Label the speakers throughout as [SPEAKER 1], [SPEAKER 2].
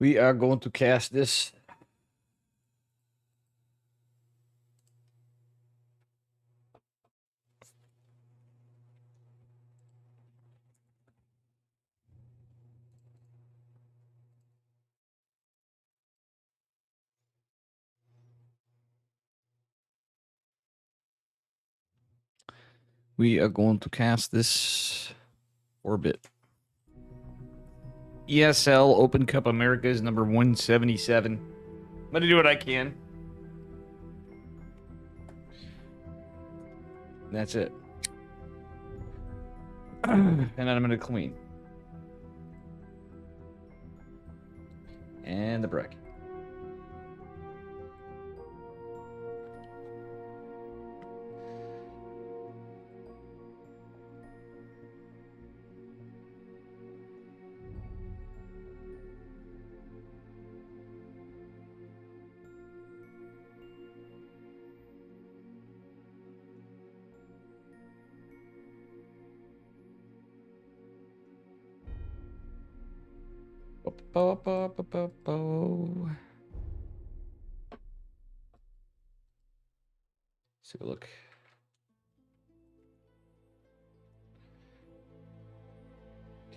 [SPEAKER 1] We are going to cast this. We are going to cast this Orbit. ESL Open Cup America is number 177. I'm going to do what I can. That's it. And then I'm going to clean. And the brick. Let's take a look.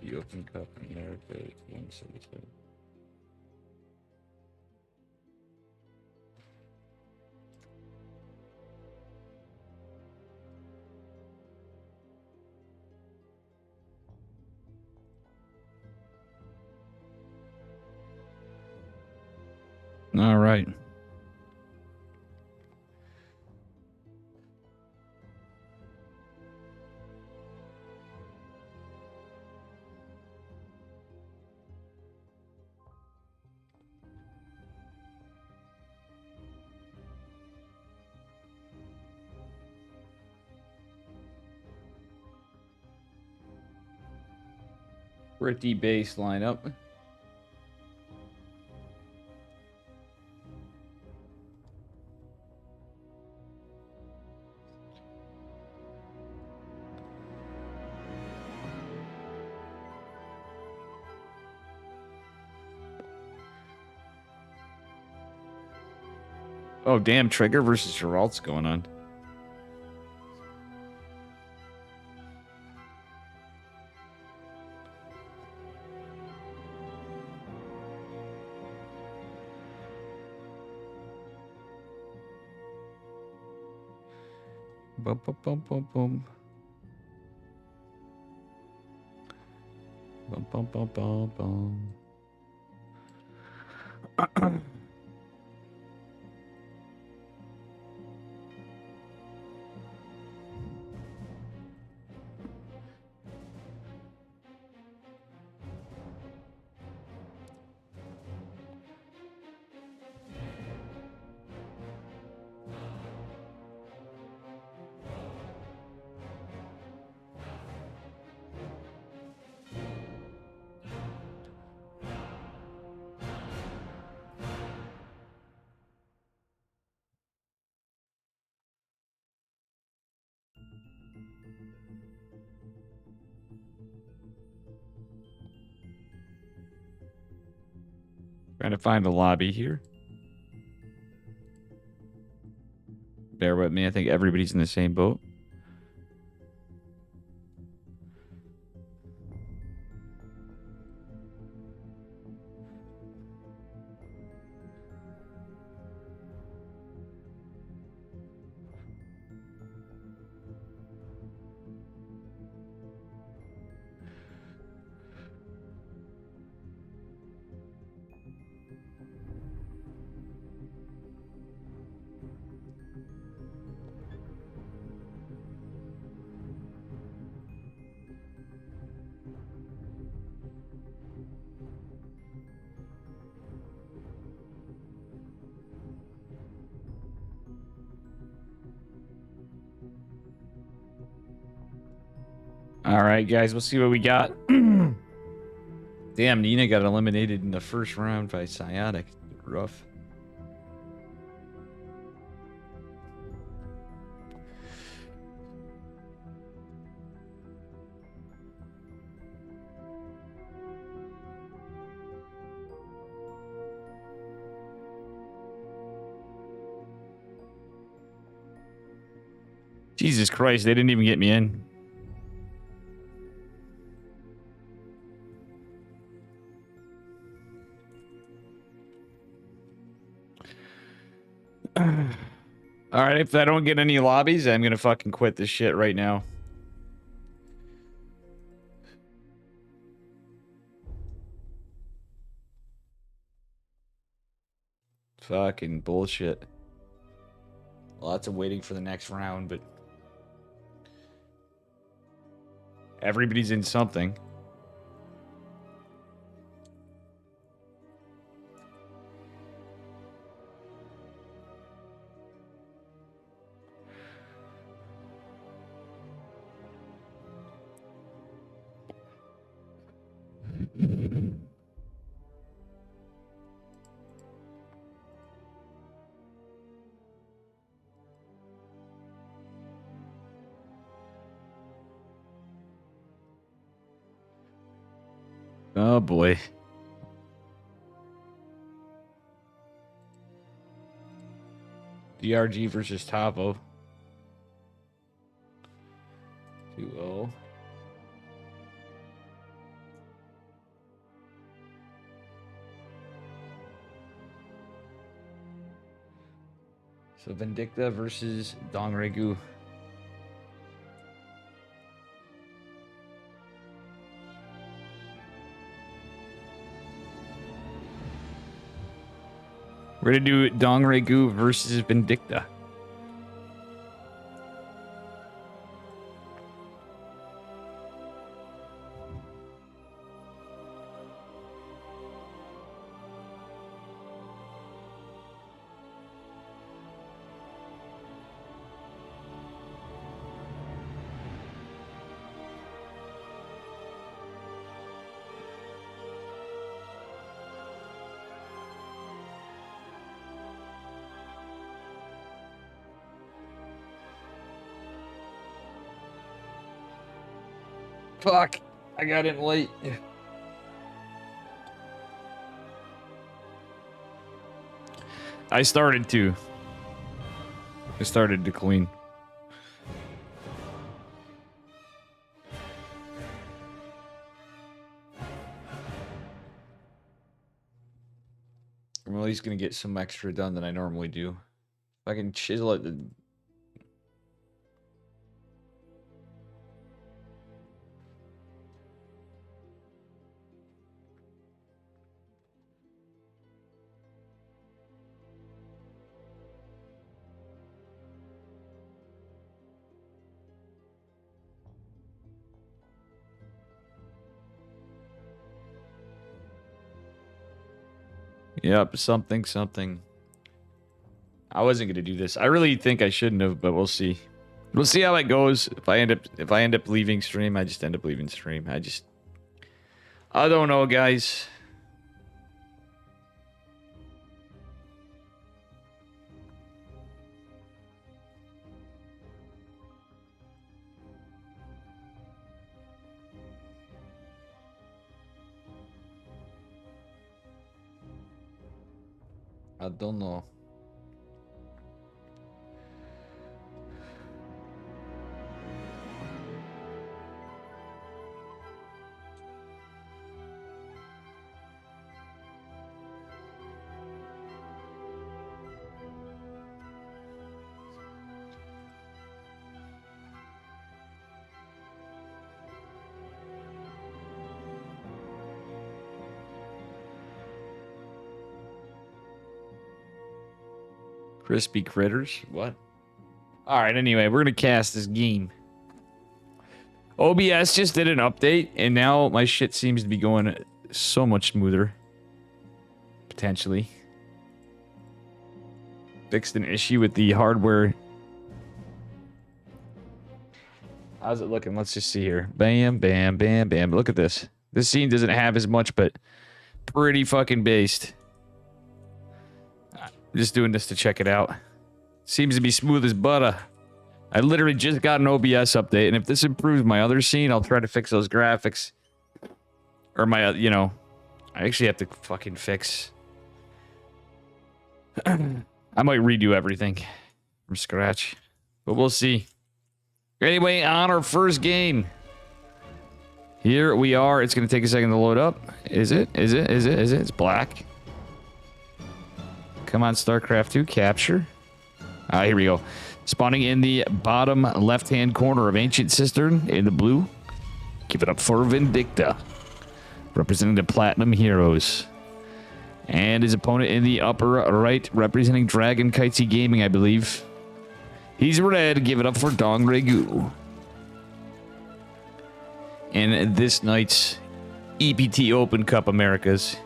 [SPEAKER 1] The Open Cup America is 177. All right. Pretty base lineup. Oh, damn. Trigger versus Geralt's going on. Bum, bum, bum, bum, bum. Bum, bum, bum, bum, bum. Trying to find the lobby here. Bear with me. I think everybody's in the same boat. All right, guys, we'll see what we got. Damn, Nina got eliminated in the first round by Psionic. Rough. Jesus Christ, they didn't even get me in. Alright, if I don't get any lobbies, I'm gonna fucking quit this shit right now. Fucking bullshit. Lots of waiting for the next round, but... everybody's in something. Oh boy. DRG versus Tavo. 2-0. So Vindicta versus Dongregu. We're gonna do Dongregu versus Vindicta. Fuck, I got in late. I started to clean. I'm at least gonna get some extra done than I normally do. If I can chisel it. Yep, something. I wasn't gonna do this. I really think I shouldn't have, but we'll see. We'll see how it goes. If I end up leaving stream, I just end up leaving stream. I don't know, guys. I don't know. Crispy critters? What? Alright, anyway, we're gonna cast this game. OBS just did an update, and now my shit seems to be going so much smoother. Potentially. Fixed an issue with the hardware. How's it looking? Let's just see here. Bam, bam, bam, bam. Look at this. This scene doesn't have as much, but pretty fucking based. I'm just doing this to check it out. Seems to be smooth as butter. I literally just got an OBS update, and if this improves my other scene, I'll try to fix those graphics. Or my, you know, I actually have to fucking fix. I might redo everything from scratch, but we'll see. Anyway, on our first game. Here we are. It's going to take a second to load up. Is it? Is it? Is it? Is it? It's black. Come on, StarCraft 2. Capture. Here we go. Spawning in the bottom left-hand corner of Ancient Cistern in the blue. Give it up for Vindicta. Representing the Platinum Heroes. And his opponent in the upper right, representing Dragon Kitesy Gaming, I believe. He's red. Give it up for Dong Regu. And this night's EPT Open Cup Americas.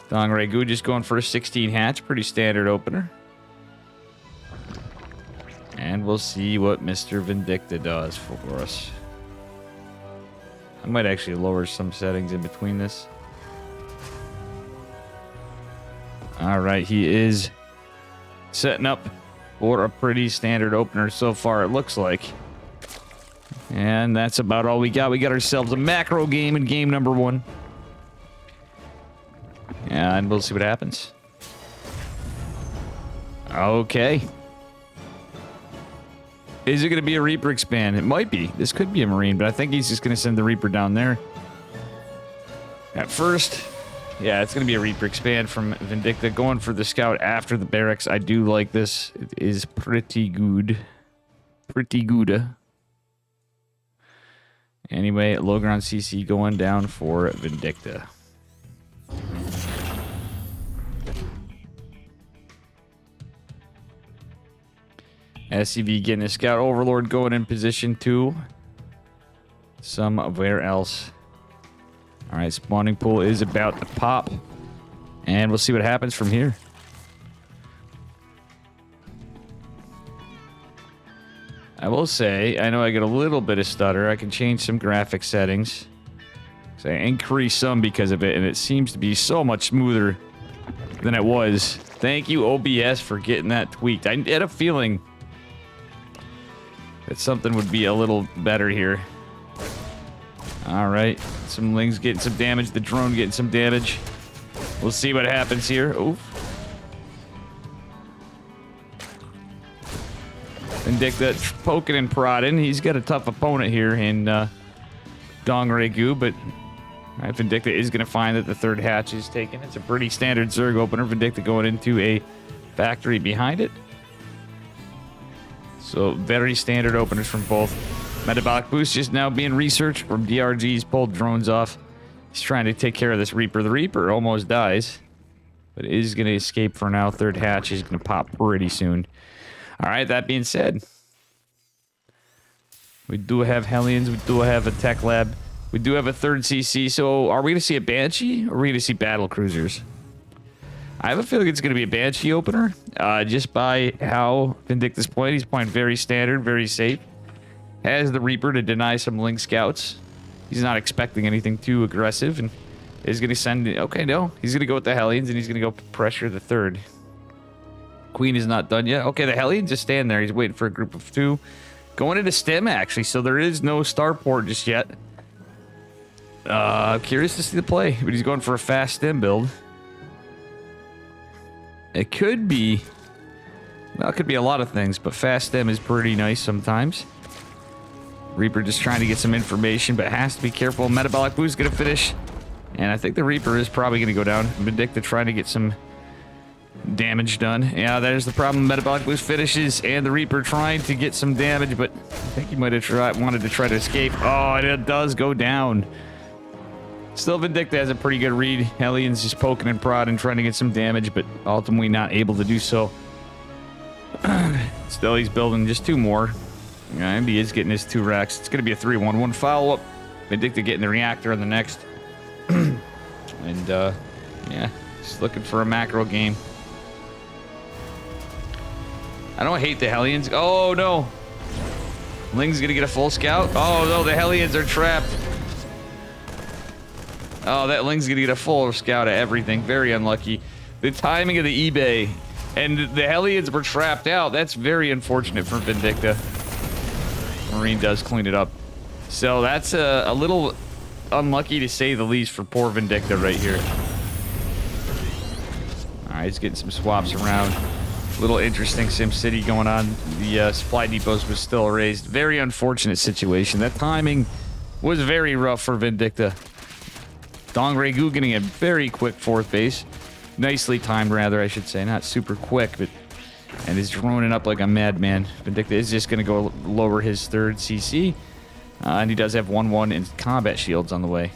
[SPEAKER 1] Dong Regu just going for a 16 hatch. Pretty standard opener. And we'll see what Mr. Vindicta does for us. I might actually lower some settings in between this. Alright, he is setting up for a pretty standard opener so far, it looks like. And that's about all we got. We got ourselves a macro game in game number 1. And we'll see what happens. Okay. Is it going to be a Reaper expand? It might be. This could be a Marine, but I think he's just going to send the Reaper down there. At first, yeah, it's going to be a Reaper expand from Vindicta. Going for the Scout after the Barracks. I do like this. It is pretty good. Pretty good. Anyway, Logron CC going down for Vindicta. SCV getting a Scout Overlord going in position 2. Somewhere else. Alright, spawning pool is about to pop. And we'll see what happens from here. I will say, I know I get a little bit of stutter. I can change some graphic settings. So I increase some because of it, and it seems to be so much smoother than it was. Thank you, OBS, for getting that tweaked. I had a feeling that something would be a little better here. Alright, some Lings getting some damage, the drone getting some damage. We'll see what happens here. Oof. Vindicta poking and prodding. He's got a tough opponent here in Dong Regu, but Vindicta is going to find that the third hatch is taken. It's a pretty standard Zerg opener. Vindicta going into a factory behind it. So very standard openers from both. Metabolic boost just now being researched from DRG's pulled drones off. He's trying to take care of this Reaper. The Reaper almost dies, but is going to escape for now. Third hatch is going to pop pretty soon. All right, that being said, we do have Hellions. We do have a Tech Lab. We do have a third CC. So are we going to see a Banshee or are we going to see battle cruisers? I have a feeling it's going to be a Banshee opener. Just by how Vindicta's played. He's playing very standard, very safe. Has the Reaper to deny some Link Scouts. He's not expecting anything too aggressive. And is going to send... Okay, no. He's going to go with the Hellions and he's going to go pressure the third. Queen is not done yet. Okay, the Hellions just stand there. He's waiting for a group of 2. Going into stem, actually. So there is no starport just yet. Curious to see the play. But he's going for a fast stem build. It could be... Well, it could be a lot of things, but fast stem is pretty nice sometimes. Reaper just trying to get some information, but has to be careful. Metabolic boost going to finish. And I think the Reaper is probably going to go down. Vindicta trying to get some damage done. Yeah, there's the problem. Metabolic boost finishes, and the Reaper trying to get some damage, but I think he might have wanted to try to escape. Oh, and it does go down. Still, Vindicta has a pretty good read. Hellions just poking and prodding, trying to get some damage, but ultimately not able to do so. Still, he's building just 2 more. And he is getting his 2 racks. It's going to be a 3-1-1 follow-up. Vindicta getting the reactor on the next. And, yeah, just looking for a macro game. I don't hate the Hellions. Oh, no. Ling's going to get a full scout. Oh, no, the Hellions are trapped. Oh, that Ling's going to get a full scout of everything. Very unlucky. The timing of the eBay and the Hellions were trapped out. That's very unfortunate for Vindicta. Marine does clean it up. So that's a little unlucky to say the least for poor Vindicta right here. All right, he's getting some swaps around. Little interesting Sim City going on. The supply depots was still raised. Very unfortunate situation. That timing was very rough for Vindicta. Dongregu getting a very quick 4th base. Nicely timed, rather, I should say. Not super quick, but... And is droning up like a madman. Vindicta is just going to go lower his 3rd CC. And he does have 1-1 in combat shields on the way.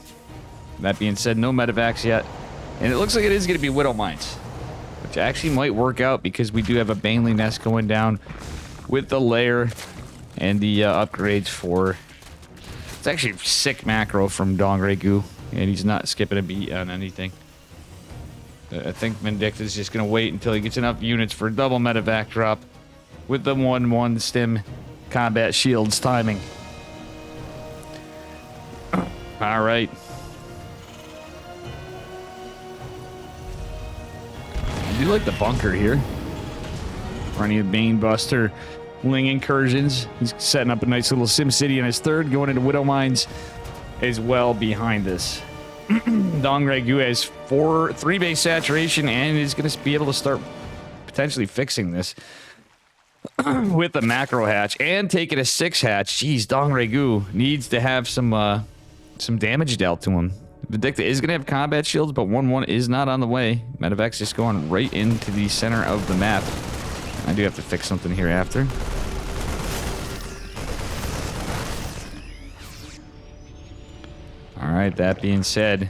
[SPEAKER 1] That being said, no medevacs yet. And it looks like it is going to be Widow Mines. Which actually might work out because we do have a Baneling nest going down with the lair and the upgrades for... It's actually sick macro from Dongregu, and he's not skipping a beat on anything. I think Vindicta is just going to wait until he gets enough units for a double medevac drop with the 1-1 stim combat shields timing. All right. I do like the bunker here. Running a Banebuster, Ling incursions. He's setting up a nice little Sim City in his 3rd, going into Widow Mines as well behind this. Dongregu has 3 base saturation and is going to be able to start potentially fixing this with the macro hatch and taking a 6 hatch. Jeez, Dongregu needs to have some damage dealt to him. Vindicta is going to have combat shields, but 1-1 is not on the way. Medevac's just going right into the center of the map. I do have to fix something here after. Alright, that being said,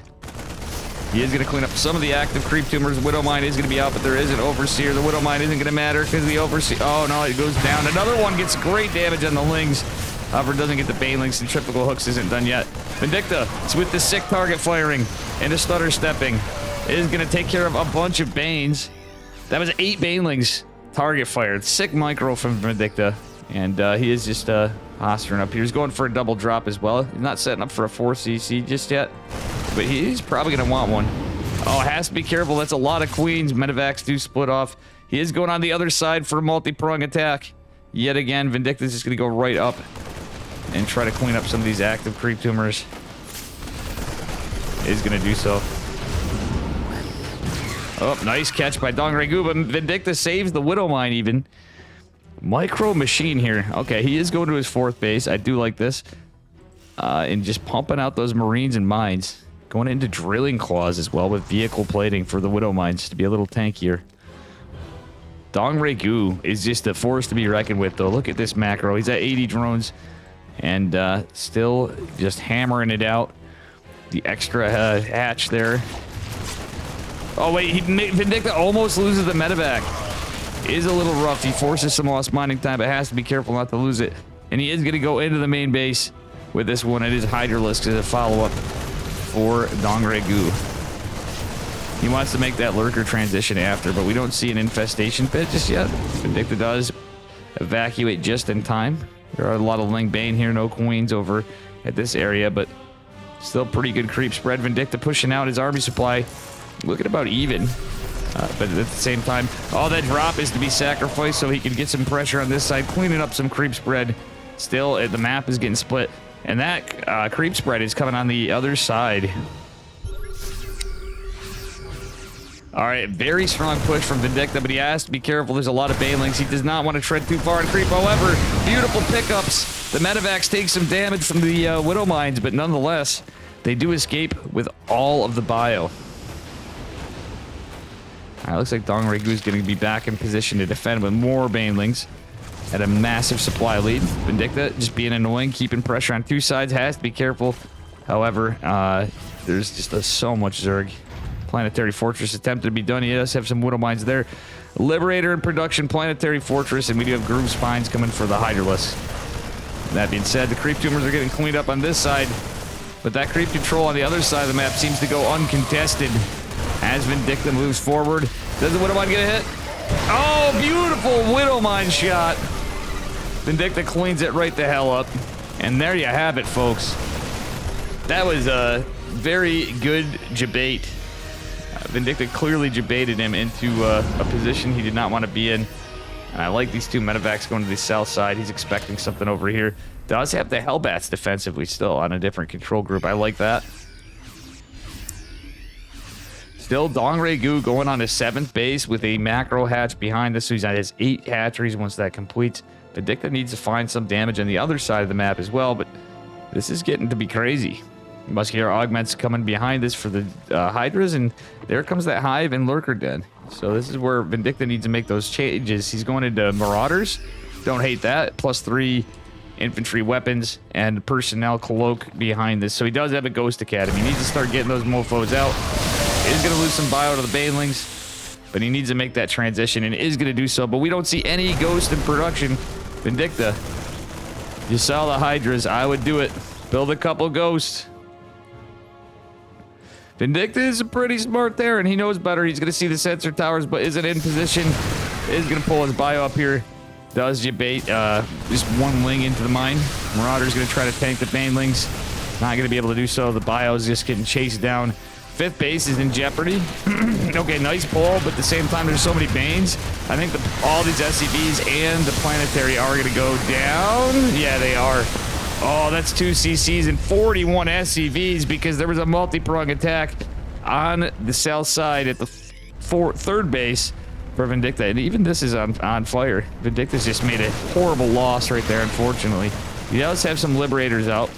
[SPEAKER 1] he is going to clean up some of the active creep tumors. Widow Mine is going to be out, but there is an Overseer. The Widow Mine isn't going to matter because the Overseer... Oh, no, it goes down. Another one gets great damage on the Lings. However, doesn't get the Banelings, and Triple Hooks isn't done yet. Vindicta is with the sick target firing and the stutter stepping. Is going to take care of a bunch of Banes. That was 8 Banelings target fired. Sick micro from Vindicta. And he is just posturing up here. He's going for a double drop as well. He's not setting up for a 4 CC just yet. But he's probably going to want one. Oh, has to be careful. That's a lot of queens. Medevacs do split off. He is going on the other side for a multi-prong attack. Yet again, Vindicta's just going to go right up and try to clean up some of these active creep tumors. Is going to do so. Oh, nice catch by Dongregu, but Vindicta saves the Widow Mine even. Micro machine here. Okay, he is going to his 4th base. I do like this. And just pumping out those Marines and mines. Going into drilling claws as well with vehicle plating for the Widow Mines to be a little tankier. Dongregu is just a force to be reckoned with, though. Look at this macro. He's at 80 drones. And still just hammering it out. The extra hatch there. Oh, wait. Vindicta almost loses the medevac. Is a little rough. He forces some lost mining time, but has to be careful not to lose it. And he is going to go into the main base with this one. It is Hydralisk as a follow-up for Dongregu. He wants to make that lurker transition after, but we don't see an infestation pit just yet. Vindicta does evacuate just in time. There are a lot of Ling Bane here, no queens over at this area, but still pretty good creep spread. Vindicta pushing out his army supply. Looking about even. But at the same time, all that drop is to be sacrificed so he can get some pressure on this side, cleaning up some creep spread. Still, the map is getting split. And that creep spread is coming on the other side. All right, very strong push from Vindicta, but he has to be careful. There's a lot of Banelings. He does not want to tread too far and creep. However, beautiful pickups. The medevacs take some damage from the Widow Mines, but nonetheless, they do escape with all of the bio. All right, looks like Dongregu is going to be back in position to defend with more Banelings at a massive supply lead. Vindicta just being annoying, keeping pressure on 2 sides. Has to be careful. However, there's just so much Zerg. Planetary Fortress attempted to be done. He does have some Widow Mines there. Liberator in production, Planetary Fortress, and we do have Groove Spines coming for the Hydralisk. That being said, the creep tumors are getting cleaned up on this side, but that creep control on the other side of the map seems to go uncontested as Vindicta moves forward. Does the Widow Mine get a hit? Oh, beautiful Widow Mine shot. Vindicta cleans it right the hell up. And there you have it, folks. That was a very good debate. Vindicta clearly debated him into a position he did not want to be in. And I like these 2 medevacs going to the south side. He's expecting something over here. Does have the Hellbats defensively still on a different control group. I like that. Still Dongregu going on his 7th base with a macro hatch behind this. So he's at his 8 hatcheries once that completes. Vindicta needs to find some damage on the other side of the map as well, but this is getting to be crazy. Muscular Augments coming behind this for the Hydras, and there comes that Hive and Lurker Den. So this is where Vindicta needs to make those changes. He's going into Marauders. Don't hate that. +3 infantry weapons and personnel cloak behind this. So he does have a Ghost Academy. He needs to start getting those mofos out. He's going to lose some bio to the Banelings, but he needs to make that transition and is going to do so. But we don't see any Ghost in production. Vindicta, you saw the Hydras. I would do it. Build a couple Ghosts. Vindicta is pretty smart there, and he knows better. He's going to see the sensor towers, but isn't in position. Is going to pull his bio up here. Does debate just one wing into the mine. Marauder's going to try to tank the Banelings. Not going to be able to do so. The bio is just getting chased down. 5th base is in jeopardy. Okay, nice pull, but at the same time, there's so many Banes. I think all these SCVs and the Planetary are going to go down. Yeah, they are. Oh, that's 2 CCs and 41 SCVs because there was a multi-prong attack on the south side at the 3rd base for Vindicta. And even this is on fire. Vindicta's just made a horrible loss right there, unfortunately. He does have some Liberators out.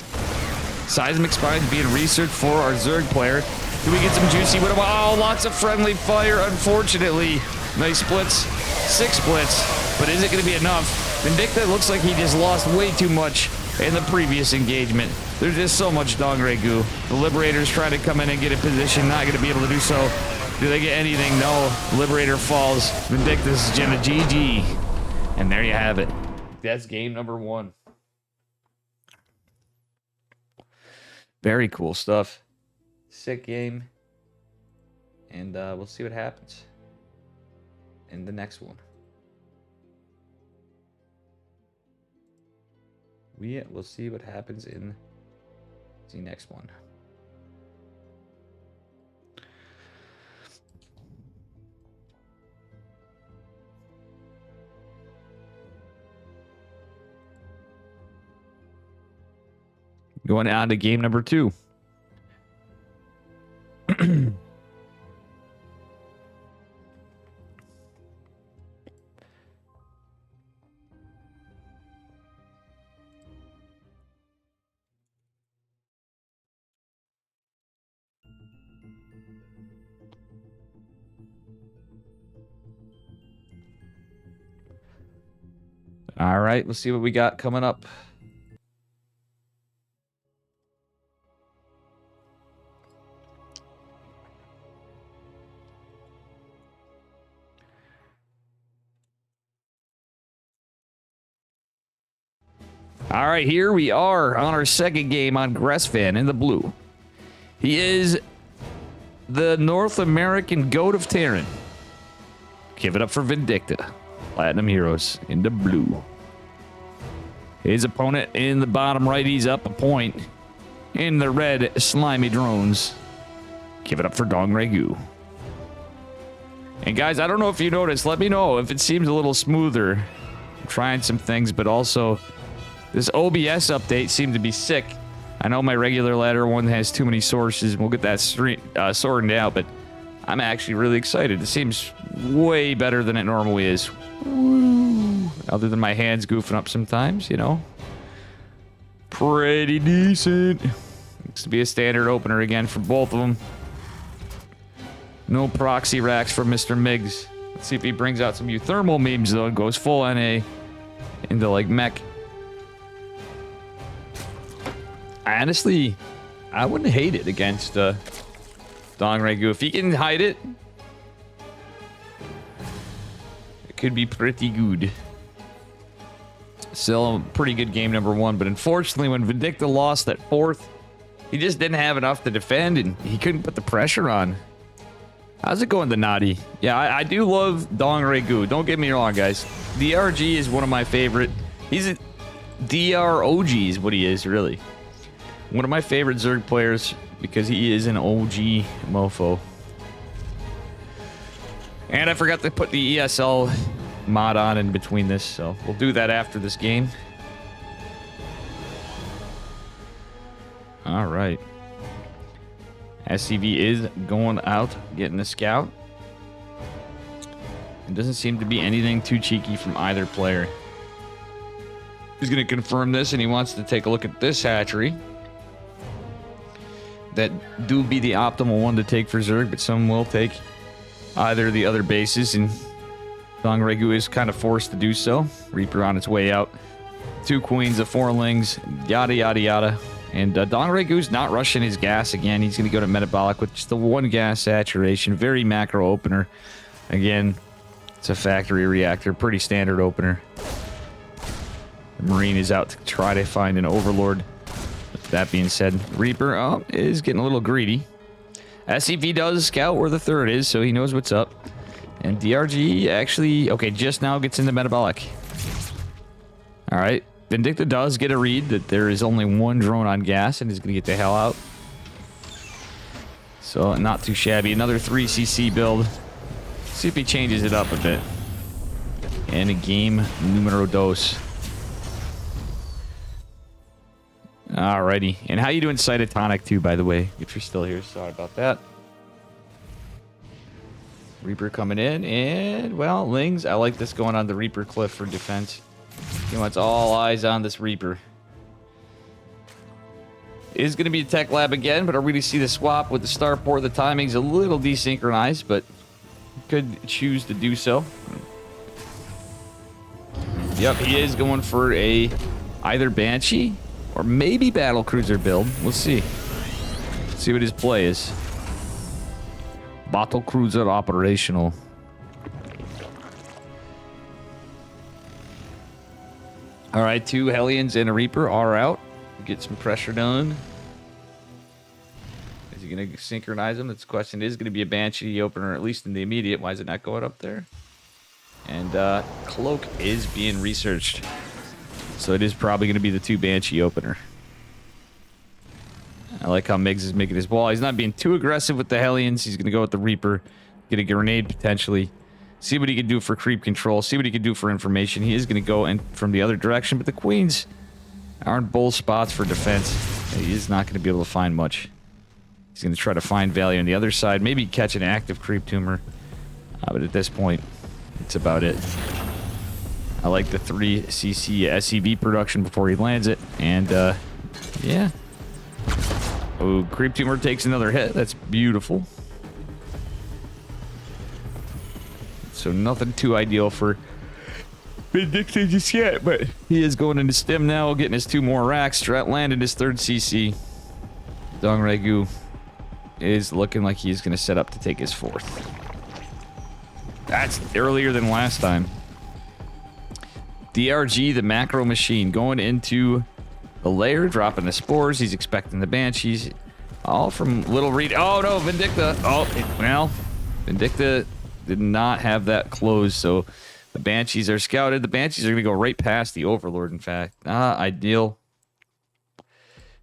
[SPEAKER 1] Seismic Spines being researched for our Zerg player. Do we get some juicy? Oh, lots of friendly fire, unfortunately. Nice splits. 6 splits. But is it going to be enough? Vindicta looks like he just lost way too much in the previous engagement. There's just so much Dongregu. The Liberators trying to come in and get a position, not going to be able to do so. Do they get anything? No. Liberator falls. Vindicta's Jenna GG. And there you have it. That's game number 1. Very cool stuff. Sick game. And we'll see what happens in the next one. We'll see what happens in the next one. Going on to game number 2. All right, let's see what we got coming up. All right, here we are on our second game on Gressfan in the blue. He is the North American Goat of Terran. Give it up for Vindicta. Platinum Heroes in the blue. His opponent in the bottom right, he's up a point. In the red, Slimy Drones. Give it up for Dongregu. And guys, I don't know if you noticed. Let me know if it seems a little smoother. I'm trying some things, but also this OBS update seemed to be sick. I know my regular ladder one has too many sources. We'll get that sorted out, but I'm actually really excited. It seems way better than it normally is. Woo. Other than my hands goofing up sometimes, you know. Pretty decent. Looks to be a standard opener again for both of them. No proxy racks from Mr. Miggs. Let's see if he brings out some euthermal memes, though, and goes full NA into, like, mech. Honestly, I wouldn't hate it against Dongregu. If he can hide it, it could be pretty good. Still a pretty good game number 1, but unfortunately when Vindicta lost that 4th, he just didn't have enough to defend and he couldn't put the pressure on. How's it going, the Naughty? Yeah, I do love Dongregu. Don't get me wrong, guys. DRG is one of my favorite. He's a DROG is what he is, really. One of my favorite Zerg players because he is an OG mofo. And I forgot to put the ESL mod on in between this, so we'll do that after this game. All right. SCV is going out, getting a scout. It doesn't seem to be anything too cheeky from either player. He's going to confirm this, and he wants to take a look at this hatchery. That do be the optimal one to take for Zerg, but some will take either of the other bases, and Dongregu is kind of forced to do so. Reaper on its way out. 2 queens, a 4 lings, yada, yada, yada. And Donregu's not rushing his gas again. He's going to go to metabolic with just the 1 gas saturation. Very macro opener. Again, it's a factory reactor. Pretty standard opener. The Marine is out to try to find an overlord. With that being said, Reaper is getting a little greedy. SCV does scout where the 3rd is, so he knows what's up. And DRG actually, okay, just now gets into metabolic. All right. Vindicta does get a read that there is only 1 drone on gas and is going to get the hell out. So, not too shabby. Another 3cc build. See if he changes it up a bit. And a game numero dos. Alrighty. And how you doing, Cytotonic, too, by the way? If you're still here, sorry about that. Reaper coming in, and, well, Lings. I like this going on the Reaper cliff for defense. He wants all eyes on this Reaper. It is going to be a tech lab again, but are we going to see the swap with the starport? The timing's a little desynchronized, but could choose to do so. Yep, he is going for a either Banshee or maybe Battlecruiser build. We'll see. See what his play is. Battlecruiser operational. All right, 2 Hellions and a Reaper are out. Get some pressure done. Is he going to synchronize them? That's the question. It is going to be a Banshee opener, at least in the immediate. Why is it not going up there? And Cloak is being researched. So it is probably going to be the 2 Banshee opener. I like how Miggs is making his ball. He's not being too aggressive with the Hellions. He's going to go with the Reaper. Get a grenade potentially. See what he can do for creep control. See what he can do for information. He is going to go in from the other direction, but the Queens are in both spots for defense. He is not going to be able to find much. He's going to try to find value on the other side. Maybe catch an active creep tumor. But at this point, it's about it. I like the 3cc SCV production before he lands it. And, yeah. Oh, creep tumor takes another hit. That's beautiful. So nothing too ideal for Vindicta just yet, but he is going into stim now, getting his 2 more racks. Strat landed his 3rd CC. Dongregu is looking like he's going to set up to take his 4th. That's earlier than last time. DRG, the macro machine, going into the lair, dropping the spores. He's expecting the Banshees. All from Little Reed. Oh, no, Vindicta. Oh, well, Vindicta did not have that closed, so the Banshees are scouted. The Banshees are going to go right past the Overlord, in fact. Ideal.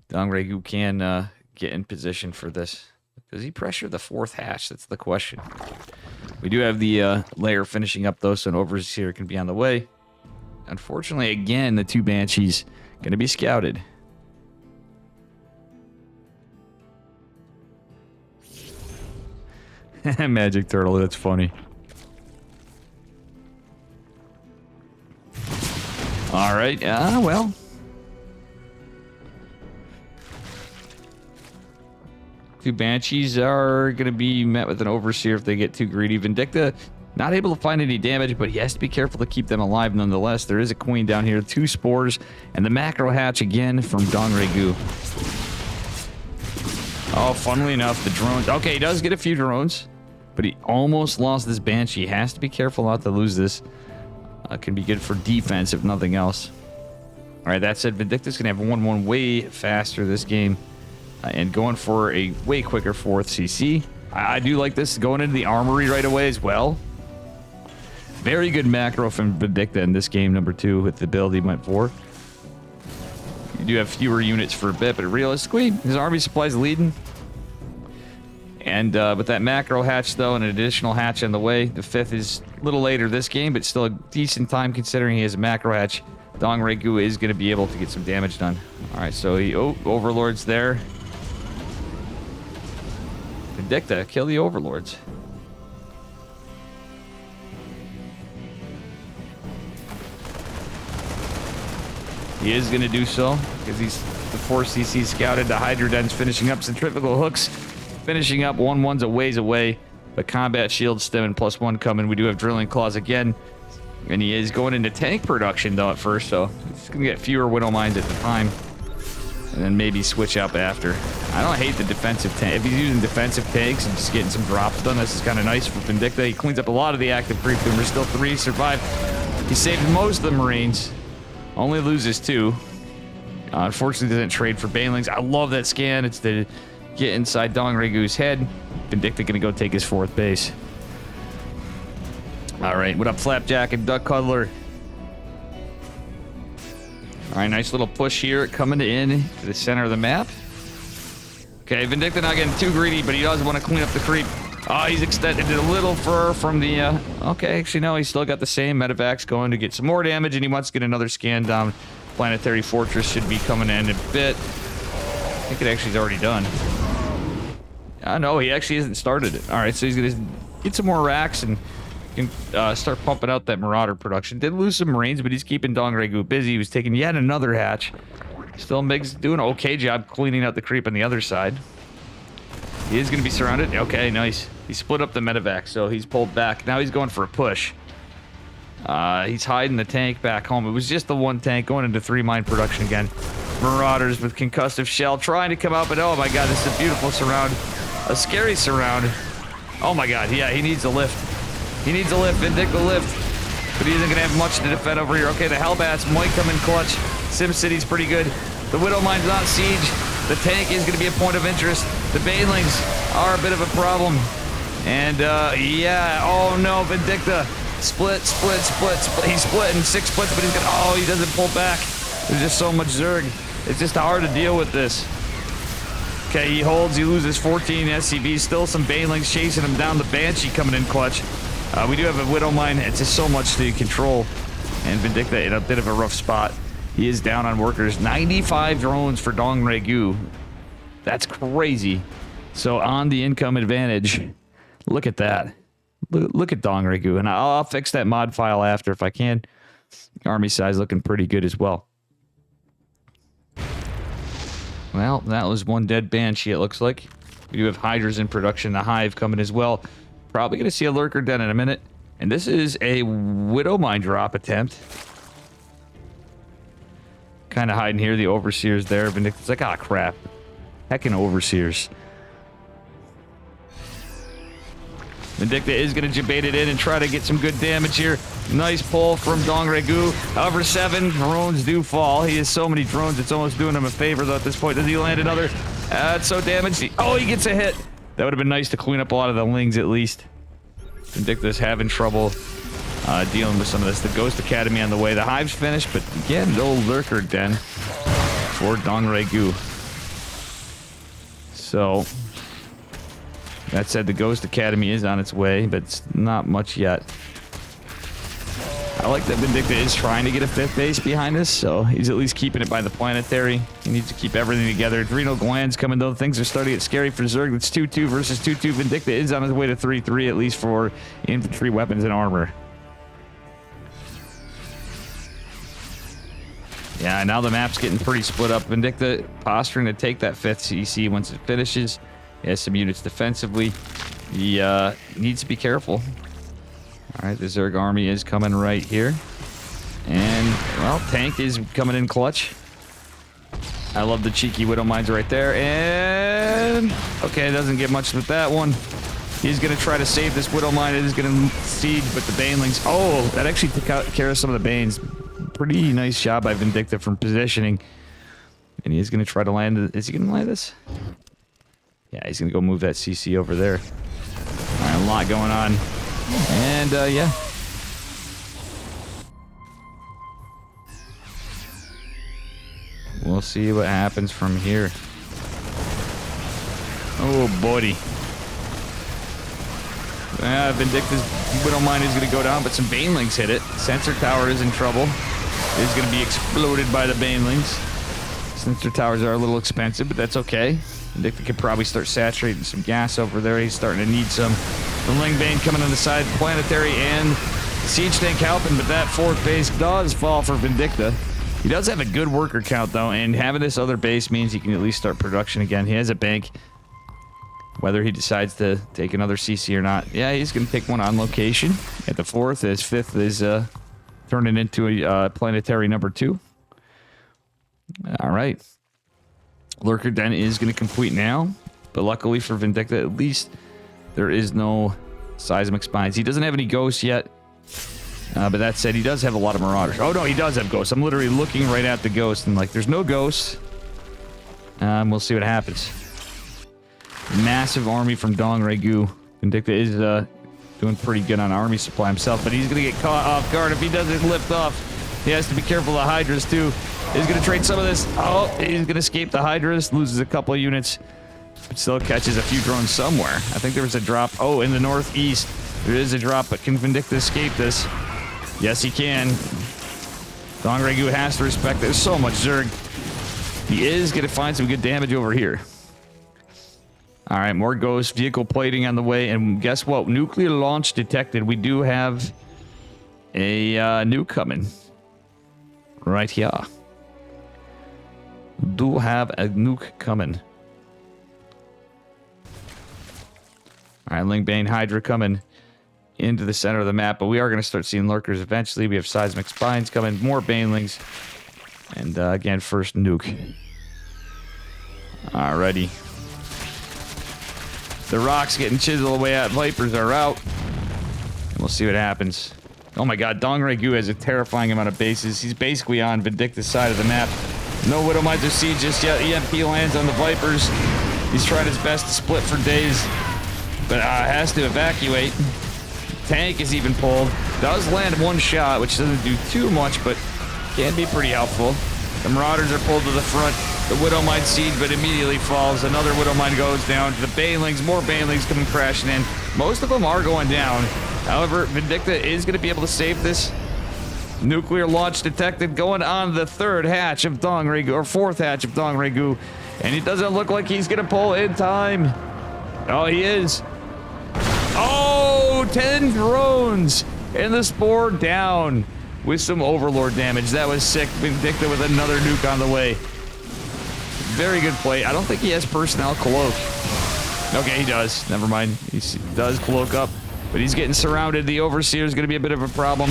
[SPEAKER 1] Dongregu can get in position for this. Does he pressure the 4th hatch? That's the question. We do have the layer finishing up, though, so an Overseer can be on the way. Unfortunately, again, the 2 Banshees going to be scouted. Magic Turtle, that's funny. All right, well. Two Banshees are going to be met with an Overseer if they get too greedy. Vindicta not able to find any damage, but he has to be careful to keep them alive nonetheless. There is a Queen down here, 2 spores, and the macro hatch again from Dongregu. Oh, funnily enough, the drones. Okay, he does get a few drones, but he almost lost this Banshee. He has to be careful not to lose this. Can be good for defense, if nothing else. All right, that said, Vindicta's going to have 1-1 way faster this game. And going for a way quicker 4th CC. I do like this going into the armory right away as well. Very good macro from Vindicta in this game, number 2, with the build he went for. You do have fewer units for a bit, but realistically, his army supply's leading. And with that macro hatch, though, and an additional hatch on the way, the 5th is a little later this game, but still a decent time considering he has a macro hatch. Dongregu is going to be able to get some damage done. All right, so he Overlord's there. Vindicta, kill the overlords. He is going to do so because he's the 4cc scouted. The Hydra Den's finishing up. Centrifugal hooks finishing up. 1-1's a ways away. But combat shield stemming +1 coming. We do have drilling claws again. And he is going into tank production though at first. So he's going to get fewer Widow Mines at the time. And then maybe switch up after. I don't hate the defensive tank. If he's using defensive tanks and just getting some drops done, this is kind of nice for Vindicta. He cleans up a lot of the active creep. There's still 3 survive. He saved most of the Marines. Only loses 2. Unfortunately, doesn't trade for Banelings. I love that scan. It's to get inside Dong Regu's head. Vindicta gonna go take his 4th base. All right, what up, Flapjack and Duck Cuddler? All right, nice little push here, coming in to the center of the map. Okay, Vindicta not getting too greedy, but he does want to clean up the creep. Oh, he's extended it a little fur from the, okay, actually, no, he's still got the same medevacs going to get some more damage, and he wants to get another scan down. Planetary Fortress should be coming in a bit. I think it actually is already done. No, he actually hasn't started it. All right, so he's going to get some more racks and can start pumping out that Marauder production. Did lose some Marines, but he's keeping Dong Regu busy. He was taking yet another hatch. Still, Mig's doing an okay job cleaning out the creep on the other side. He is going to be surrounded. Okay, nice. He split up the medevac, so he's pulled back. Now he's going for a push. He's hiding the tank back home. It was just the 1 tank going into 3 mine production again. Marauders with concussive shell trying to come out, but oh my god, this is a beautiful surround. A scary surround. Oh my god, yeah, he needs a lift. He needs a lift, Vindicta lift. But he isn't going to have much to defend over here. Okay, the Hellbats might come in clutch. SimCity's pretty good. The Widow Mine's on siege. The tank is going to be a point of interest. The Banelings are a bit of a problem. And, yeah, oh no, Vindicta. Split. He's splitting 6 splits, but he's gonna, oh, he doesn't pull back. There's just so much Zerg. It's just hard to deal with this. Okay, he holds, he loses 14 SCVs. Still some Banelings chasing him down. The Banshee coming in clutch. We do have a Widow Mine. It's just so much to control. And Vindicta in a bit of a rough spot. He is down on workers. 95 drones for Dong Regu. That's crazy. So on the income advantage, look at that. Look at Dong Regu. And I'll fix that mod file after if I can. Army size looking pretty good as well. Well, that was 1 dead Banshee, it looks like. We do have Hydras in production. The Hive coming as well. Probably going to see a Lurker Den in a minute. And this is a Widow Mine drop attempt. Kind of hiding here. The Overseer's there. Vindicta's like, ah, crap. Heckin' Overseers. Vindicta is going to jabate it in and try to get some good damage here. Nice pull from Dong Regu. However, 7 drones do fall. He has so many drones, it's almost doing him a favor, though, at this point. Does he land another? It's so damaged. Oh, he gets a hit. That would have been nice to clean up a lot of the Lings, at least. Vindicta's having trouble dealing with some of this. The Ghost Academy on the way. The Hive's finished, but again, no Lurker Den for Dong Regu. So... that said, the Ghost Academy is on its way, but it's not much yet. I like that Vindicta is trying to get a 5th base behind us, so he's at least keeping it by the planetary. He needs to keep everything together. Adrenal glands coming, though. Things are starting to get scary for Zerg. It's 2-2 versus 2-2. Vindicta is on his way to 3-3, at least for infantry, weapons, and armor. Yeah, now the map's getting pretty split up. Vindicta posturing to take that 5th CC once it finishes. He has some units defensively. He needs to be careful. All right, the Zerg army is coming right here. And, well, tank is coming in clutch. I love the cheeky Widow Mines right there. And, okay, doesn't get much with that one. He's going to try to save this Widow Mine. It is going to siege, but the Banelings... oh, that actually took out care of some of the Banes. Pretty nice job by Vindicta from positioning. And he is going to try to land... is he going to land this? Yeah, he's going to go move that CC over there. All right, a lot going on. And, yeah. We'll see what happens from here. Oh, buddy. Vindicta's Widow Mine is going to go down, but some Banelings hit it. Sensor Tower is in trouble. It is going to be exploded by the Banelings. Sensor Towers are a little expensive, but that's okay. Vindicta could probably start saturating some gas over there. He's starting to need some. The Lingbane coming on the side. Planetary and Siege Tank helping, but that 4th base does fall for Vindicta. He does have a good worker count, though, and having this other base means he can at least start production again. He has a bank. Whether he decides to take another CC or not. Yeah, he's going to take one on location at the 4th. His 5th is turning into a planetary number 2. All right. Lurker Den is going to complete now. But luckily for Vindicta, at least there is no seismic spines. He doesn't have any ghosts yet. But that said, he does have a lot of marauders. Oh, no, he does have ghosts. I'm literally looking right at the ghost and like, there's no ghosts. We'll see what happens. Massive army from Dong Regu. Vindicta is doing pretty good on army supply himself, but he's going to get caught off guard if he doesn't lift off. He has to be careful of the Hydras, too. He's going to trade some of this. Oh, he's going to escape the Hydras, loses a couple of units, but still catches a few drones somewhere. I think there was a drop. Oh, in the northeast, there is a drop, but can Vindicta escape this? Yes, he can. Dong Regu has to respect. There's so much Zerg. He is going to find some good damage over here. All right, more ghost vehicle plating on the way, and guess what? Nuclear launch detected. We do have a nuke coming right here. We do have a nuke coming. All right, Lingbane Hydra coming into the center of the map, but we are going to start seeing lurkers eventually. We have seismic spines coming, more banelings, and again, first nuke. Alrighty. The rocks getting chiseled away at. Vipers are out. And we'll see what happens. Oh my god, Dong Regu has a terrifying amount of bases. He's basically on Vindicta's side of the map. No Widow Mines or Siege just yet. EMP lands on the Vipers. He's trying his best to split for days. But has to evacuate. Tank is even pulled. Does land one shot, which doesn't do too much, but can be pretty helpful. The Marauders are pulled to the front. The Widow Mine siege, but immediately falls. Another Widow Mine goes down. The Banelings, more Banelings coming crashing in. Most of them are going down. However, Vindicta is going to be able to save this. Nuclear launch detected going on the 3rd hatch of Dong Regu, or 4th hatch of Dong Regu. And it doesn't look like he's going to pull in time. Oh, he is. Oh, 10 drones. And the Spore down with some Overlord damage. That was sick. Vindicta with another nuke on the way. Very good play. I don't think he has personnel cloak. Okay, he does. Never mind. He does cloak up, but he's getting surrounded. The Overseer is going to be a bit of a problem.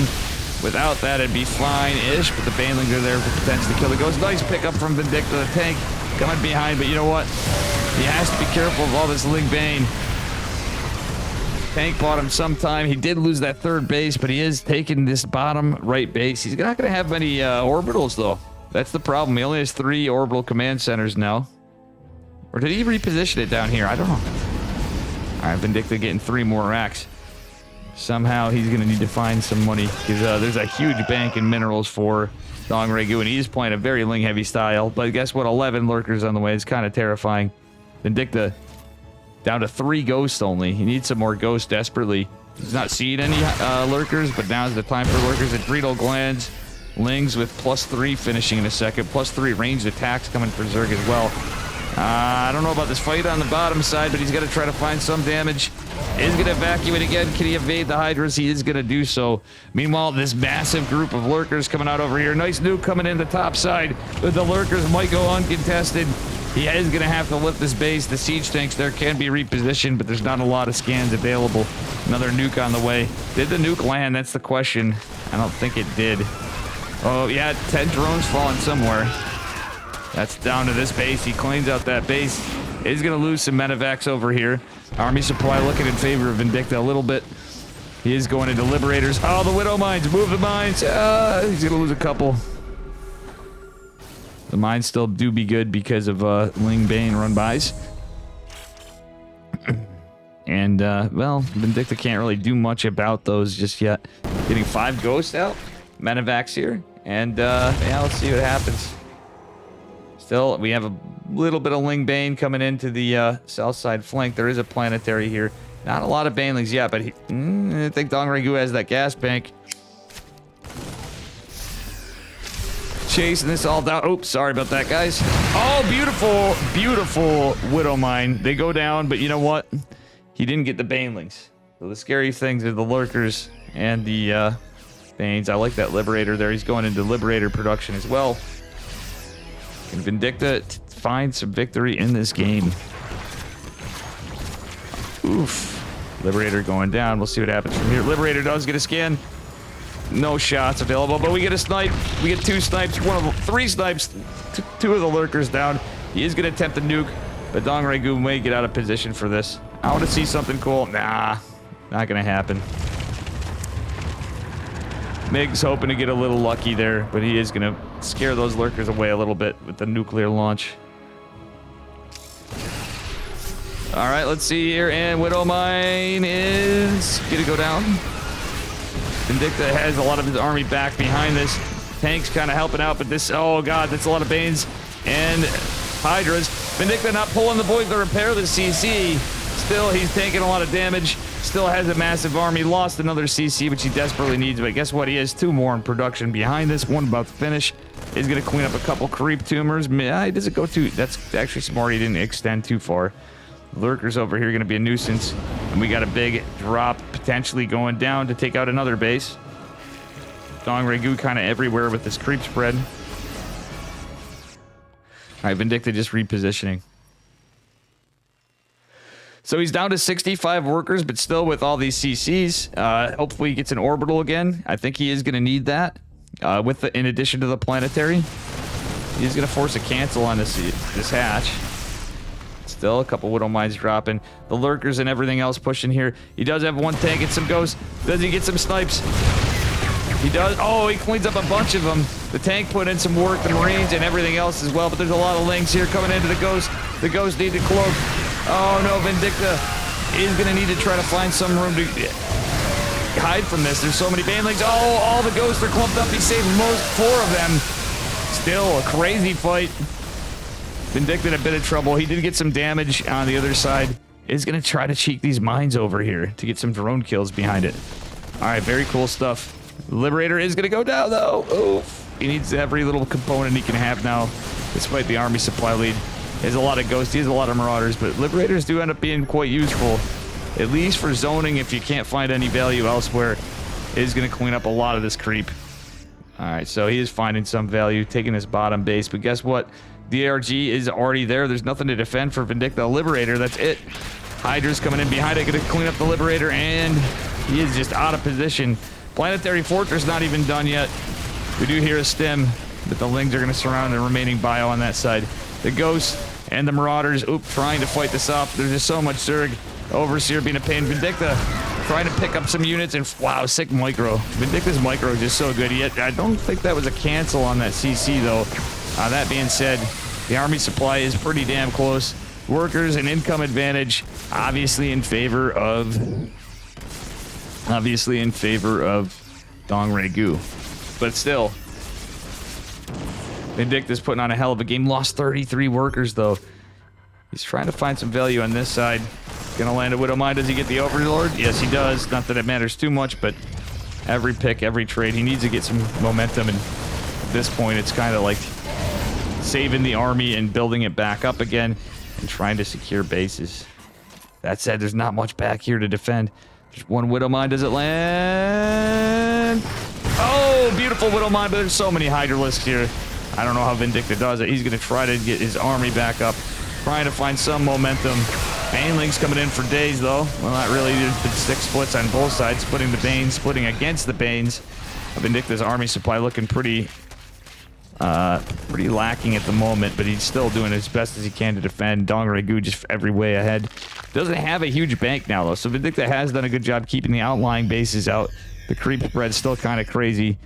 [SPEAKER 1] Without that, it'd be fine-ish, but the Banelings are there for potential to kill the Ghost. Nice pickup from Vindicta. The tank coming behind, but you know what? He has to be careful of all this Lingbane. Tank bought him some time. He did lose that 3rd base, but he is taking this bottom right base. He's not going to have many orbitals, though. That's the problem. He only has 3 orbital command centers now. Or did he reposition it down here? I don't know. All right, Vindicta getting 3 more racks. Somehow he's going to need to find some money because there's a huge bank in minerals for Dong Regu, and he's playing a very Ling-heavy style. But guess what? 11 lurkers on the way. It's kind of terrifying. Vindicta down to 3 ghosts only. He needs some more ghosts desperately. He's not seeing any lurkers, but now's the time for lurkers. Adrenal glands. Lings with +3 finishing in a second. +3 ranged attacks coming for Zerg as well. I don't know about this fight on the bottom side, but he's got to try to find some damage. He's going to evacuate again. Can he evade the Hydras? He is going to do so. Meanwhile, this massive group of lurkers coming out over here. Nice nuke coming in the top side, but the lurkers might go uncontested. He is going to have to lift this base. The siege tanks there can be repositioned, but there's not a lot of scans available. Another nuke on the way. Did the nuke land? That's the question. I don't think it did. Oh, yeah, 10 drones falling somewhere. That's down to this base. He cleans out that base. He's going to lose some medevacs over here. Army supply looking in favor of Vindicta a little bit. He is going into Liberators. Oh, the Widow Mines. Move the mines. He's going to lose a couple. The mines still do be good because of Lingbane run-bys. And, well, Vindicta can't really do much about those just yet. Getting 5 ghosts out. Medevacs here. And, yeah, let's see what happens. Still, we have a little bit of Lingbane coming into the south side flank. There is a planetary here. Not a lot of Banelings yet, but I think Dong Regu has that gas bank. chasing this all down. Oops, sorry about that, guys. Oh, beautiful, beautiful Widow Mine. They go down, but you know what? He didn't get the Banelings. So the scary things are the Lurkers and the Banes. I like that Liberator there. He's going into Liberator production as well. Can Vindicta find some victory in this game? Oof. Liberator going down. We'll see what happens from here. Liberator does get a scan. No shots available, but we get a snipe. We get 2 snipes. 3 snipes. 2 of the Lurkers down. He is going to attempt a nuke, but Dong Regu may get out of position for this. I want to see something cool. Nah, not going to happen. Mig's hoping to get a little lucky there, but he is going to scare those Lurkers away a little bit with the nuclear launch. All right, let's see here, and Widow Mine is going to go down. Vindicta has a lot of his army back behind this. Tank's kind of helping out, but this, oh god, that's a lot of Banes and Hydras. Vindicta not pulling the Void to repair the CC. Still, he's taking a lot of damage. Still has a massive army. Lost another CC, which he desperately needs, but guess what? He has 2 more in production behind this. 1 about to finish. He's going to clean up a couple creep tumors. Does it go too? That's actually smart. He didn't extend too far. Lurkers over here going to be a nuisance. And we got a big drop potentially going down to take out another base. Dong Regu kind of everywhere with this creep spread. All right, Vindicta just repositioning. So he's down to 65 workers, but still with all these CCs. Hopefully he gets an orbital again. I think he is going to need that. In addition to the planetary. He's going to force a cancel on this hatch. Still a couple Widow Mines dropping. The Lurkers and everything else pushing here. He does have 1 tank and some ghosts. Does he get some snipes? He does. Oh, he cleans up a bunch of them. The tank put in some work, the Marines and everything else as well. But there's a lot of Lings here coming into the Ghost. The Ghost need to cloak. Oh no, Vindicta is going to need to try to find some room to hide from this. There's so many Banelings. Oh, all the Ghosts are clumped up. He saved 4 of them. Still a crazy fight. Vindicta in a bit of trouble. He did get some damage on the other side. Is going to try to cheek these mines over here to get some drone kills behind it. All right, very cool stuff. Liberator is going to go down, though. Oof. He needs every little component he can have now, despite the army supply lead. He has a lot of Ghosts. He has a lot of Marauders, but Liberators do end up being quite useful, at least for zoning if you can't find any value elsewhere. It is going to clean up a lot of this creep. All right, so he is finding some value, taking his bottom base, but guess what? The ARG is already there. There's nothing to defend for Vindicta. Liberator, that's it. Hydra's coming in behind it, going to clean up the Liberator, and he is just out of position. Planetary Fortress not even done yet. We do hear a stim, but the Lings are going to surround the remaining bio on that side. The Ghosts and the Marauders, trying to fight this off. There's just so much Zerg. Overseer being a pain. Vindicta trying to pick up some units, and wow, sick micro. Vindicta's micro is just so good. Yet I don't think that was a cancel on that CC, though. That being said, the army supply is pretty damn close. Workers and income advantage, obviously in favor of Dong Regu. But still, Vindicta's putting on a hell of a game. Lost 33 workers, though. He's trying to find some value on this side. Gonna land a Widow Mine. Does he get the Overlord? Yes, he does. Not that it matters too much, but every pick, every trade, he needs to get some momentum. And at this point, it's kind of like saving the army and building it back up again and trying to secure bases. That said, there's not much back here to defend. Just 1 Widow Mine. Does it land? Oh, beautiful Widow Mine, but there's so many Hydralisks here. I don't know how Vindicta does it. He's going to try to get his army back up, trying to find some momentum. Banelings coming in for days, though. Well, not really. There's been 6 splits on both sides, splitting the Banes, splitting against the Banes. Vindicta's army supply looking pretty lacking at the moment, but he's still doing as best as he can to defend. Dong Regu just every way ahead. Doesn't have a huge bank now, though, so Vindicta has done a good job keeping the outlying bases out. The creep spread's still kind of crazy,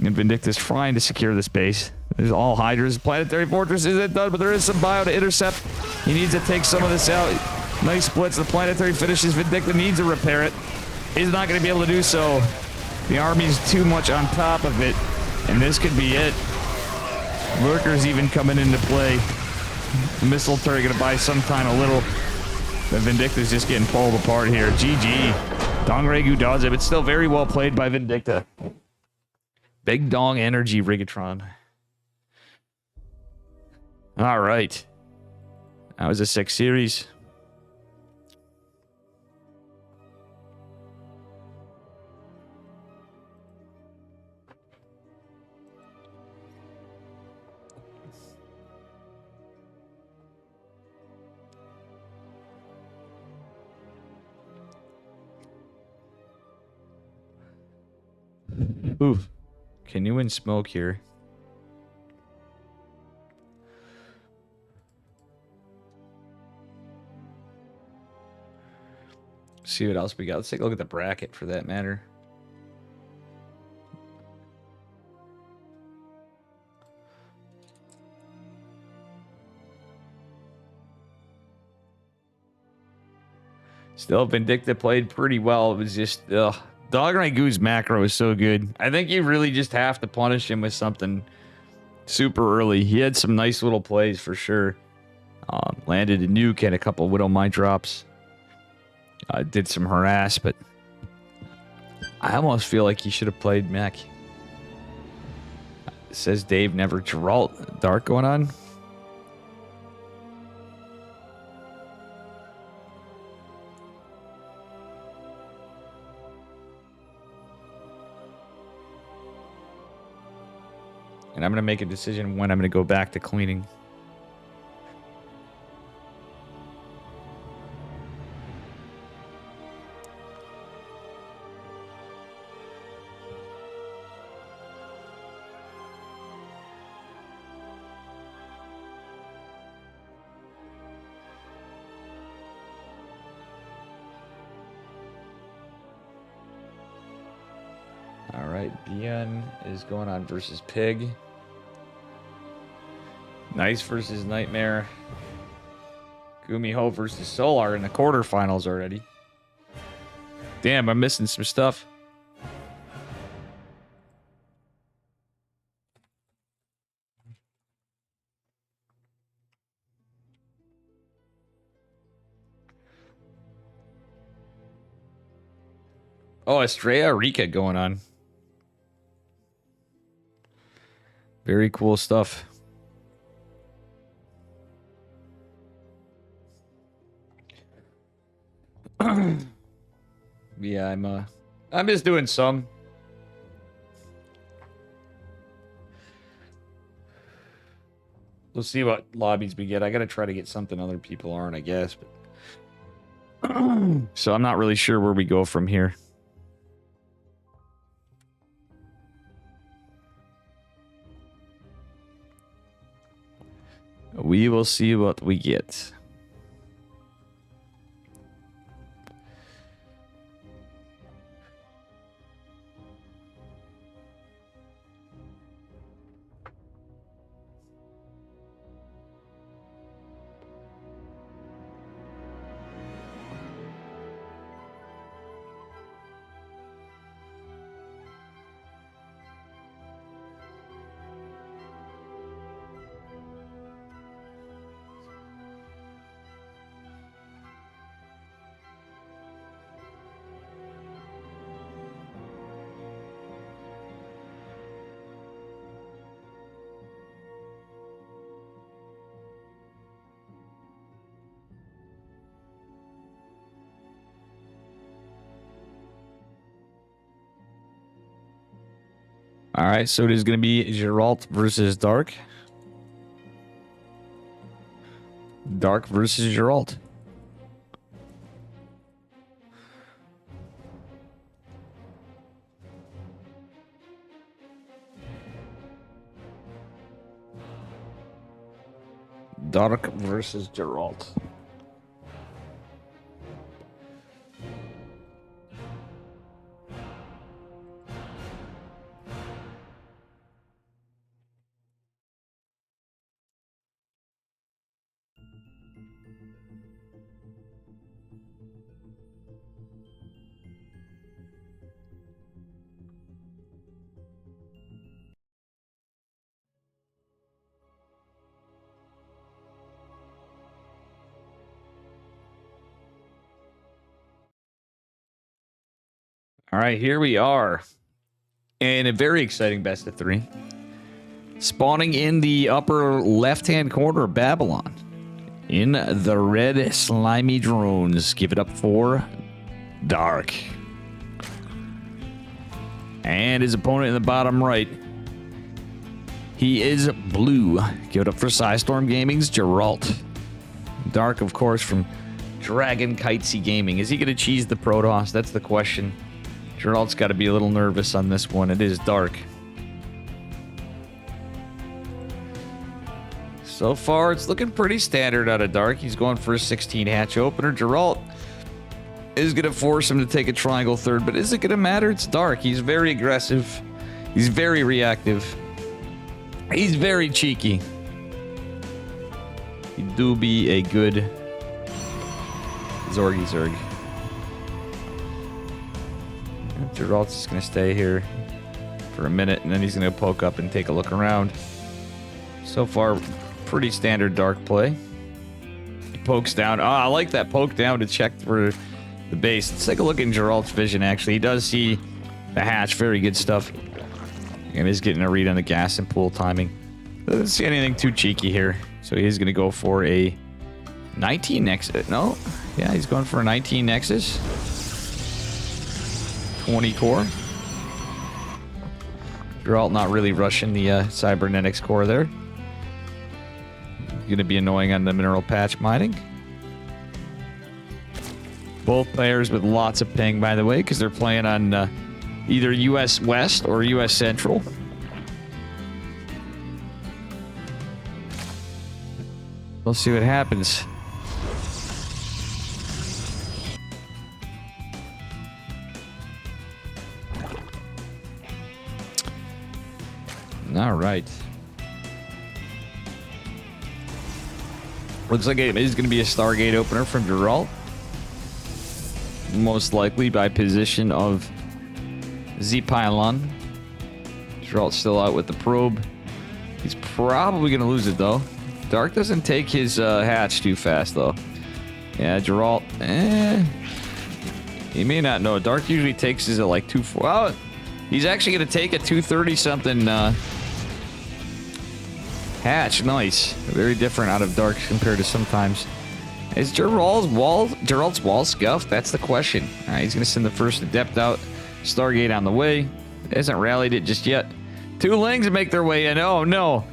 [SPEAKER 1] and Vindicta's trying to secure this base. There's all Hydras. Planetary Fortress isn't done, but there is some bio to intercept. He needs to take some of this out. Nice splits. The planetary finishes. Vindicta needs to repair it. He's not going to be able to do so. The army's too much on top of it, and this could be it. Lurkers even coming into play. The missile turret going to buy some time a little. But Vindicta's just getting pulled apart here. GG. Dong Regu does it, but still very well played by Vindicta. Big Dong energy, Rigatron. All right. That was a 6 series. Oof. Can you win smoke here? See what else we got. Let's take a look at the bracket for that matter. Still, Vindicta played pretty well. It was just, Dog Ragu's macro is so good. I think you really just have to punish him with something super early. He had some nice little plays for sure. Landed a nuke, had a couple Widow Mind drops. Did some harass, but I almost feel like he should have played mech. Says Dave never. Geralt Dark going on. And I'm going to make a decision when I'm going to go back to cleaning. All right, Dion is going on versus Pig. Nice versus Nightmare. Gumiho versus Solar in the quarterfinals already. Damn, I'm missing some stuff. Oh, Estrella Rika going on. Very cool stuff. Yeah, I'm just doing some. We'll see what lobbies we get. I gotta try to get something other people aren't, I guess. But so I'm not really sure where we go from here. We will see what we get. All right, so it is going to be Geralt versus Dark. Dark versus Geralt. Dark versus Geralt. All right, here we are in a very exciting best of 3. Spawning in the upper left-hand corner of Babylon. In the red slimy drones. Give it up for Dark. And his opponent in the bottom right. He is blue. Give it up for Psystorm Gaming's Geralt. Dark, of course, from Dragon Kitesy Gaming. Is he going to cheese the Protoss? That's the question. Geralt's got to be a little nervous on this one. It is Dark. So far, it's looking pretty standard out of Dark. He's going for a 16 hatch opener. Geralt is going to force him to take a triangle third, but is it going to matter? It's Dark. He's very aggressive. He's very reactive. He's very cheeky. He do be a good Zorgy Zerg. Geralt's just going to stay here for a minute, and then he's going to poke up and take a look around. So far, pretty standard Dark play. He pokes down. Oh, I like that poke down to check for the base. Let's take a look in Geralt's vision, actually. He does see the hatch. Very good stuff. And he's getting a read on the gas and pool timing. Doesn't see anything too cheeky here. So he's going to go for a 19 Nexus. No. Yeah, he's going for a 19 Nexus. 20 core. Geralt not really rushing the cybernetics core there. Going to be annoying on the mineral patch mining. Both players with lots of ping, by the way, because they're playing on either US West or US Central. We'll see what happens. All right. Looks like it is going to be a Stargate opener from Geralt. Most likely by position of Z-Pylon. Geralt's still out with the probe. He's probably going to lose it, though. Dark doesn't take his hatch too fast, though. Yeah, Geralt, he may not know. Dark usually takes his at like 240. Well, he's actually going to take a 230-something hatch. Nice. Very different out of Dark compared to sometimes. Is Geralt's wall scuffed? That's the question. All right, he's going to send the first Adept out. Stargate on the way. Hasn't rallied it just yet. 2 Lings make their way in. Oh, no.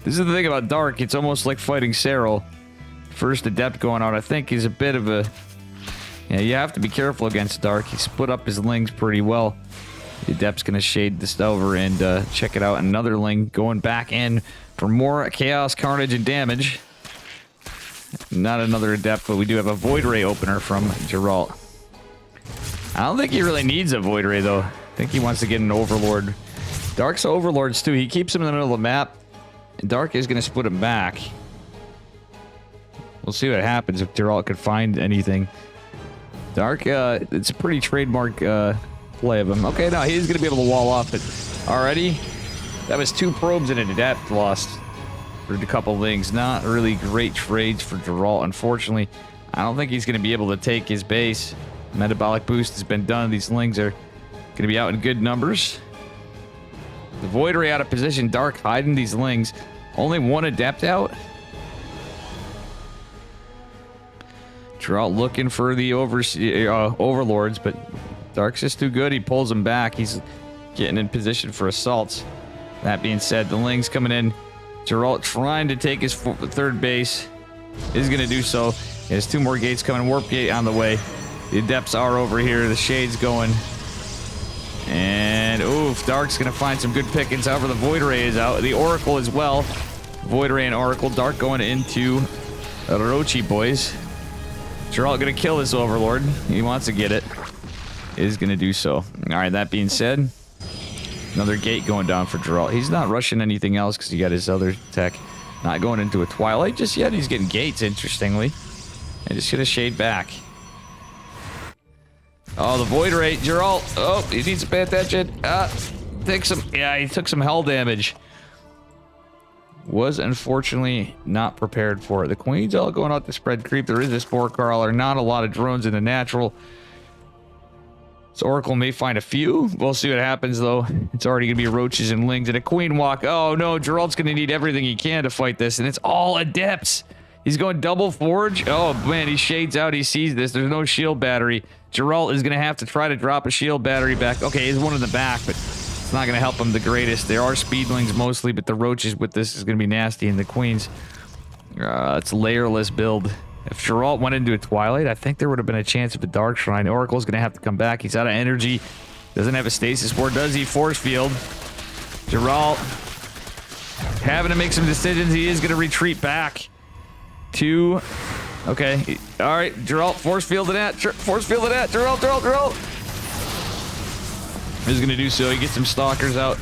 [SPEAKER 1] This is the thing about Dark. It's almost like fighting Cyril. First Adept going out, I think, is a bit of a... Yeah, you have to be careful against Dark. He split up his Lings pretty well. The Adept's going to shade this over and check it out. Another Ling going back in for more Chaos, Carnage, and damage. Not another Adept, but we do have a Void Ray opener from Geralt. I don't think he really needs a Void Ray, though. I think he wants to get an Overlord. Dark's Overlords, too. He keeps him in the middle of the map. And Dark is going to split him back. We'll see what happens if Geralt could find anything. Dark, it's a pretty trademark play of him. Okay, now he's going to be able to wall off it. Already, that was 2 probes and an Adept lost for a couple things. Not really great trades for Geralt, unfortunately. I don't think he's going to be able to take his base. Metabolic boost has been done. These Lings are going to be out in good numbers. The Void Ray out of position. Dark hiding these Lings. Only 1 Adept out. Geralt looking for the Overlords, but Dark's just too good. He pulls them back. He's getting in position for assaults. That being said, the Ling's coming in. Geralt trying to take his 3rd base. Is going to do so. He has 2 more gates coming. Warp gate on the way. The Adepts are over here. The Shade's going. And, oof, Dark's going to find some good pickings. However, the Void Ray is out. The Oracle as well. Void Ray and Oracle. Dark going into Orochi, boys. Geralt going to kill this Overlord. He wants to get it. Is going to do so. All right, that being said, another gate going down for Geralt. He's not rushing anything else because he got his other tech. Not going into a Twilight just yet. He's getting gates, interestingly. And just going to shade back. Oh, the Void Ray. Geralt. Oh, he needs to pay attention. Yeah, he took some hell damage. Was unfortunately not prepared for it. The Queen's all going out to spread creep. There is a Spore Crawler. Not a lot of drones in the natural. So Oracle may find a few. We'll see what happens, though. It's already going to be roaches and lings and a queen walk. Oh, no. Geralt's going to need everything he can to fight this, and it's all adepts. He's going double forge. Oh, man, he shades out. He sees this. There's no shield battery. Geralt is going to have to try to drop a shield battery back. Okay, he's one in the back, but it's not going to help him the greatest. There are speedlings mostly, but the roaches with this is going to be nasty, and the queens. It's a layerless build. If Geralt went into a Twilight, I think there would have been a chance of a Dark Shrine. Oracle's going to have to come back. He's out of energy. Doesn't have a stasis ward, does he? Force field. Geralt having to make some decisions. He is going to retreat back to... Okay. All right. Geralt, force field it at. Force field it at. Geralt. He's going to do so. He gets some stalkers out.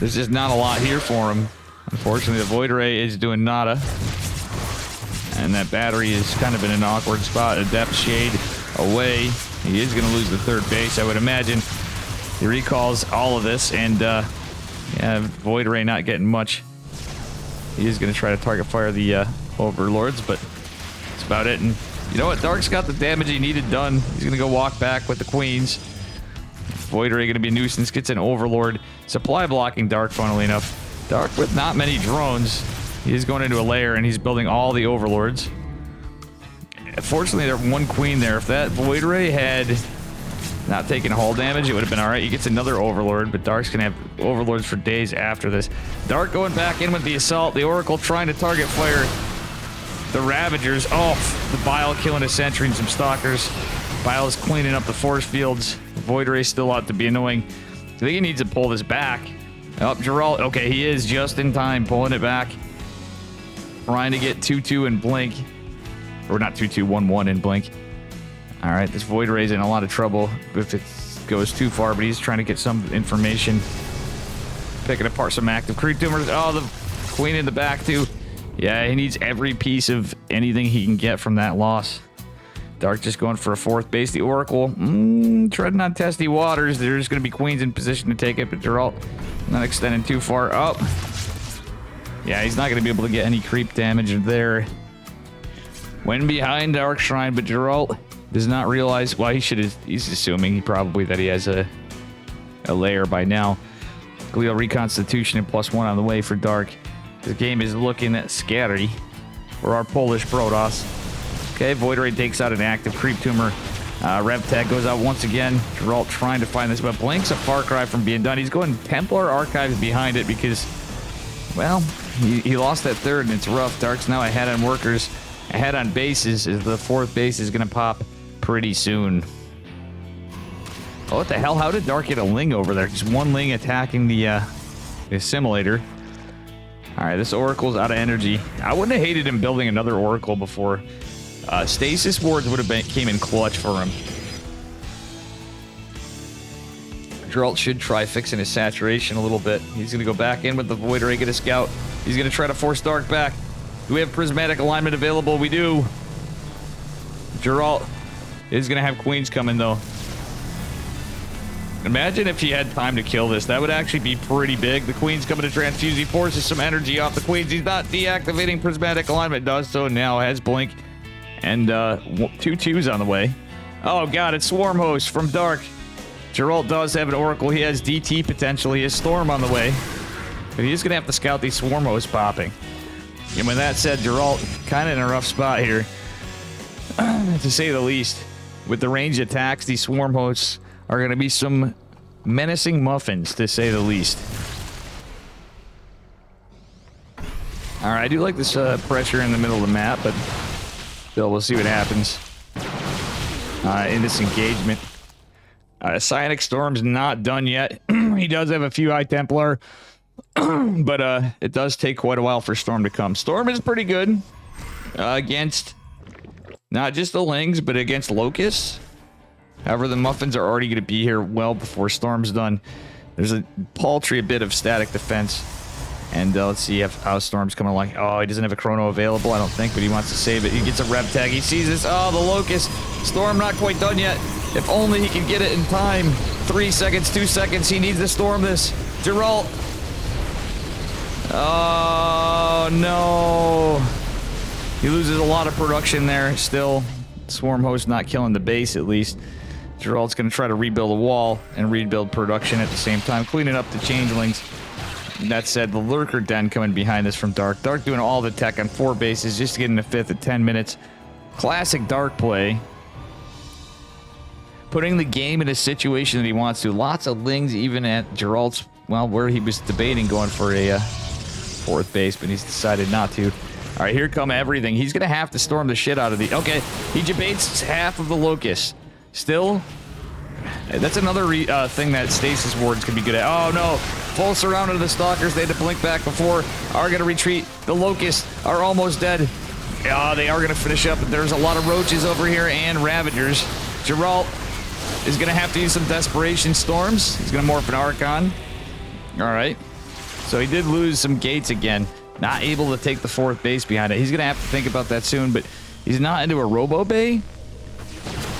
[SPEAKER 1] There's just not a lot here for him. Unfortunately, the Void Ray is doing nada. And that battery is kind of in an awkward spot. A depth shade away. He is going to lose the third base, I would imagine. He recalls all of this, and yeah, Void Ray not getting much. He is going to try to target fire the Overlords, but that's about it. And you know what? Dark's got the damage he needed done. He's going to go walk back with the Queens. Void Ray going to be a nuisance. Gets an Overlord. Supply blocking Dark, funnily enough. Dark with not many drones. He is going into a lair, and he's building all the Overlords. Fortunately, there's one Queen there. If that Void Ray had not taken hull damage, it would have been alright. He gets another Overlord, but Dark's going to have Overlords for days after this. Dark going back in with the Assault. The Oracle trying to target fire the Ravagers. Oh, the Bile killing a Sentry and some Stalkers. Bile is cleaning up the force fields. Void Ray still out to be annoying. I think he needs to pull this back. Oh, Geralt. Okay, he is just in time pulling it back. Trying to get 2-2 and blink. Or not 2-2, 1-1 and blink. Alright, this Void Ray's in a lot of trouble if it goes too far, but he's trying to get some information. Picking apart some active creep tumors. Oh, the Queen in the back, too. Yeah, he needs every piece of anything he can get from that loss. Dark just going for a fourth base. The Oracle, treading on testy waters. There's going to be Queens in position to take it, but Geralt not extending too far up. Yeah, he's not going to be able to get any creep damage there. Went behind Dark Shrine, but Geralt does not realize... Well, he's assuming probably that he has a lair by now. Glial Reconstitution and +1 on the way for Dark. The game is looking scary for our Polish Protoss. Okay, Void Ray takes out an active creep tumor. Rev Tag goes out once again. Geralt trying to find this, but Blink's a far cry from being done. He's going Templar Archives behind it because, well, he lost that third and it's rough. Dark's now ahead on workers, ahead on bases. As the fourth base is going to pop pretty soon. Oh, what the hell? How did Dark get a Ling over there? Just one Ling attacking the assimilator. All right, this Oracle's out of energy. I wouldn't have hated him building another Oracle before. Stasis wards would have came in clutch for him. Geralt should try fixing his saturation a little bit. He's going to go back in with the Void Ray, get a scout. He's going to try to force Dark back. Do we have prismatic alignment available? We do. Geralt is going to have Queens coming, though. Imagine if he had time to kill this. That would actually be pretty big. The Queen's coming to transfuse. He forces some energy off the Queens. He's not deactivating prismatic alignment. Does so now. Has Blink. And 2-2s on the way. Oh, God, it's Swarm Host from Dark. Geralt does have an Oracle. He has DT potential. He has Storm on the way. But he's going to have to scout these Swarm Hosts popping. And with that said, Geralt kind of in a rough spot here. To say the least. With the range attacks, these Swarm Hosts are going to be some menacing muffins, to say the least. Alright, I do like this pressure in the middle of the map, but still, we'll see what happens in this engagement. Psionic Storm's not done yet. He does have a few High Templar, but it does take quite a while for Storm to come. Storm is pretty good against not just the Lings, but against Locusts. However, the Muffins are already going to be here well before Storm's done. There's a paltry bit of static defense. And let's see how Storm's coming along. Oh, he doesn't have a Chrono available, I don't think, but he wants to save it. He gets a Rev Tag. He sees this. Oh, the Locust. Storm not quite done yet. If only he can get it in time. 3 seconds, 2 seconds. He needs to storm this. Geralt. Oh, no. He loses a lot of production there still. Swarm Host not killing the base, at least. Geralt's going to try to rebuild a wall and rebuild production at the same time, cleaning up the changelings. That said, the lurker den coming behind this from Dark. Dark doing all the tech on 4 bases, just getting a 5th at 10 minutes. Classic Dark play. Putting the game in a situation that he wants to. Lots of lings even at Geralt's, well, where he was debating going for a 4th base, but he's decided not to. All right, here come everything. He's going to have to storm the shit out of the... Okay, he debates half of the Locust. Still, that's another thing that Stasis Wards could be good at. Oh, no. Full surround of the Stalkers. They had to blink back before. Are going to retreat. The Locusts are almost dead. They are going to finish up. There's a lot of Roaches over here and Ravagers. Geralt is going to have to use some Desperation Storms. He's going to morph an Archon. All right. So he did lose some gates again. Not able to take the 4th base behind it. He's going to have to think about that soon, but he's not into a Robo Bay.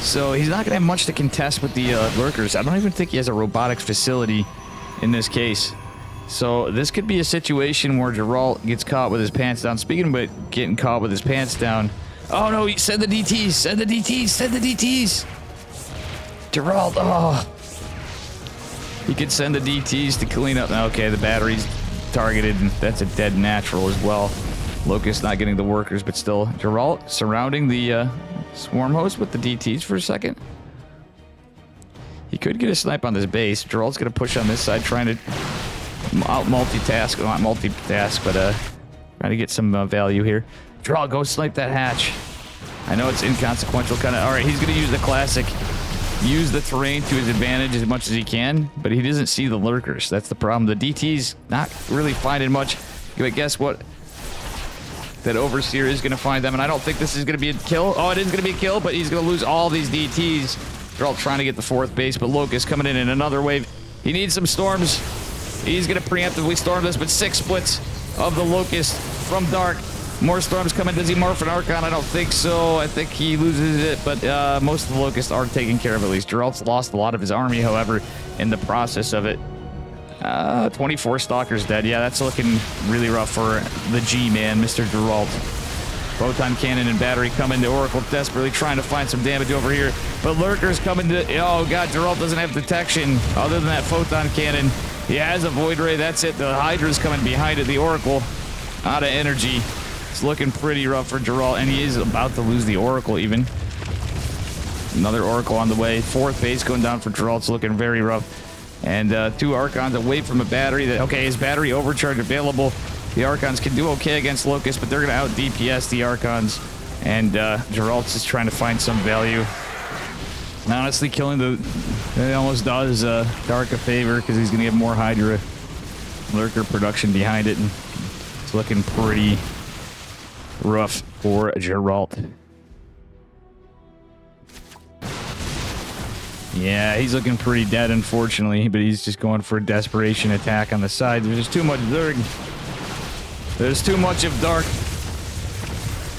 [SPEAKER 1] So he's not going to have much to contest with the Lurkers. I don't even think he has a robotics facility in this case. So this could be a situation where Geralt gets caught with his pants down. Speaking of getting caught with his pants down. Oh no, send the DTs, send the DTs, send the DTs. Geralt, oh. He could send the DTs to clean up. Okay, the battery's targeted, and that's a dead natural as well. Locust not getting the workers, but still. Geralt surrounding the swarm host with the DTs for a second. He could get a snipe on this base. Geralt's going to push on this side, trying to multitask. Well, not multitask, but trying to get some value here. Geralt, go snipe that hatch. I know it's inconsequential, kind of. All right, he's going to use the classic. Use the terrain to his advantage as much as he can, but he doesn't see the lurkers. That's the problem. The DT's not really finding much. But guess what? That Overseer is going to find them, and I don't think this is going to be a kill. Oh, it is going to be a kill, but he's going to lose all these DTs. They're all trying to get the 4th base, but Locust coming in another wave. He needs some storms. He's going to preemptively storm this, but 6 splits of the Locust from Dark. More storms coming. Does he morph an Archon? I don't think so. I think he loses it, but most of the Locusts are taken care of at least. Geralt's lost a lot of his army, however, in the process of it. 24 Stalkers dead. Yeah, that's looking really rough for the G-Man, Mr. Geralt. Photon Cannon and Battery coming to Oracle, desperately trying to find some damage over here. But Lurkers coming to... Oh, God, Geralt doesn't have detection other than that Photon Cannon. He has a Void Ray. That's it. The Hydra's coming behind it. The Oracle out of energy. It's looking pretty rough for Geralt, and he is about to lose the Oracle even. Another Oracle on the way. 4th base going down for Geralt. It's looking very rough. And 2 Archons away from a battery. Okay, his battery overcharge available. The Archons can do okay against Locust, but they're going to out DPS the Archons. And Geralt's just trying to find some value. And honestly, killing it almost does Dark a favor, because he's going to get more Hydra Lurker production behind it. And it's looking pretty rough for Geralt. Yeah, he's looking pretty dead, unfortunately, but he's just going for a desperation attack on the side. There's just too much Zerg. There's too much of Dark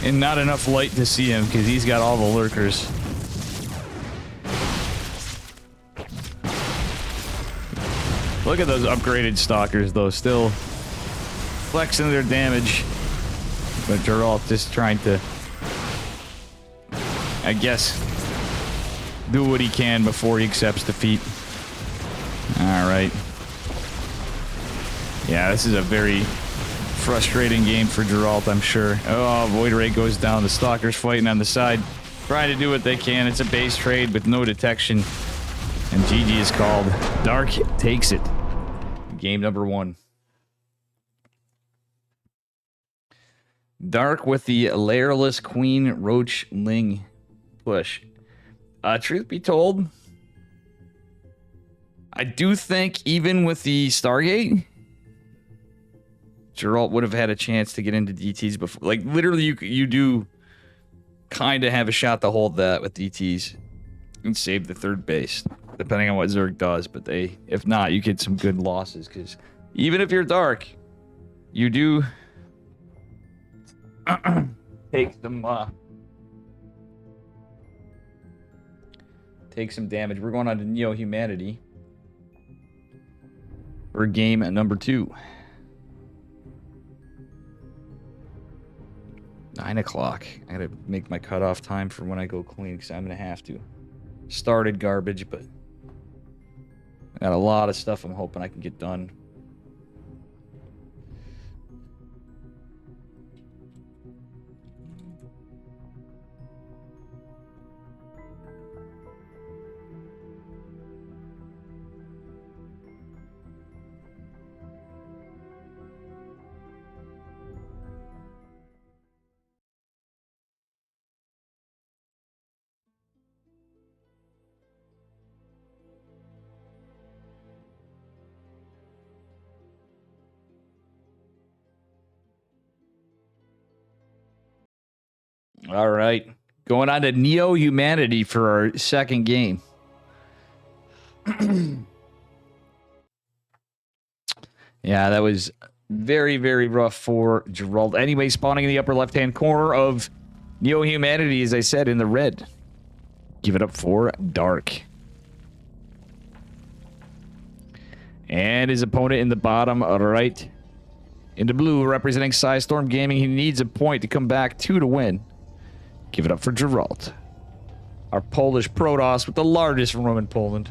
[SPEAKER 1] and not enough light to see him because he's got all the lurkers. Look at those upgraded Stalkers, though, still flexing their damage. But Geralt just trying to, I guess, do what he can before he accepts defeat. Alright. Yeah, this is a very frustrating game for Geralt, I'm sure. Oh, Void Ray goes down. The Stalkers fighting on the side, trying to do what they can. It's a base trade with no detection. And GG is called. Dark takes it. Game number 1. Dark with the Layerless Queen Roach Ling push. Truth be told, I do think even with the Stargate, Geralt would have had a chance to get into DTs before. Like, literally, you do kind of have a shot to hold that with DTs and save the 3rd base, depending on what Zerg does. But if not, you get some good losses, because even if you're Dark, you do take some damage. We're going on to Neo Humanity for game number 2. 9 o'clock. I gotta make my cutoff time for when I go clean, because I'm gonna have to. started garbage, but I got a lot of stuff I'm hoping I can get done. All right. Going on to Neo Humanity for our second game. Yeah, that was very, very rough for Gerald. Anyway, spawning in the upper left-hand corner of Neo Humanity, as I said, in the red. Give it up for Dark. And his opponent in the bottom right. In the blue, representing Psystorm Gaming, he needs a point to come back 2 to win. Give it up for Geralt. Our Polish Protoss with the largest room in Poland.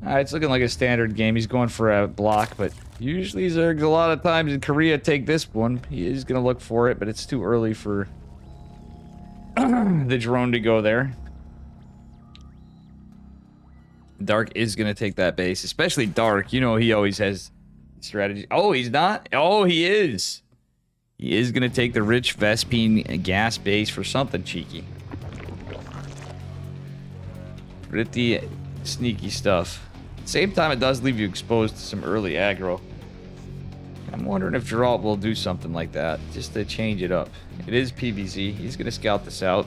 [SPEAKER 1] Alright, it's looking like a standard game. He's going for a block, but usually Zergs a lot of times in Korea take this one. He is going to look for it, but it's too early for the drone to go there. Dark is going to take that base, especially Dark. You know he always has strategy. Oh, he's not? Oh, he is. He is going to take the rich Vespine gas base for something cheeky. Pretty sneaky stuff. Same time, it does leave you exposed to some early aggro. I'm wondering if Geralt will do something like that, just to change it up. It is PvZ. He's going to scout this out.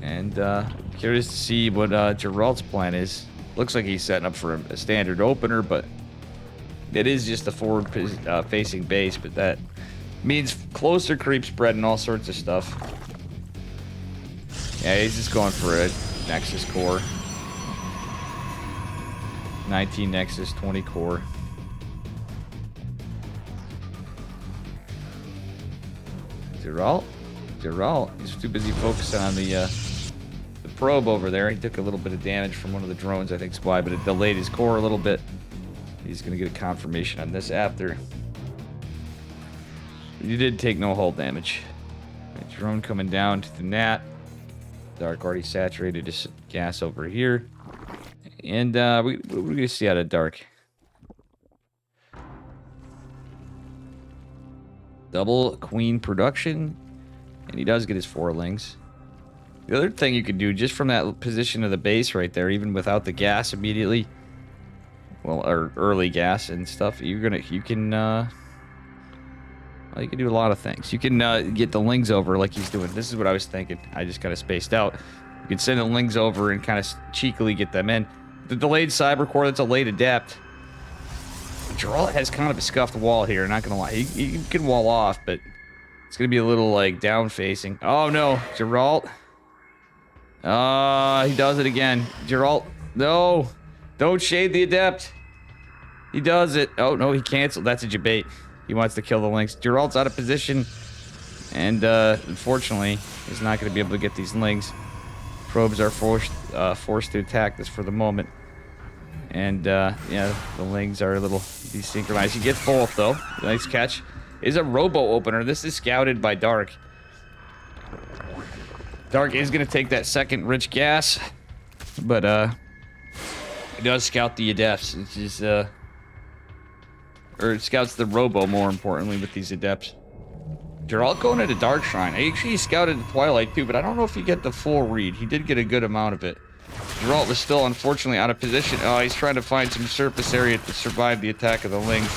[SPEAKER 1] And curious to see what Geralt's plan is. Looks like he's setting up for a standard opener, but it is just a forward-facing base, but that means closer creep spread and all sorts of stuff. Yeah, he's just going for a Nexus core. 19 Nexus, 20 core. Geralt, he's too busy focusing on the probe over there. He took a little bit of damage from one of the drones, I think is why, but it delayed his core a little bit. He's going to get a confirmation on this after. He did take no hull damage. Right, drone coming down to the Nat. Dark already saturated his gas over here. And we're going to see out of Dark. Double Queen production. And he does get his 4 lings. The other thing you could do, just from that position of the base right there, even without the gas immediately, well, or early gas and stuff, you can well, you can do a lot of things. You can get the lings over like he's doing. This is what I was thinking. I just kind of spaced out. You can send the lings over and kind of cheekily get them in. The delayed cyber core, that's a late adapt. Geralt has kind of a scuffed wall here, not gonna lie. He can wall off, but it's gonna be a little like down facing. Oh no, Geralt. He does it again. Geralt, no. Don't shade the adept. He does it. Oh no, he canceled. That's a debate. He wants to kill the links. Geralt's out of position, and unfortunately, he's not going to be able to get these links. Probes are forced to attack this for the moment, and yeah, the links are a little desynchronized. He gets both though. Nice catch. Is a robo opener. This is scouted by Dark. Dark is going to take that second rich gas, but he does scout the adepts. It's just or it scouts the robo more importantly with these adepts. Geralt going into Dark Shrine. I actually scouted the Twilight too, but I don't know if you get the full read. He did get a good amount of it. Geralt was still unfortunately out of position. Oh, he's trying to find some surface area to survive the attack of the Lynx.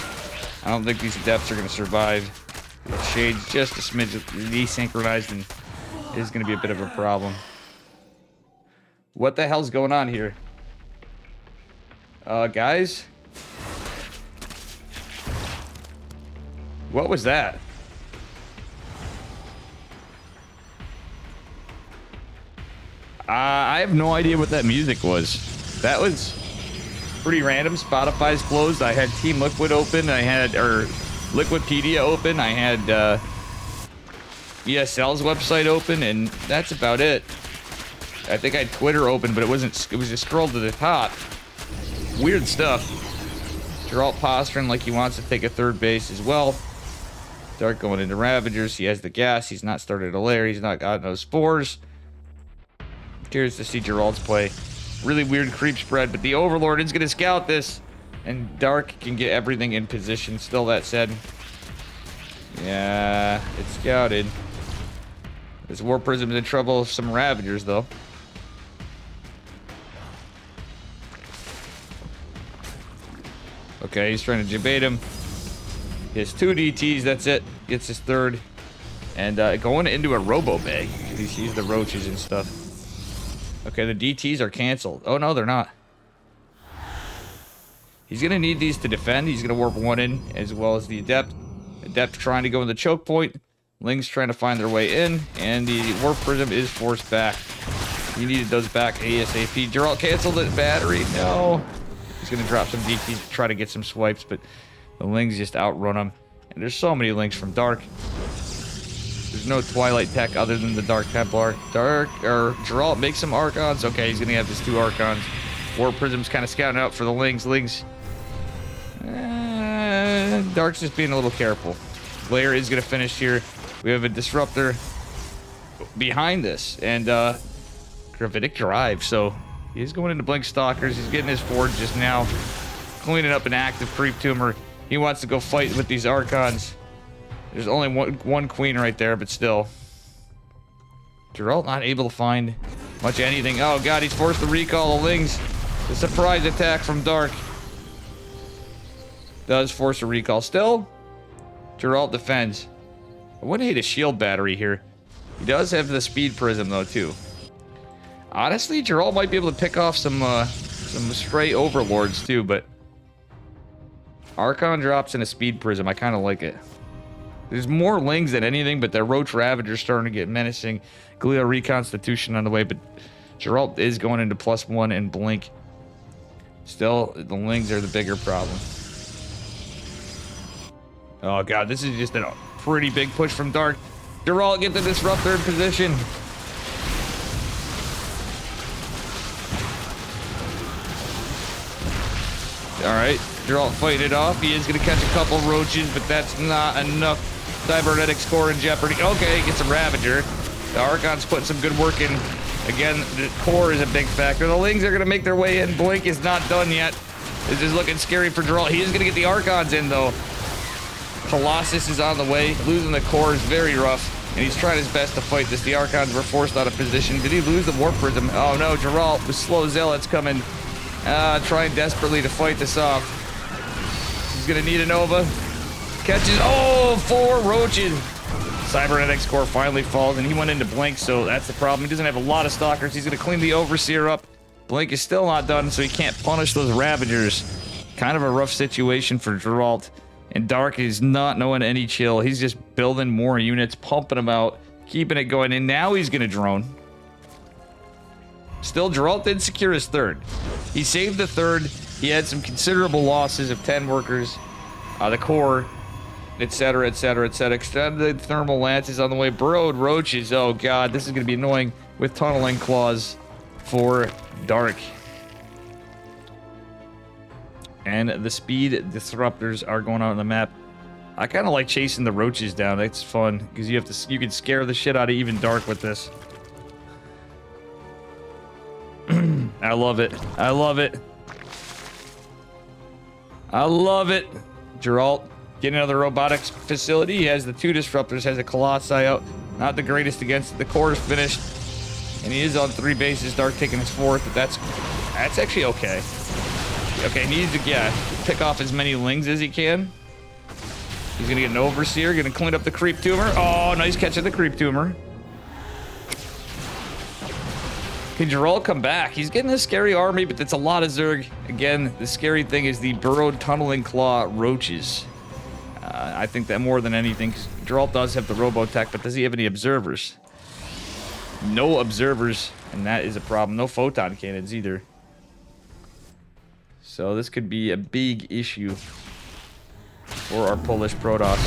[SPEAKER 1] I don't think these adepts are going to survive. The Shade's just a smidge desynchronized and it is going to be a bit of a problem. What the hell's going on here? Guys? What was that? I have no idea what that music was. That was pretty random. Spotify's closed. I had Team Liquid open. I had, or Liquidpedia open. I had ESL's website open, and that's about it. I think I had Twitter open, but it wasn't. It was just scrolled to the top. Weird stuff. Geralt posturing like he wants to take a third base as well. Dark going into Ravagers. He has the gas. He's not started a lair. He's not got no spores. Curious to see Geralt's play. Really weird creep spread, but the Overlord is going to scout this. And Dark can get everything in position. Still, that said. Yeah, it's scouted. This War Prism's in trouble with some Ravagers, though. Okay, he's trying to debate him. He has 2 DTs, that's it. Gets his third. And going into a Robo Bag. He sees the roaches and stuff. Okay, the DTs are canceled. Oh, no, they're not. He's going to need these to defend. He's going to warp 1 in, as well as the Adept. Adept trying to go in the choke point. Ling's trying to find their way in. And the Warp Prism is forced back. He needed those back ASAP. Geralt canceled the battery. No. He's going to drop some DTs to try to get some swipes, but the Lings just outrun him. And there's so many Lings from Dark. There's no Twilight tech other than the Dark Templar. Geralt makes some Archons. Okay, he's going to have his 2 Archons. War Prism's kind of scouting out for the Lings. Dark's just being a little careful. Lair is going to finish here. We have a Disruptor behind this. And Gravitic Drive. So he's going into Blink Stalkers. He's getting his Forge just now. Cleaning up an active Creep Tumor. He wants to go fight with these Archons. There's only one Queen right there, but still. Geralt not able to find much anything. Oh god, he's forced to recall the Lings. The surprise attack from Dark does force a recall. Still, Geralt defends. I wouldn't hate a shield battery here. He does have the Speed Prism though too. Honestly, Geralt might be able to pick off some stray Overlords too, but Archon drops in a Speed Prism. I kind of like it. There's more Lings than anything, but the Roach Ravager's starting to get menacing. Glio Reconstitution on the way, but Geralt is going into +1 and Blink. Still, the Lings are the bigger problem. Oh god, this is just a pretty big push from Dark. Geralt, get the Disruptor in position. Alright, Geralt fighting it off. He is going to catch a couple Roaches, but that's not enough. Cybernetics core in jeopardy. Okay, gets a Ravager. The Archon's putting some good work in. Again, the core is a big factor. The Lings are going to make their way in. Blink is not done yet. This is looking scary for Geralt. He is going to get the Archons in, though. Colossus is on the way. Losing the core is very rough. And he's trying his best to fight this. The Archons were forced out of position. Did he lose the Warp Prism? Oh, no. Geralt with slow Zealots coming. Trying desperately to fight this off. He's going to need a Nova. Catches, 4 Roaches. Cybernetics core finally falls, and he went into Blink, so that's the problem. He doesn't have a lot of Stalkers. He's going to clean the Overseer up. Blink is still not done, so he can't punish those Ravagers. Kind of a rough situation for Geralt. And Dark is not knowing any chill. He's just building more units, pumping them out, keeping it going, and now he's going to drone. Still, Geralt did secure his third. He saved the third. He had some considerable losses of 10 workers. The core, etc., etc., etc. Extended thermal lances on the way. Burrowed Roaches. Oh god, this is going to be annoying with tunneling claws for Dark. And the speed disruptors are going out on the map. I kind of like chasing the Roaches down. It's fun because you can scare the shit out of even Dark with this. I love it. I love it. I love it. Geralt getting another robotics facility. He has the 2 disruptors, has a Colossi out. Not the greatest against it. The core is finished. And he is on 3 bases. Dark taking his 4th, but that's actually okay. Okay, he needs to, pick off as many Lings as he can. He's gonna get an Overseer, gonna clean up the Creep Tumor. Oh, nice catch of the Creep Tumor. Can Geralt come back? He's getting a scary army, but it's a lot of Zerg. Again, the scary thing is the burrowed tunneling claw Roaches. I think that more than anything, Geralt does have the Robotech, but does he have any observers? No observers, and that is a problem. No photon cannons either. So this could be a big issue for our Polish Protoss.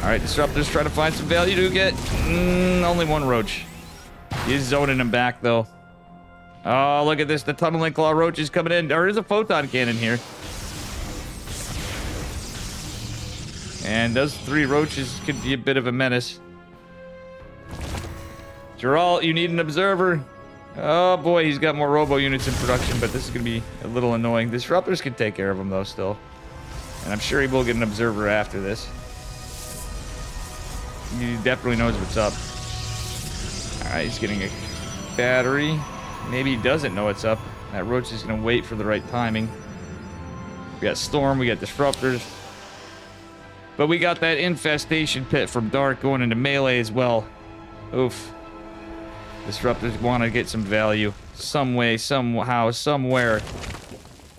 [SPEAKER 1] All right, Disruptor's trying to find some value to get. Only one roach. He's zoning him back, though. Oh, look at this. The Tunneling Claw roach is coming in. There is a photon cannon here. And those 3 roaches could be a bit of a menace. Geralt, you need an observer. Oh, boy, he's got more robo units in production, but this is going to be a little annoying. Disruptors can take care of him, though, still. And I'm sure he will get an observer after this. He definitely knows what's up. All right, he's getting a battery. Maybe he doesn't know what's up. That roach is going to wait for the right timing. We got Storm, we got Disruptors. But we got that infestation pit from Dark going into melee as well. Oof. Disruptors want to get some value. Some way, somehow, somewhere.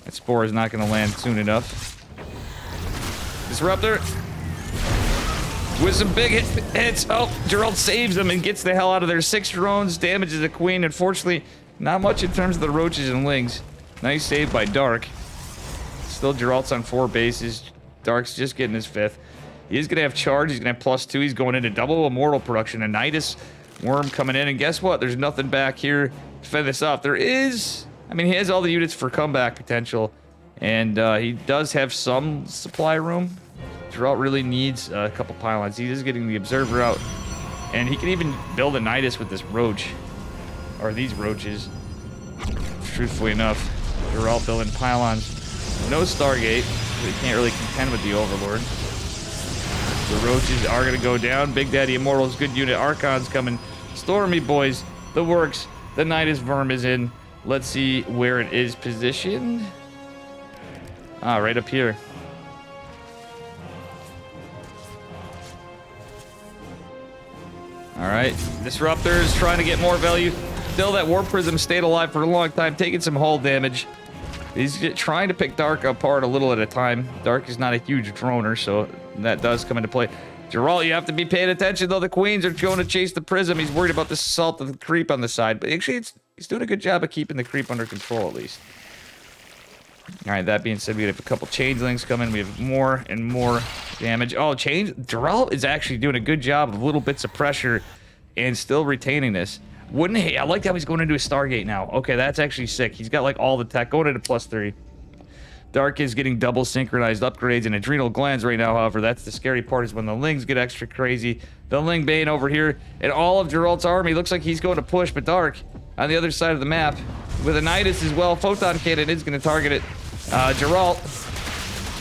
[SPEAKER 1] That spore is not going to land soon enough. Disruptor. With some big hits. Oh, Geralt saves them and gets the hell out of there. 6 drones, damages the queen. Unfortunately, not much in terms of the roaches and lings. Nice save by Dark. Still, Geralt's on 4 bases. Dark's just getting his 5th. He is going to have charge. He's going to have +2. He's going into double immortal production. A Nidus worm coming in. And guess what? There's nothing back here to fend this off. There is... I mean, he has all the units for comeback potential. And he does have some supply room. Geralt really needs a couple pylons. He is getting the observer out. And he can even build a Nidus with this roach. Or these roaches. Truthfully enough. Geralt building pylons. No Stargate. They can't really contend with the Overlord. The roaches are going to go down. Big Daddy Immortal's good unit. Archon's coming. Stormy boys. The works. The Nidus Worm is in. Let's see where it is positioned. Ah, right up here. All right. Disruptors trying to get more value. Still, that Warp Prism stayed alive for a long time, taking some hull damage. He's trying to pick Dark apart a little at a time. Dark is not a huge droner, so that does come into play. Geralt, you have to be paying attention, though. The queens are going to chase the Prism. He's worried about this assault of the creep on the side. But actually, he's doing a good job of keeping the creep under control, at least. All right, that being said, we have a couple changelings coming. We have more and more damage. Oh, Geralt is actually doing a good job of little bits of pressure and still retaining this. Wouldn't he? I like how he's going into a Stargate now. Okay, that's actually sick. He's got like all the tech going into +3. Dark is getting double synchronized upgrades and adrenal glands right now. However, that's the scary part, is when the lings get extra crazy. The Ling Bane over here, and all of Geralt's army looks like he's going to push, but Dark on the other side of the map with a Nidus as well. Photon Cannon is going to target it. Geralt,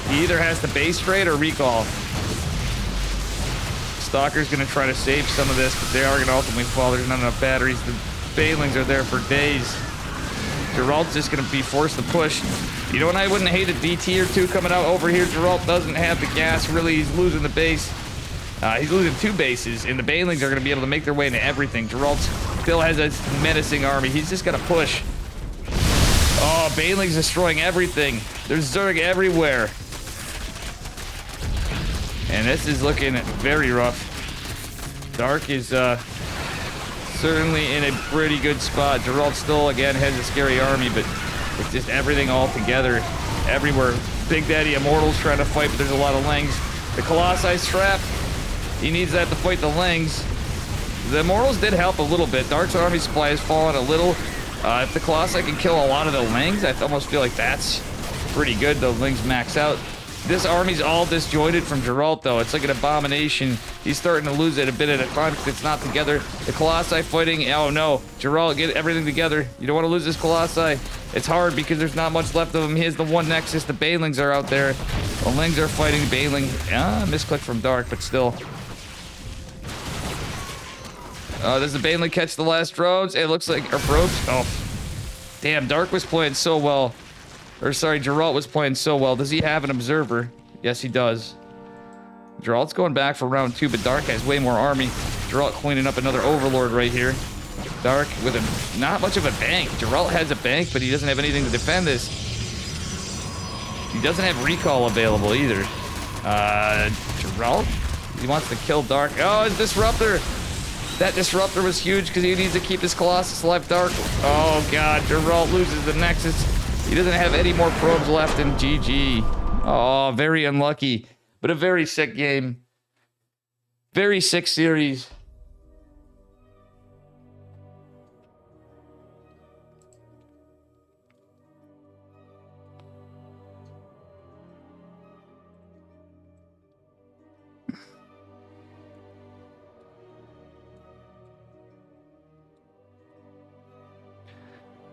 [SPEAKER 1] he either has to base trade or recall. Stalker's going to try to save some of this, but they are going to ultimately fall. There's not enough batteries. The Banelings are there for days. Geralt's just going to be forced to push. You know what? I wouldn't hate a DT or 2 coming out over here. Geralt doesn't have the gas. Really, he's losing the base. He's losing 2 bases, and the Banelings are going to be able to make their way into everything. Geralt still has a menacing army. He's just got to push. Oh, Banelings destroying everything. There's Zerg everywhere. And this is looking very rough. Dark is certainly in a pretty good spot. Geralt still, again, has a scary army, but it's just everything all together. Everywhere. Big Daddy Immortal's trying to fight, but there's a lot of lings. The Colossi trapped. He needs that to fight the lings. The Immortals did help a little bit. Dark's army supply has fallen a little. If the Colossi can kill a lot of the lings, I almost feel like that's pretty good. The lings max out. This army's all disjointed from Geralt, though. It's like an abomination. He's starting to lose it a bit at a time because it's not together. The Colossi fighting. Oh, no. Geralt, get everything together. You don't want to lose this Colossi. It's hard because there's not much left of him. He has the one Nexus. The Banelings are out there. The lings are fighting Baneling. Misclick from Dark, but still. Does the Baneling catch the last drones? It looks like... Or broke. Oh. Damn, Dark was playing so well. Or sorry, Geralt was playing so well. Does he have an observer? Yes, he does. Geralt's going back for round 2, but Dark has way more army. Geralt cleaning up another Overlord right here. Dark with not much of a bank. Geralt has a bank, but he doesn't have anything to defend this. He doesn't have recall available either. Geralt? He wants to kill Dark. Oh, his Disruptor! That Disruptor was huge because he needs to keep his Colossus alive. Dark. Oh, God. Geralt loses the Nexus. He doesn't have any more probes left in GG. Oh, very unlucky, but a very sick game. Very sick series.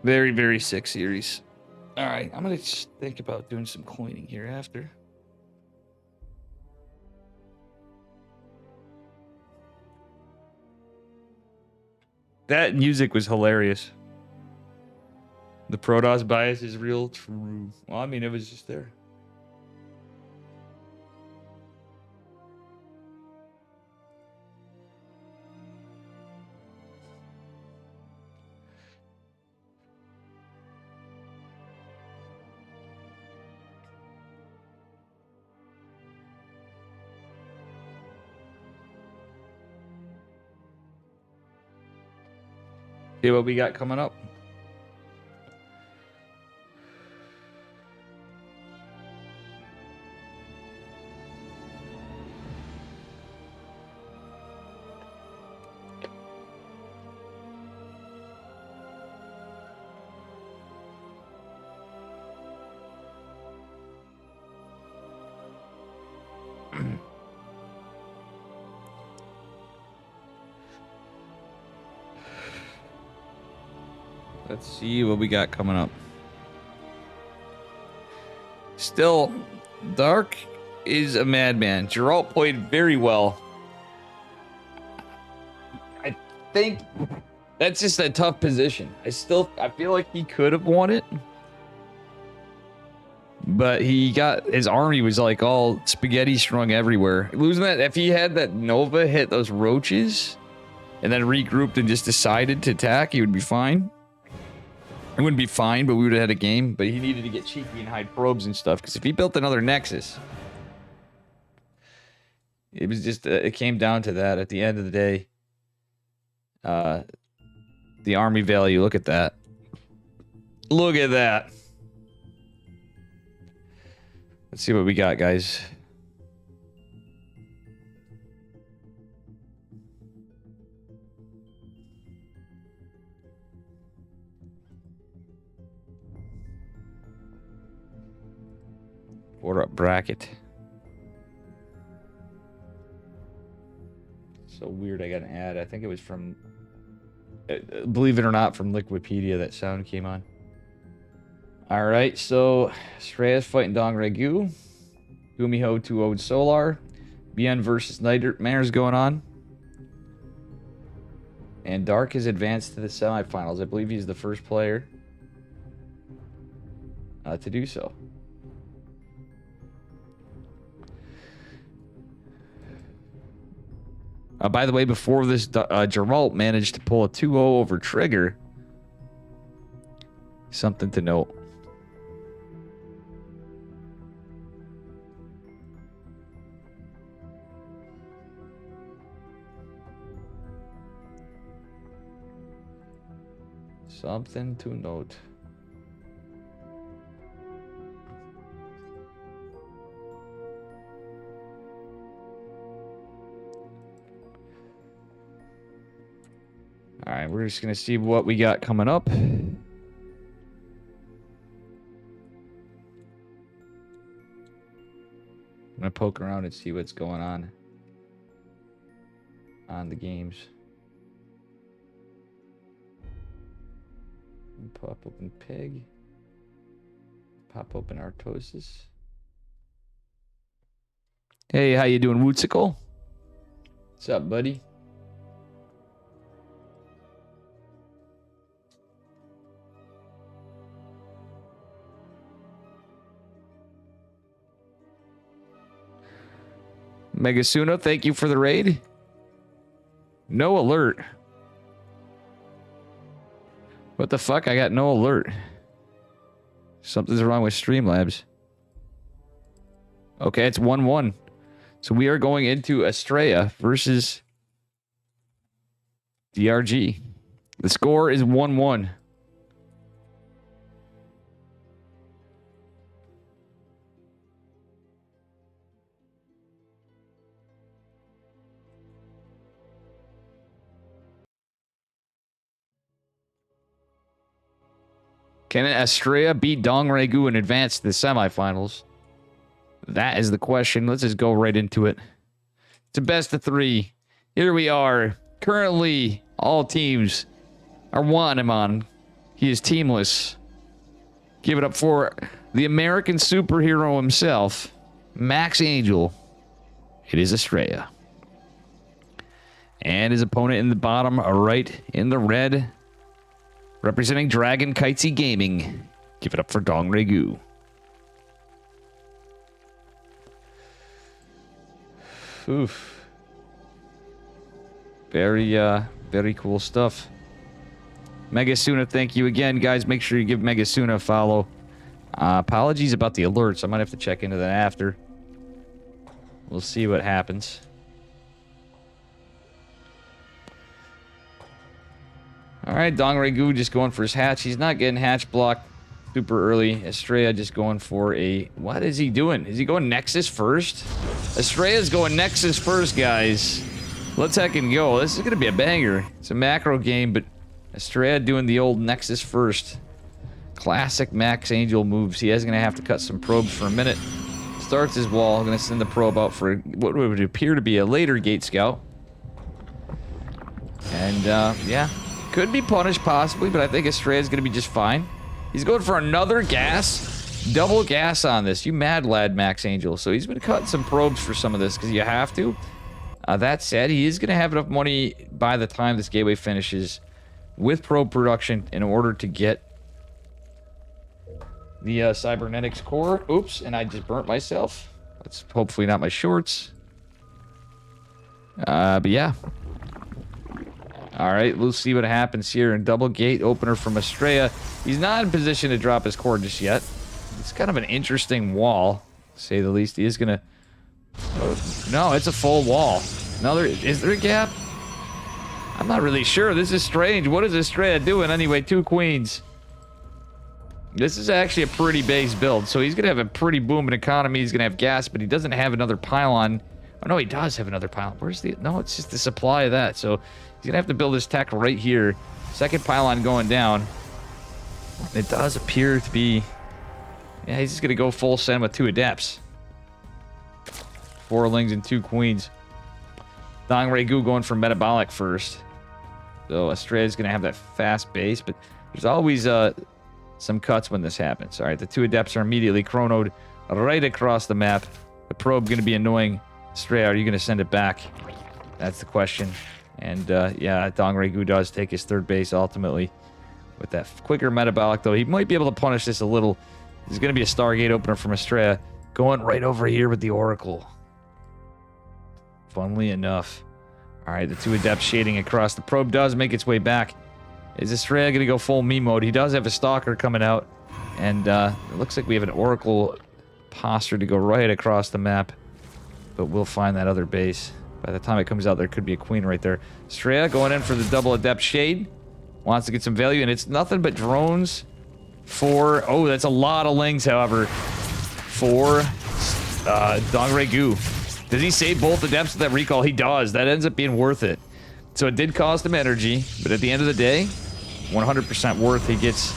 [SPEAKER 1] Very, very sick series. All right, I'm going to think about doing some coining here after. That music was hilarious. The Protoss bias is real true. Well, I mean, it was just there. See what we got coming up. Let's see what we got coming up. Still, Dark is a madman. Geralt played very well. I think that's just a tough position. I feel like he could have won it. But his army was like all spaghetti strung everywhere. Losing that, if he had that Nova hit those roaches and then regrouped and just decided to attack, he would be fine. It wouldn't be fine, but we would have had a game. But he needed to get cheeky and hide probes and stuff. Because if he built another Nexus, it was just, it came down to that at the end of the day. The army value, look at that. Look at that. Let's see what we got, guys. Order up bracket. So weird, I got an ad. I think it was from, believe it or not, from Liquipedia that sound came on. All right, so Shreyas fighting Dong Regu. Gumiho 2-0 Solar. Bien versus Nightmare's going on. And Dark has advanced to the semifinals. I believe he's the first player to do so. By the way, before this, Geralt managed to pull a 2-0 over Trigger. Something to note. Something to note. All right, we're just going to see what we got coming up. I'm going to poke around and see what's going on the games. Pop open Pig. Pop open Artosis. Hey, how you doing, Woodsicle? What's up, buddy? Megasuna, thank you for the raid. No alert. What the fuck? I got no alert. Something's wrong with Streamlabs. Okay, it's 1-1. So we are going into Estrella versus DRG. The score is 1-1. Can Estrella beat Dongregu and advance to the semifinals? That is the question. Let's just go right into it. It's a best of 3. Here we are. Currently, all teams are wanting him on. He is teamless. Give it up for the American superhero himself, Max Angel. It is Estrella. And his opponent in the bottom right in the red, representing Dragon Kitesy Gaming. Give it up for Dongregu. Oof. Very cool stuff. Megasuna, thank you again, guys. Make sure you give Megasuna a follow. Apologies about the alerts. I might have to check into that after. We'll see what happens. All right, Dongregu just going for his hatch. He's not getting hatch blocked super early. Estrella just going for a... What is he doing? Is he going Nexus first? Estrella's going Nexus first, guys. Let's heckin' go. This is going to be a banger. It's a macro game, but Estrella doing the old Nexus first. Classic Max Angel moves. He is going to have to cut some probes for a minute. Starts his wall. Going to send the probe out for what would appear to be a later gate scout. And, yeah. Could be punished, possibly, but I think Estrella's going to be just fine. He's going for another gas. Double gas on this. You mad lad, Max Angel. So he's been cutting some probes for some of this, because you have to. That said, he is going to have enough money by the time this gateway finishes with probe production in order to get the cybernetics core. Oops, and I just burnt myself. That's hopefully not my shorts. But yeah. All right, we'll see what happens here. And double gate opener from Estrella. He's not in position to drop his core just yet. It's kind of an interesting wall, to say the least. He is going to... Oh, no, it's a full wall. Another... Is there a gap? I'm not really sure. This is strange. What is Estrella doing anyway? 2 queens. This is actually a pretty base build. So he's going to have a pretty booming economy. He's going to have gas, but he doesn't have another pylon. Oh, no, he does have another pylon. Where's the... No, it's just the supply of that. So he's going to have to build his tech right here. Second pylon going down. It does appear to be... Yeah, he's just going to go full send with 2 adepts. 4 lings and 2 queens. Dongregu going for metabolic first. So Estrella's going to have that fast base, but there's always some cuts when this happens. All right, the 2 adepts are immediately chronoed right across the map. The probe going to be annoying. Estrella, are you going to send it back? That's the question. And yeah, Dongregu does take his 3rd base ultimately. With that quicker metabolic, though, he might be able to punish this a little. There's going to be a Stargate opener from Estrella. Going right over here with the Oracle. Funnily enough. All right, the 2 adepts shading across. The probe does make its way back. Is Estrella going to go full me mode? He does have a Stalker coming out. And it looks like we have an Oracle posture to go right across the map. But we'll find that other base. By the time it comes out, there could be a queen right there. Estrella going in for the double adept shade. Wants to get some value, and it's nothing but drones for... Oh, that's a lot of lings, however, for Dongregu. Does he save both adepts with that recall? He does. That ends up being worth it. So it did cost him energy, but at the end of the day, 100% worth. He gets...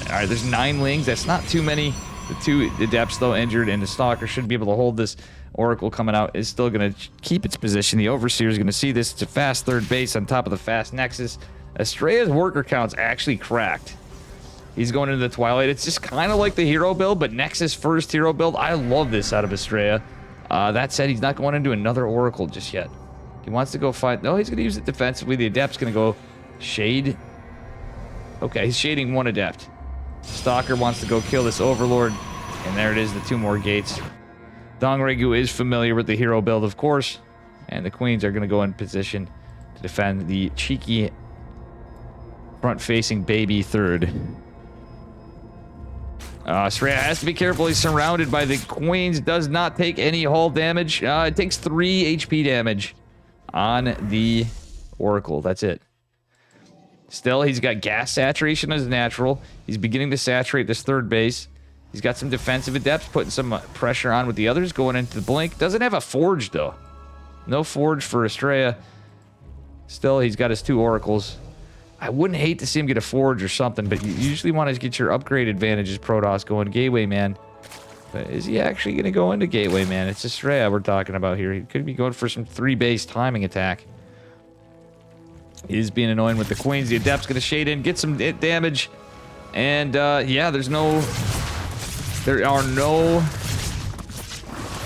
[SPEAKER 1] All right, there's 9 lings. That's not too many. The 2 adepts, though, injured, and the Stalker should be able to hold this. Oracle coming out is still going to keep its position. The Overseer is going to see this. It's a fast 3rd base on top of the fast Nexus. Estrella's worker count's actually cracked. He's going into the Twilight. It's just kind of like the hero build, but Nexus first hero build. I love this out of Estrella. That said, he's not going into another Oracle just yet. He wants to go fight. No, he's going to use it defensively. The Adept's going to go shade. Okay, he's shading 1 Adept. Stalker wants to go kill this Overlord. And there it is, the 2 more gates. Dongregu is familiar with the hero build, of course. And the queens are going to go in position to defend the cheeky front-facing baby 3rd. Estrella has to be careful. He's surrounded by the queens. Does not take any hull damage. It takes 3 HP damage on the Oracle. That's it. Still, he's got gas saturation as natural. He's beginning to saturate this 3rd base. He's got some defensive adepts, putting some pressure on with the others, going into the blink. Doesn't have a forge, though. No forge for Estrella. Still, he's got his 2 oracles. I wouldn't hate to see him get a forge or something, but you usually want to get your upgrade advantages Protoss going Gateway Man. But is he actually going to go into Gateway Man? It's Estrella we're talking about here. He could be going for some 3-base timing attack. He is being annoying with the Queens. The Adept's going to shade in, get some damage. And, yeah, there are no...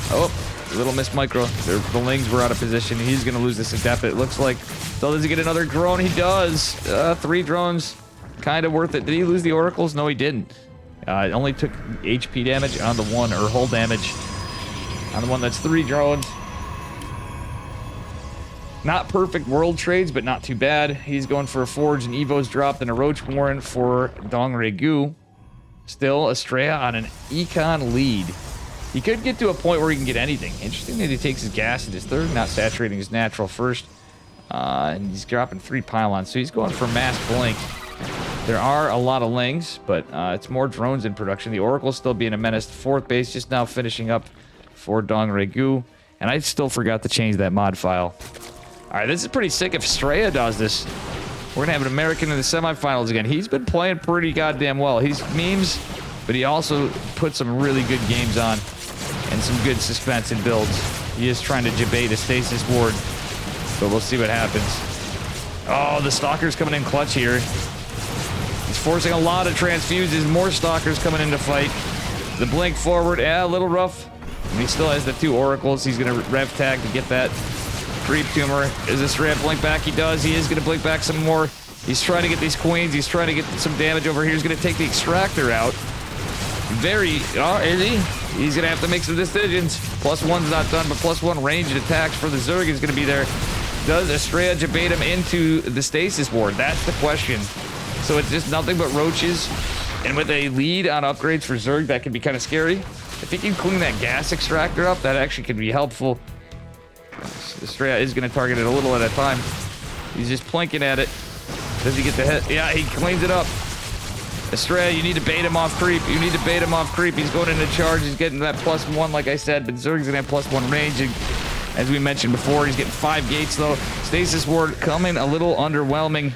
[SPEAKER 1] Oh, little miss micro. The Lings were out of position. He's going to lose this Adept. It looks like... So does he get another drone? He does. 3 drones. Kind of worth it. Did he lose the Oracles? No, he didn't. It only took HP damage on the one, or hull damage on the one that's 3 drones. Not perfect world trades, but not too bad. He's going for a Forge and Evo's dropped and a Roach Warren for Dong Regu. Still, Estrella on an econ lead. He could get to a point where he can get anything. Interesting that he takes his gas in his third, not saturating his natural first. And he's dropping 3 pylons, so he's going for mass blink. There are a lot of Lings, but it's more drones in production. The Oracle's still being a menace. 4th base just now finishing up for Dong Regu. And I still forgot to change that mod file. Alright, this is pretty sick if Estrella does this. We're going to have an American in the semifinals again. He's been playing pretty goddamn well. He's memes, but he also put some really good games on. And some good suspense and builds. He is trying to debate a stasis ward. But we'll see what happens. Oh, the Stalker's coming in clutch here. He's forcing a lot of transfuses. More Stalkers coming into fight. The blink forward. Yeah, a little rough. And he still has the 2 Oracles. He's going to rev tag to get that creep tumor. Is this rev blink back? He does. He is going to blink back some more. He's trying to get these Queens. He's trying to get some damage over here. He's going to take the Extractor out. Oh, is he? He's going to have to make some decisions. +1's not done, but +1 ranged attacks for the Zerg is going to be there. Does Estrella debate him into the stasis ward? That's the question. So it's just nothing but roaches. And with a lead on upgrades for Zerg, that can be kind of scary. If he can clean that gas extractor up, that actually could be helpful. Estrella is going to target it a little at a time. He's just plinking at it. Does he get the hit? Yeah, he cleans it up. Estrella, you need to bait him off creep. You need to bait him off creep. He's going into charge. He's getting that +1, like I said, but Zerg's going to have +1 range. And as we mentioned before, he's getting 5 gates, though. Stasis ward coming a little underwhelming.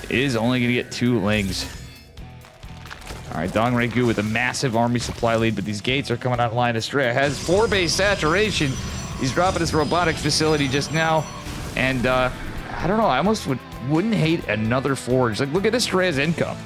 [SPEAKER 1] Is only going to get 2 Lings. All right, Dong Regu with a massive army supply lead, but these gates are coming online. Estrella has 4-base saturation. He's dropping his robotics facility just now. And, I don't know, I almost wouldn't hate another Forge. Like, look at Estrella's income.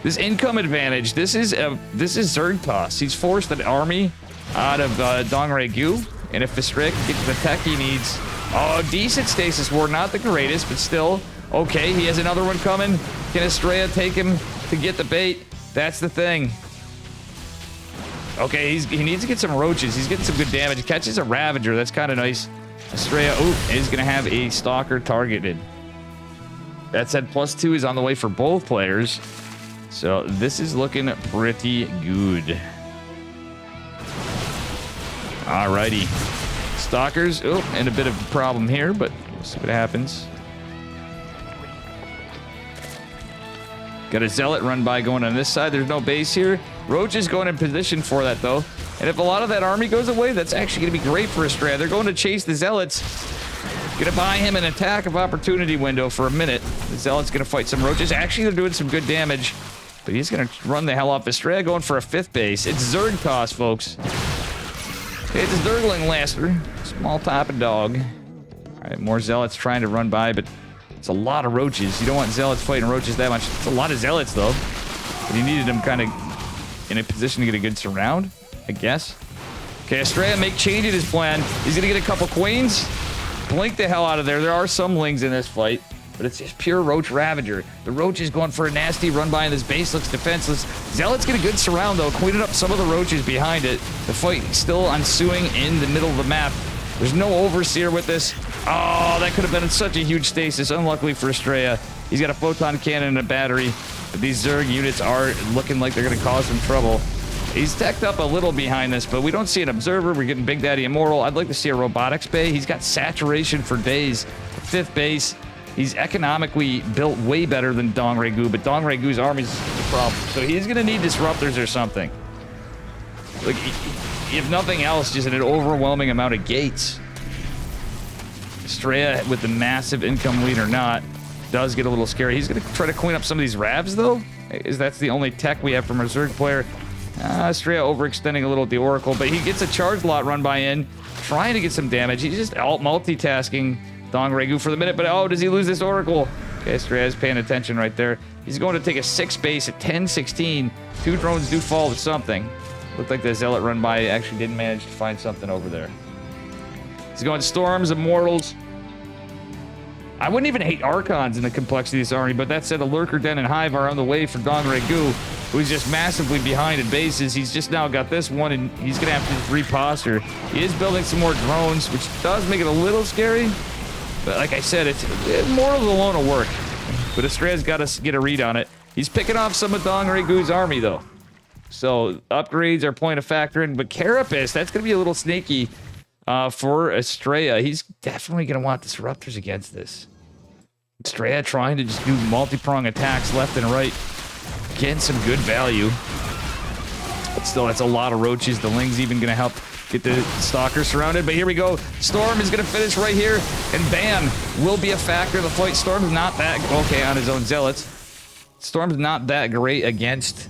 [SPEAKER 1] This income advantage, this is Zerg toss. He's forced an army out of Dong Regu. And if Estrella can get the tech he needs... Oh, decent stasis ward. Not the greatest, but still... Okay, he has another one coming. Can Estrella take him to get the bait? That's the thing. Okay, he needs to get some roaches. He's getting some good damage. He catches a Ravager. That's kind of nice. Estrella, is going to have a Stalker targeted. That said, +2 is on the way for both players. So this is looking pretty good. Alrighty. Stalkers, and a bit of a problem here, but we'll see what happens. Got a Zealot run by going on this side. There's no base here. Roach is going in position for that, though. And if a lot of that army goes away, that's actually going to be great for Estrella. They're going to chase the Zealots. Going to buy him an attack of opportunity window for a minute. The Zealot's going to fight some Roaches. Actually, they're doing some good damage. But he's going to run the hell off Estrella, going for a 5th base. It's Zerg toss, folks. It's a Zergling Laster. Small top and dog. All right, more Zealots trying to run by, but it's a lot of Roaches. You don't want Zealots fighting Roaches that much. It's a lot of Zealots, though. But he needed them kind of in a position to get a good surround, I guess. Okay, Estrella make change in his plan. He's going to get a couple Queens. Blink the hell out of there. There are some Lings in this fight, but it's just pure Roach Ravager. The Roach is going for a nasty run by, and this base looks defenseless. Zealots get a good surround, though, cleaning up some of the Roaches behind it. The fight still ensuing in the middle of the map. There's no Overseer with this. Oh, that could have been such a huge stasis. Unluckily for Estrella. He's got a photon cannon and a battery, but these Zerg units are looking like they're going to cause some trouble. He's teched up a little behind this, but we don't see an Observer. We're getting Big Daddy Immortal. I'd like to see a Robotics Bay. He's got saturation for days. 5th base. He's economically built way better than Dong Regu, but Dong Regu's army's the problem. So he's going to need disruptors or something. Like, if nothing else, just an overwhelming amount of gates. Estrella with the massive income lead or not. does get a little scary. He's going to try to clean up some of these Ravs, though. That's the only tech we have from our Zerg player. Estrella overextending a little at the Oracle, but he gets a charge lot run by in, trying to get some damage. He's just multitasking Dong Regu for the minute, but oh, does he lose this Oracle? Okay, Estrella's paying attention right there. He's going to take a 6 base at 10-16. 2 drones do fall to something. Looked like the Zealot run by actually didn't manage to find something over there. He's going Storms, Immortals. I wouldn't even hate Archons in the complexity of this army, but that said, a Lurker Den and Hive are on the way for Dong Regu, who's just massively behind in bases. He's just now got this one, and he's going to have to just reposture. He is building some more drones, which does make it a little scary. But like I said, Immortals alone will work. But Estrella's got to get a read on it. He's picking off some of Dong Regu's army, though. So upgrades are playing a factor in. But Carapace, that's going to be a little sneaky for Estrella. He's definitely going to want Disruptors against this. Estrella trying to just do multi-prong attacks left and right. Getting some good value. But still, that's a lot of roaches. The Ling's even going to help get the Stalker surrounded. But here we go. Storm is going to finish right here. And bam, will be a factor in the fight. Storm's not that... Okay, on his own Zealots. Storm's not that great against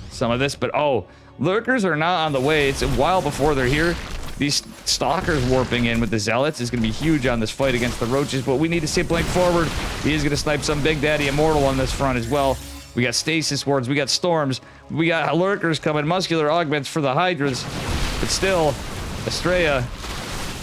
[SPEAKER 1] some of this. But oh, Lurkers are not on the way. It's a while before they're here. These Stalkers warping in with the Zealots is going to be huge on this fight against the Roaches. But we need to stay playing forward. He is going to snipe some Big Daddy Immortal on this front as well. We got Stasis Wards, we got Storms, we got Lurkers coming, Muscular Augments for the Hydras. But still, Estrella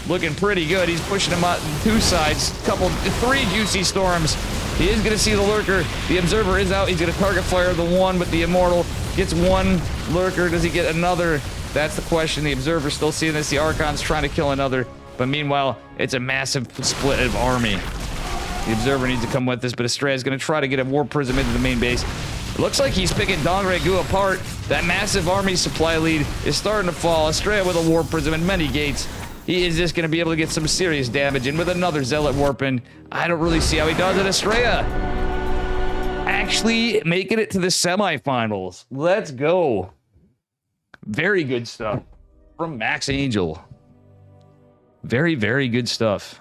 [SPEAKER 1] looking pretty good. He's pushing him out on 2 sides, 3 juicy Storms. He is going to see the Lurker. The Observer is out. He's going to target fire the one, but the Immortal gets 1 Lurker. Does he get another? That's the question. The Observer's still seeing this. The Archon's trying to kill another. But meanwhile, it's a massive split of army. The Observer needs to come with this, but Estrella's going to try to get a War Prism into the main base. It looks like he's picking Dong Regu apart. That massive army supply lead is starting to fall. Estrella with a War Prism and many gates. He is just going to be able to get some serious damage in with another Zealot warping. I don't really see how he does it. Estrella actually making it to the semifinals. Let's go. Very good stuff from Max Angel. Very, very good stuff.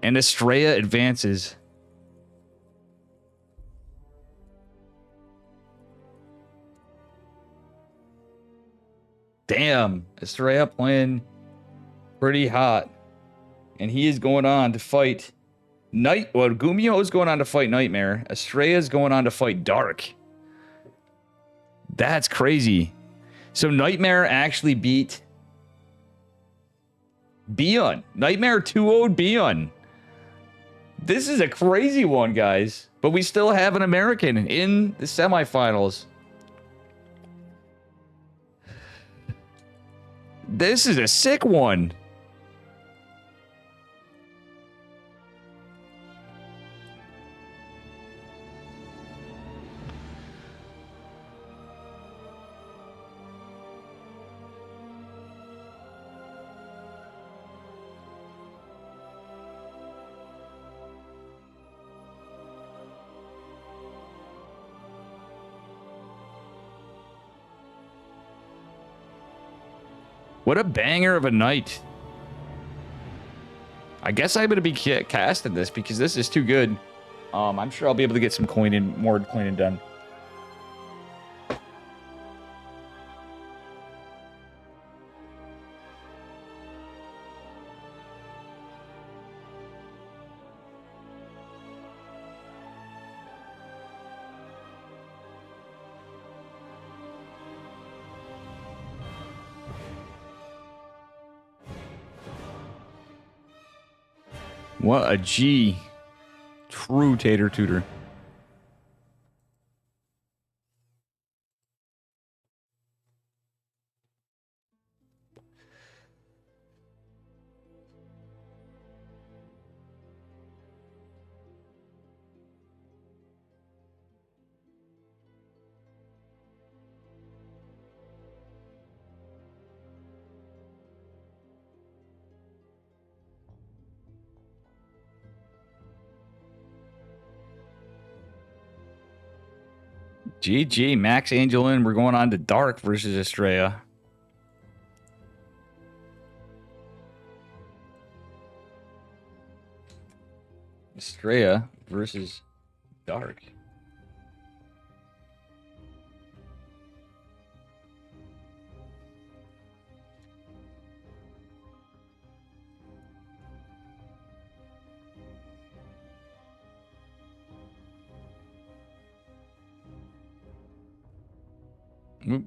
[SPEAKER 1] And Estrella advances. Damn, Estrella playing pretty hot. And he is going on to fight Gumio is going on to fight Nightmare. Estrella's going on to fight Dark. That's crazy. So Nightmare actually beat Bion. Nightmare 2-0'd Bion. This is a crazy one, guys. But we still have an American in the semifinals. This is a sick one. What a banger of a night. I guess I'm going to be casting this because this is too good. I'm sure I'll be able to get some more coining done. What a G. True tater tutor. GG, Max Angelin. We're going on to Dark versus Estrella. Estrella versus Dark. Oop.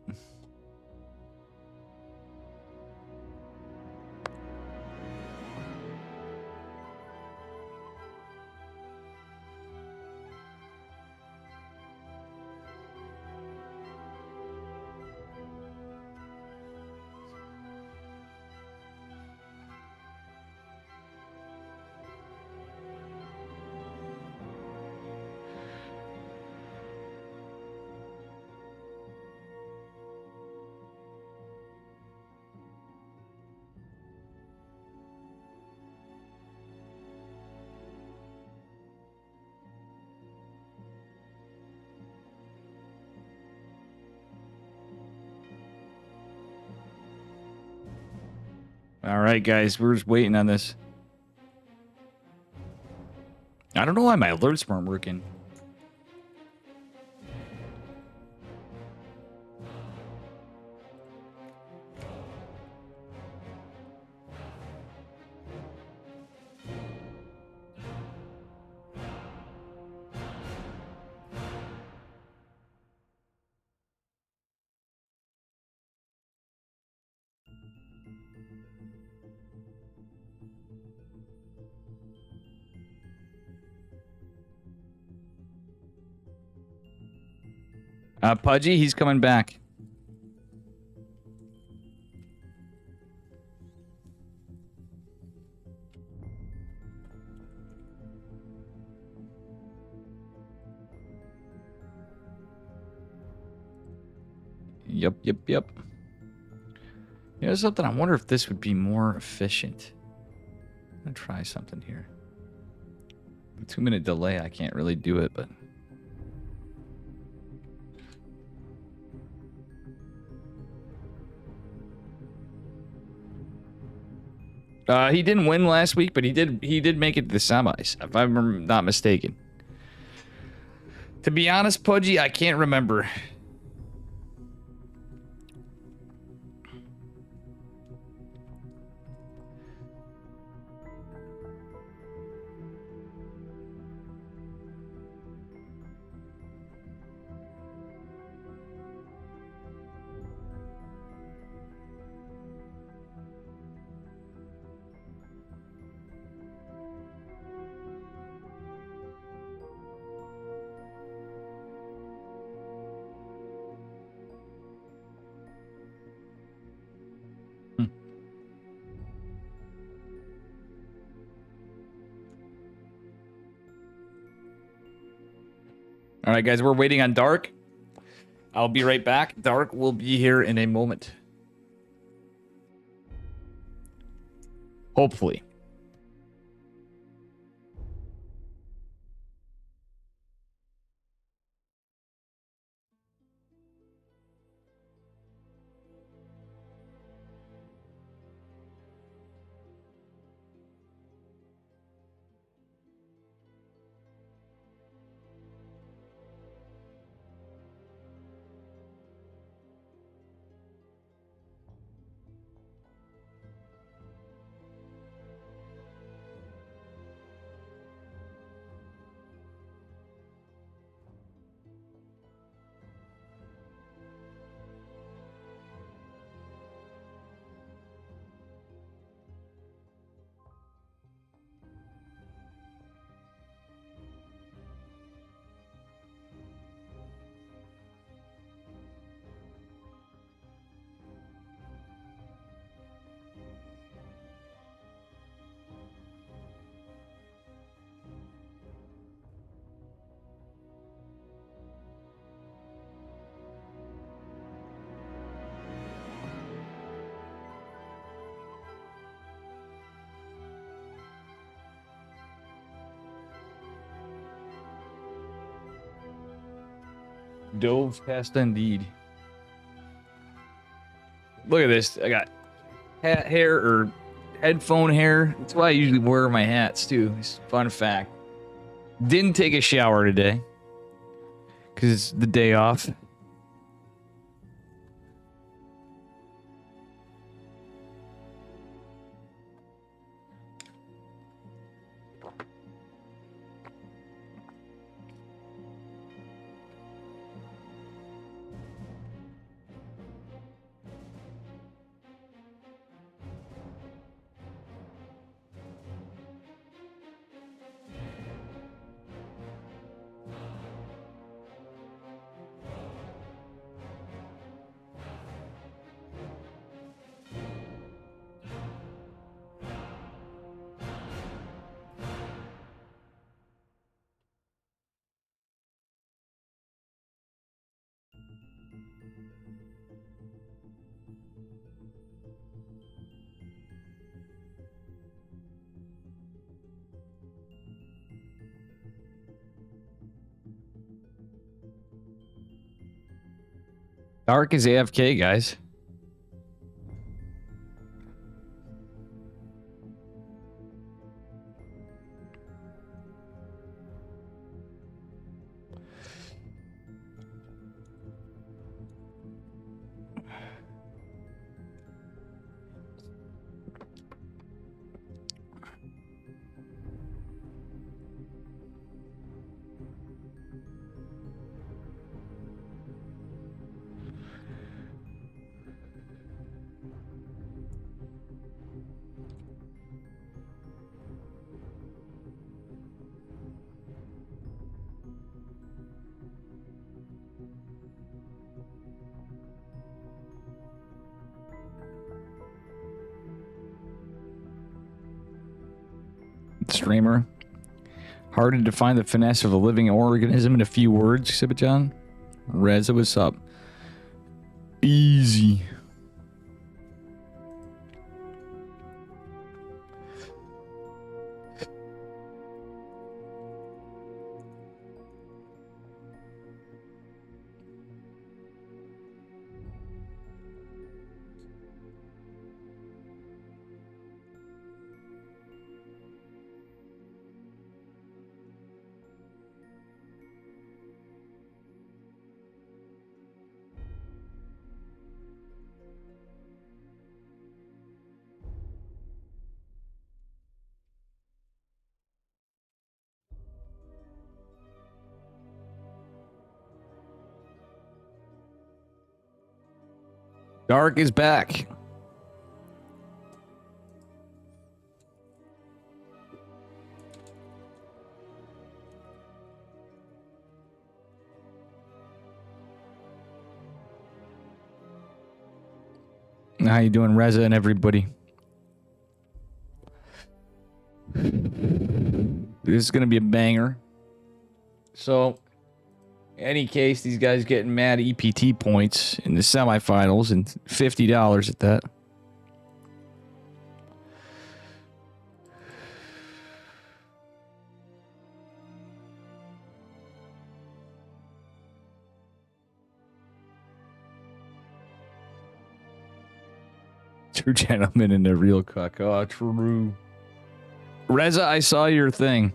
[SPEAKER 1] All right, guys, we're just waiting on this. I don't know why my alerts weren't working. Pudgy, he's coming back. Yep. You know something? I wonder if this would be more efficient. I'm gonna try something here. A 2-minute delay, I can't really do it, but... he didn't win last week, but he did make it to the semis, if I'm not mistaken. To be honest, Pudgy, I can't remember. All right, guys, we're waiting on Dark. I'll be right back. Dark will be here in a moment. Hopefully. Dove Pasta indeed. Look at this. I got hat hair or headphone hair. That's why I usually wear my hats too. It's a fun fact. Didn't take a shower today because it's the day off. Dark is AFK, guys. Streamer. Hard to define the finesse of a living organism in a few words, Exhibit John. Reza, what's up? Easy. Dark is back. How you doing, Reza and everybody? This is going to be a banger. So, in any case, these guys getting mad EPT points in the semifinals and $50 at that. True gentleman and a real cuck. Oh, true. Reza, I saw your thing.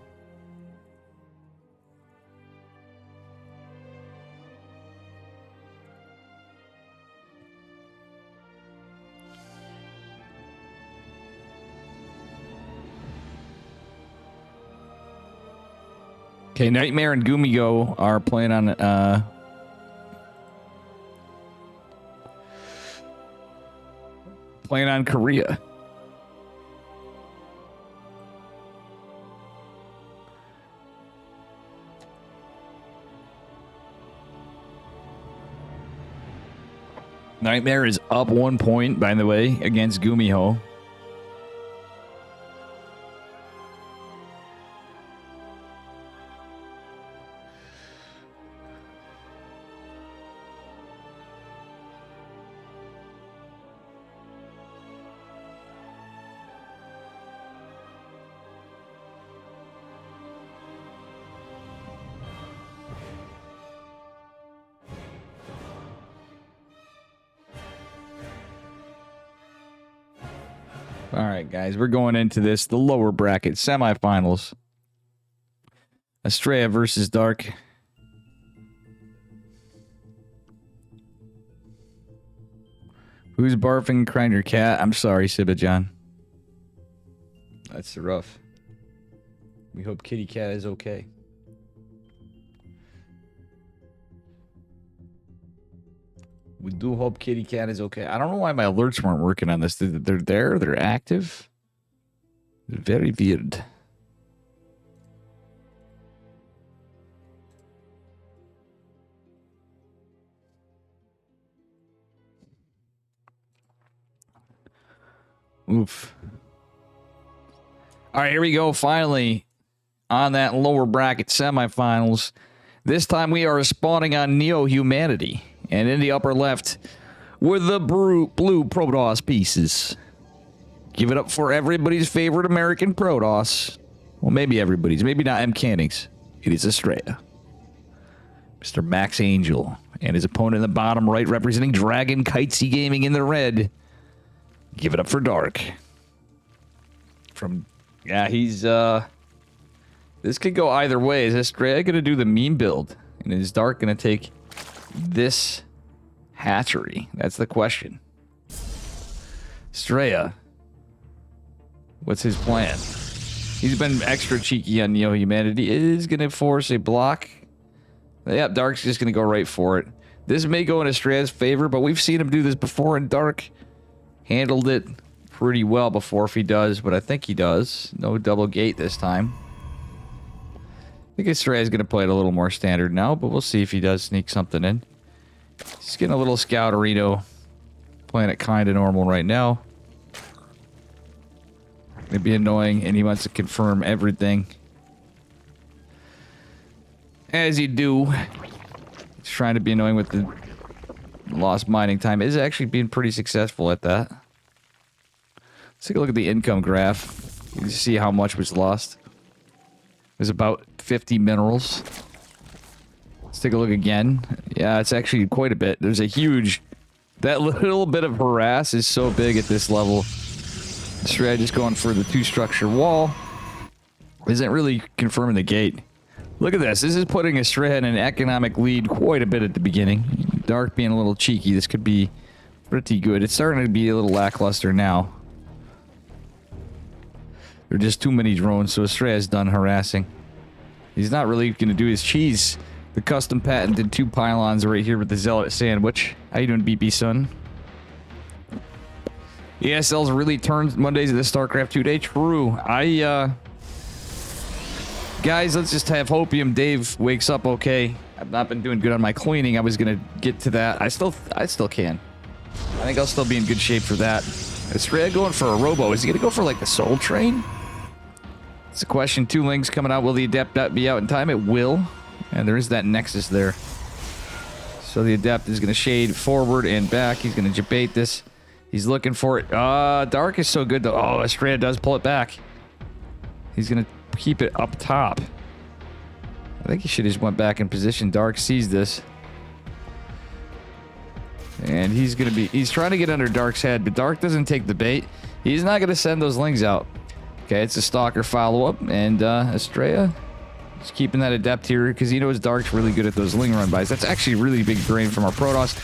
[SPEAKER 1] Okay, Nightmare and Gumigo are playing on Korea. Nightmare is up 1 point, by the way, against Gumiho. All right, guys, we're going into this, the lower bracket semifinals. Estrella versus Dark. Who's barfing and crying your cat? I'm sorry, Sibajan. That's rough. We hope Kitty Cat is okay. We do hope Kitty Cat is okay. I don't know why my alerts weren't working on this. They're there. They're active. They're very weird. Oof. All right, here we go. Finally, on that lower bracket semifinals. This time we are spawning on Neo Humanity. And in the upper left, with the blue Protoss pieces. Give it up for everybody's favorite American Protoss. Well, maybe everybody's. Maybe not M. Canning's. It is Estrella. Mr. Max Angel. And his opponent in the bottom right, representing Dragon Kitesy Gaming in the red. Give it up for Dark. Yeah, he's, this could go either way. Is Estrella going to do the meme build? And is Dark going to take this hatchery? That's the question. Estrella. What's his plan? He's been extra cheeky on Neo Humanity. Is going to force a block. Yep, Dark's just going to go right for it. This may go in Estrella's favor, but we've seen him do this before, and Dark handled it pretty well before if he does, but I think he does. No double gate this time. I think Estrella's going to play it a little more standard now, but we'll see if he does sneak something in. He's getting a little Scouterino. Playing it kind of normal right now. It'd be annoying, and he wants to confirm everything. As you do. He's trying to be annoying with the lost mining time. Is actually being pretty successful at that. Let's take a look at the income graph. You can see how much was lost. It was about 50 minerals. Let's take a look again. Yeah, it's actually quite a bit. There's a huge... That little bit of harass is so big at this level. Strat just going for the two-structure wall. Isn't really confirming the gate. Look at this. This is putting Estrella in an economic lead quite a bit at the beginning. Dark being a little cheeky. This could be pretty good. It's starting to be a little lackluster now. There are just too many drones, so Estrella's done harassing. He's not really going to do his cheese. The custom patented 2 pylons right here with the Zealot sandwich. How you doing, BP son? ESL's really turned Mondays at the StarCraft 2 day. True. Guys, let's just have Hopium Dave wakes up okay. I've not been doing good on my cleaning. I was going to get to that. I still can. I think I'll still be in good shape for that. Estrella going for a robo. Is he going to go for like the Soul Train? It's a question. 2 links coming out. Will the Adept be out in time? It will. And there is that Nexus there. So the Adept is going to shade forward and back. He's going to debate this. He's looking for it. Dark is so good though. Oh, Estrella does pull it back. He's going to keep it up top. I think he should have just went back in position. Dark sees this. And he's trying to get under Dark's head, but Dark doesn't take the bait. He's not going to send those lings out. Okay, it's a Stalker follow-up, and Estrella is keeping that Adept here because he knows Dark's really good at those ling run buys. That's actually really big drain from our Protoss.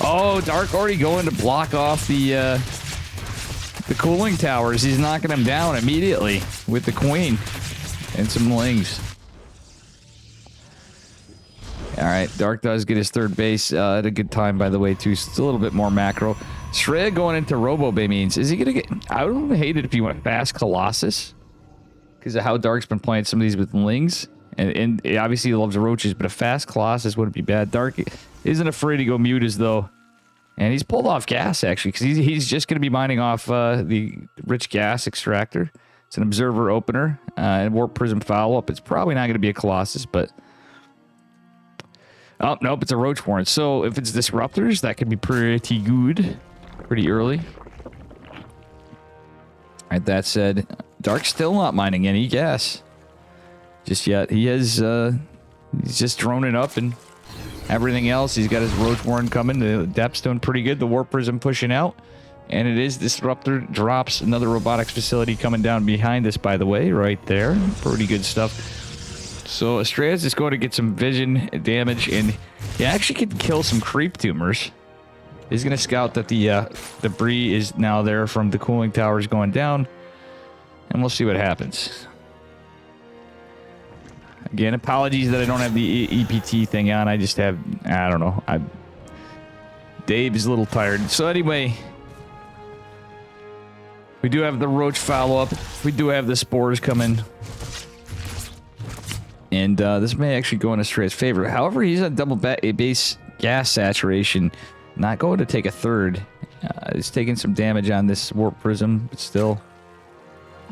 [SPEAKER 1] Oh, Dark already going to block off the cooling towers. He's knocking them down immediately with the Queen and some lings. All right, Dark does get his third base at a good time, by the way, too. So it's a little bit more macro. Shred going into Robo Bay means, is he going to get... I would hate it if he went fast Colossus because of how Dark's been playing some of these with lings. And obviously he loves roaches, but a fast Colossus wouldn't be bad. Dark isn't afraid to go mutas, though. And he's pulled off gas, actually, because he's just going to be mining off the rich gas extractor. It's an Observer opener and Warp Prism follow-up. It's probably not going to be a Colossus, but... Oh, nope, it's a Roach Warren. So if it's Disruptors, that could be pretty good. Pretty early. Alright, that said, Dark's still not mining any gas. Just yet. He has, he's just droning up and everything else. He's got his Roach Warren coming. The Depth's doing pretty good. The Warp Prism pushing out. And it is Disruptor drops. Another robotics facility coming down behind us, by the way, right there. Pretty good stuff. So Estrada's just going to get some vision damage, and he actually can kill some creep tumors. He's going to scout that the debris is now there from the cooling towers going down, and we'll see what happens. Again, apologies that I don't have the EPT thing on. I just have, I don't know. Dave is a little tired. So anyway, we do have the roach follow-up. We do have the spores coming. And this may actually go in Estrada's favor. However, he's on double base gas saturation. Not going to take a third. He's taking some damage on this warp prism, but still.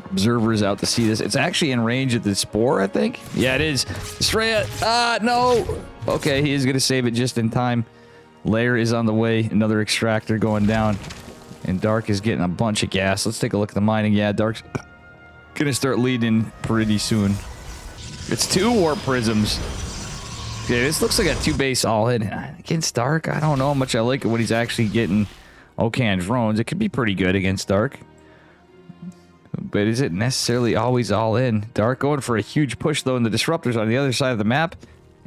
[SPEAKER 1] Observers out to see this. It's actually in range of the spore, I think. Yeah, it is. Estrada. No. Okay, he is going to save it just in time. Layer is on the way. Another extractor going down. And Dark is getting a bunch of gas. Let's take a look at the mining. Yeah, Dark's going to start leading pretty soon. It's 2 warp prisms. Okay, this looks like a 2-base all-in. Against Dark, I don't know how much I like it when he's actually getting okay on drones. It could be pretty good against Dark. But is it necessarily always all-in? Dark going for a huge push, though, in the disruptors on the other side of the map.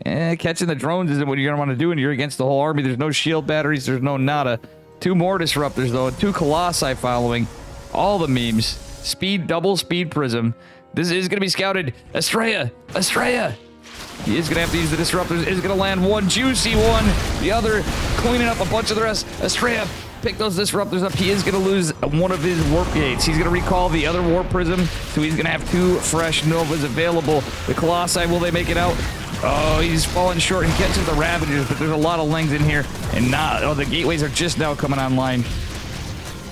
[SPEAKER 1] Catching the drones isn't what you're going to want to do when you're against the whole army. There's no shield batteries. There's no nada. 2 more disruptors, though. 2 colossi following. All the memes. Speed, double speed prism. This is going to be scouted. Estrella! Estrella! He is going to have to use the disruptors. Is going to land one juicy one. The other cleaning up a bunch of the rest. Estrella, pick those disruptors up. He is going to lose one of his warp gates. He's going to recall the other warp prism. So he's going to have 2 fresh novas available. The colossi, will they make it out? Oh, he's falling short. He catches the Ravagers, but there's a lot of Lings in here. And the gateways are just now coming online.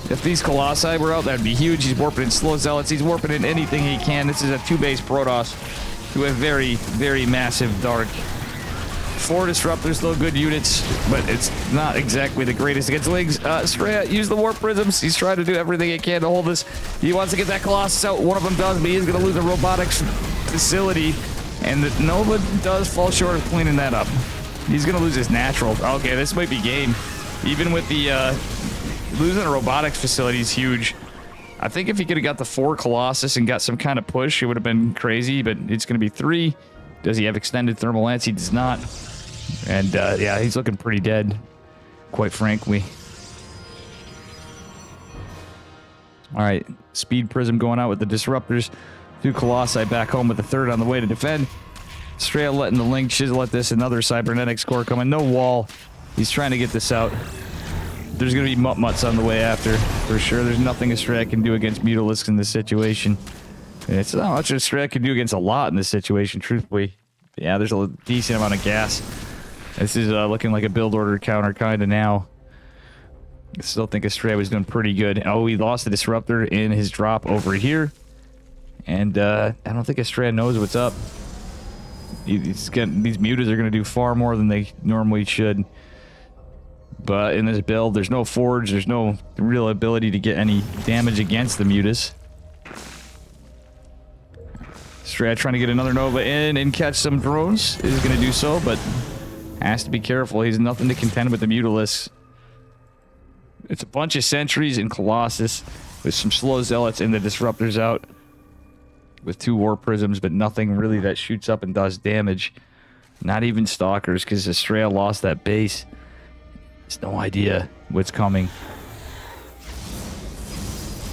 [SPEAKER 1] If these Colossi were out, that'd be huge. He's warping in slow zealots. He's warping in anything he can. This is a 2-base Protoss to a very, very massive Dark. 4 disruptors, though, good units, but it's not exactly the greatest against Lings. Straya, use the warp prisms. He's trying to do everything he can to hold this. He wants to get that Colossus out. One of them does, but he is going to lose a robotics facility. And the Nova does fall short of cleaning that up. He's going to lose his natural. Okay, this might be game. Even with the losing a robotics facility is huge. I think if he could have got the 4 Colossus and got some kind of push, it would have been crazy, but it's going to be 3. Does he have extended thermal lance? He does not. And yeah, he's looking pretty dead, quite frankly. All right, speed prism going out with the disruptors. 2 Colossi back home with the 3rd on the way to defend. Straight letting the Link chisel at this. Another cybernetics core coming. No wall. He's trying to get this out. There's going to be Mutt-Mutts on the way after, for sure. There's nothing Estrella can do against Mutalisks in this situation. It's not much Estrella can do against a lot in this situation, truthfully. Yeah, there's a decent amount of gas. This is looking like a build order counter kind of now. I still think Estrella was doing pretty good. Oh, he lost the disruptor in his drop over here. And I don't think Estrella knows what's up. These mutas are going to do far more than they normally should. But in this build, there's no forge. There's no real ability to get any damage against the mutas. Estrella trying to get another Nova in and catch some drones. Is going to do so, but has to be careful. He's nothing to contend with the Mutalisks. It's a bunch of sentries and Colossus with some slow zealots and the disruptors out. With 2 war prisms, but nothing really that shoots up and does damage. Not even stalkers, because Estrella lost that base. There's no idea what's coming.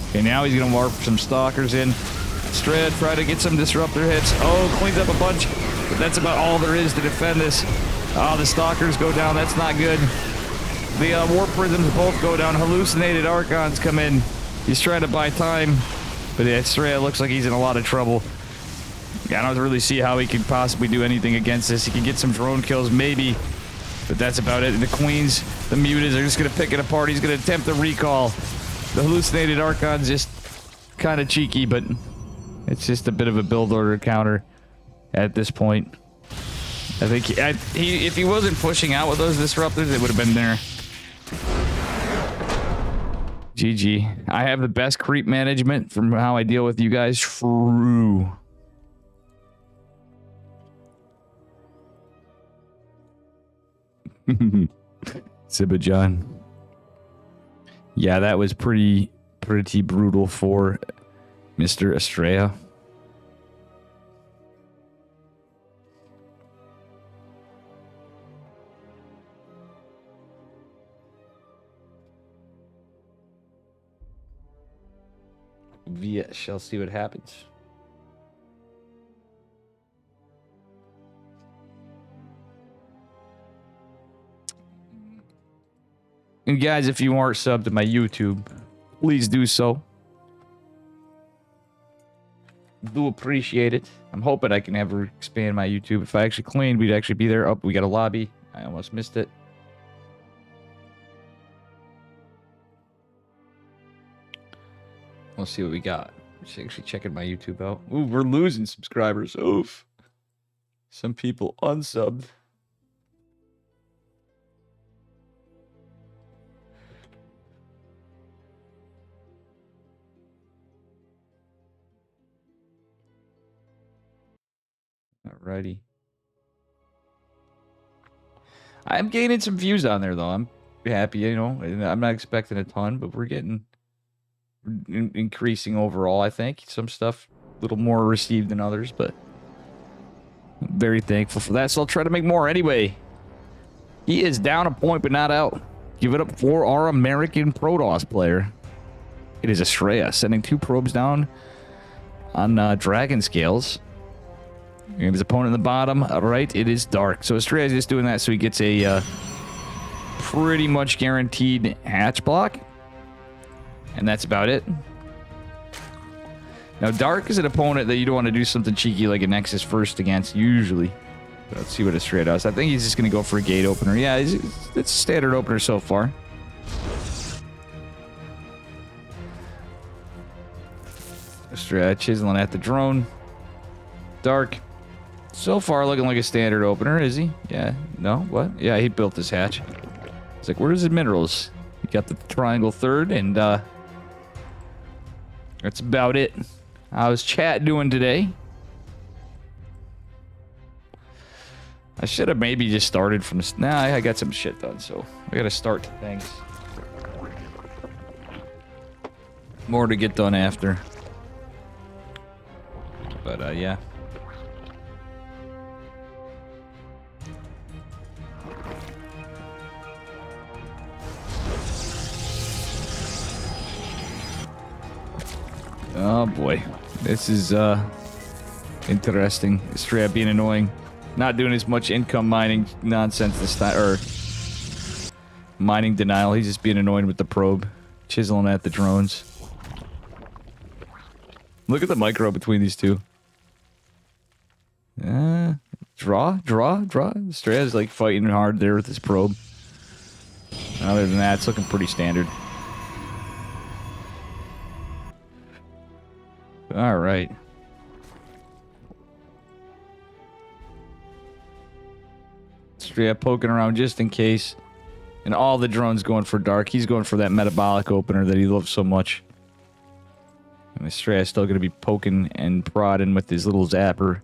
[SPEAKER 1] Okay, now he's gonna warp some stalkers in. Estrella try to get some disruptor hits. Oh, cleans up a bunch, but that's about all there is to defend this. Oh, the stalkers go down. That's not good. The warp prisms both go down. Hallucinated Archons come in. He's trying to buy time. But Estrella looks like he's in a lot of trouble. Yeah, I don't really see how he could possibly do anything against this. He can get some drone kills, maybe. But that's about it. The Queens, the Mutas are just going to pick it apart. He's going to attempt a recall. The Hallucinated Archon's just kind of cheeky, but it's just a bit of a build order counter at this point. I think if he wasn't pushing out with those disruptors, it would have been there. GG. I have the best creep management from how I deal with you guys. True. Sibajan. Yeah, that was pretty brutal for Mr. Estrella. We shall see what happens. And guys, if you aren't subbed to my YouTube, please do so. Do appreciate it. I'm hoping I can ever expand my YouTube. If I actually cleaned, we'd actually be there. Oh, we got a lobby. I almost missed it. Let's see what we got. Just actually checking my YouTube out. Ooh, we're losing subscribers. Oof. Some people unsubbed. Alrighty. I'm gaining some views on there, though. I'm happy, you know. I'm not expecting a ton, but we're getting increasing overall, I think. Some stuff a little more received than others, but I'm very thankful for that. So I'll try to make more anyway. He is down a point, but not out. Give it up for our American Protoss player. It is Estrella sending 2 probes down on Dragon Scales. And his opponent in the bottom, right, it is Dark. So Estrella's just doing that so he gets a pretty much guaranteed hatch block. And that's about it. Now, Dark is an opponent that you don't want to do something cheeky like a Nexus first against, usually. But let's see what Estrella does. I think he's just going to go for a gate opener. Yeah, it's a standard opener so far. Estrella chiseling at the drone. Dark. So far, looking like a standard opener, is he? Yeah. No? What? Yeah, he built this hatch. It's like, where's his minerals? He got the triangle third, and that's about it. How's chat doing today? I should have maybe just started from... Nah, I got some shit done, so I gotta start things. More to get done after. But, yeah. Oh boy, this is interesting. Estrella being annoying, not doing as much income mining nonsense this time, or mining denial. He's just being annoying with the probe, chiseling at the drones. Look at the micro between these two. Draw. Estrella's like fighting hard there with his probe. Other than that, it's looking pretty standard. All right. Estrella poking around just in case. And all the drones going for Dark. He's going for that metabolic opener that he loves so much. And Estrella's still going to be poking and prodding with his little zapper.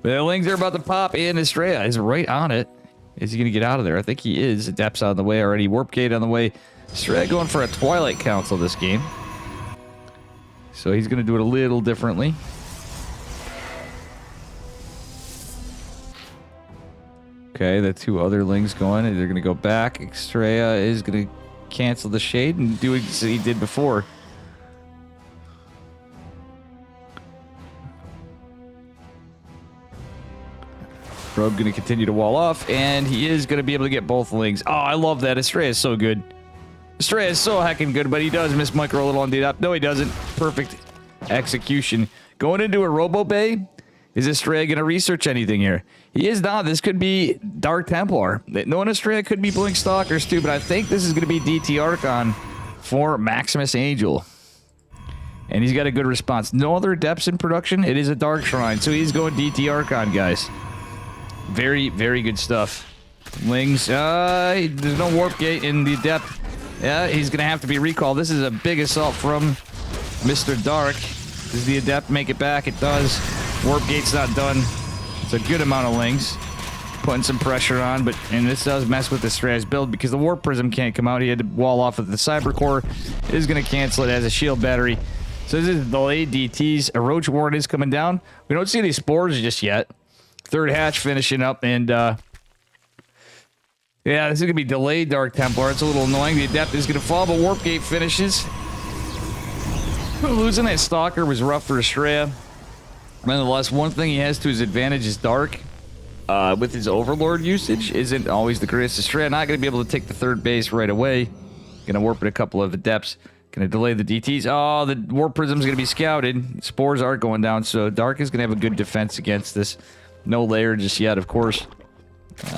[SPEAKER 1] But the lings are about to pop in. Estrella is right on it. Is he going to get out of there? I think he is. Adept's on the way already. Warp gate on the way. Estrella going for a Twilight Council this game. So he's going to do it a little differently. Okay, the 2 other lings going. They're going to go back. Estrella is going to cancel the shade and do what he did before. Probe going to continue to wall off, and he is going to be able to get both lings. Oh, I love that. Estrella is so good. Estrella is so heckin' good, but he does miss micro a little on the up. No, he doesn't. Perfect execution. Going into a Robo Bay. Is Estrella going to research anything here? He is not. This could be Dark Templar. No one Estrella could be Blink Stalkers too, but I think this is going to be DT Archon for Maximus Angel. And he's got a good response. No other depths in production. It is a Dark Shrine, so he's going DT Archon, guys. Very, very good stuff. Lings. There's no warp gate in the depth. Yeah, he's going to have to be recalled. This is a big assault from Mr. Dark. Does the Adept make it back? It does. Warp gate's not done. It's a good amount of lings.
[SPEAKER 2] putting some pressure on, and this does mess with the Stra's build because the Warp Prism can't come out. He had to wall off with the Cyber Core. It is going to cancel it as a shield battery. So this is delayed DTs. A Roach Warren is coming down. We don't see any spores just yet. Third hatch finishing up, and yeah, this is going to be delayed Dark Templar. It's a little annoying. The Adept is going to fall, but Warp Gate finishes. Losing that Stalker was rough for Estrella. Nonetheless, one thing he has to his advantage is Dark. With his Overlord usage, isn't always the greatest. Estrella not going to be able to take the third base right away. Going to warp it a couple of Adepts. Going to delay the DTs. Oh, the Warp Prism is going to be scouted. Spores are going down, so Dark is going to have a good defense against this. No layer just yet, of course.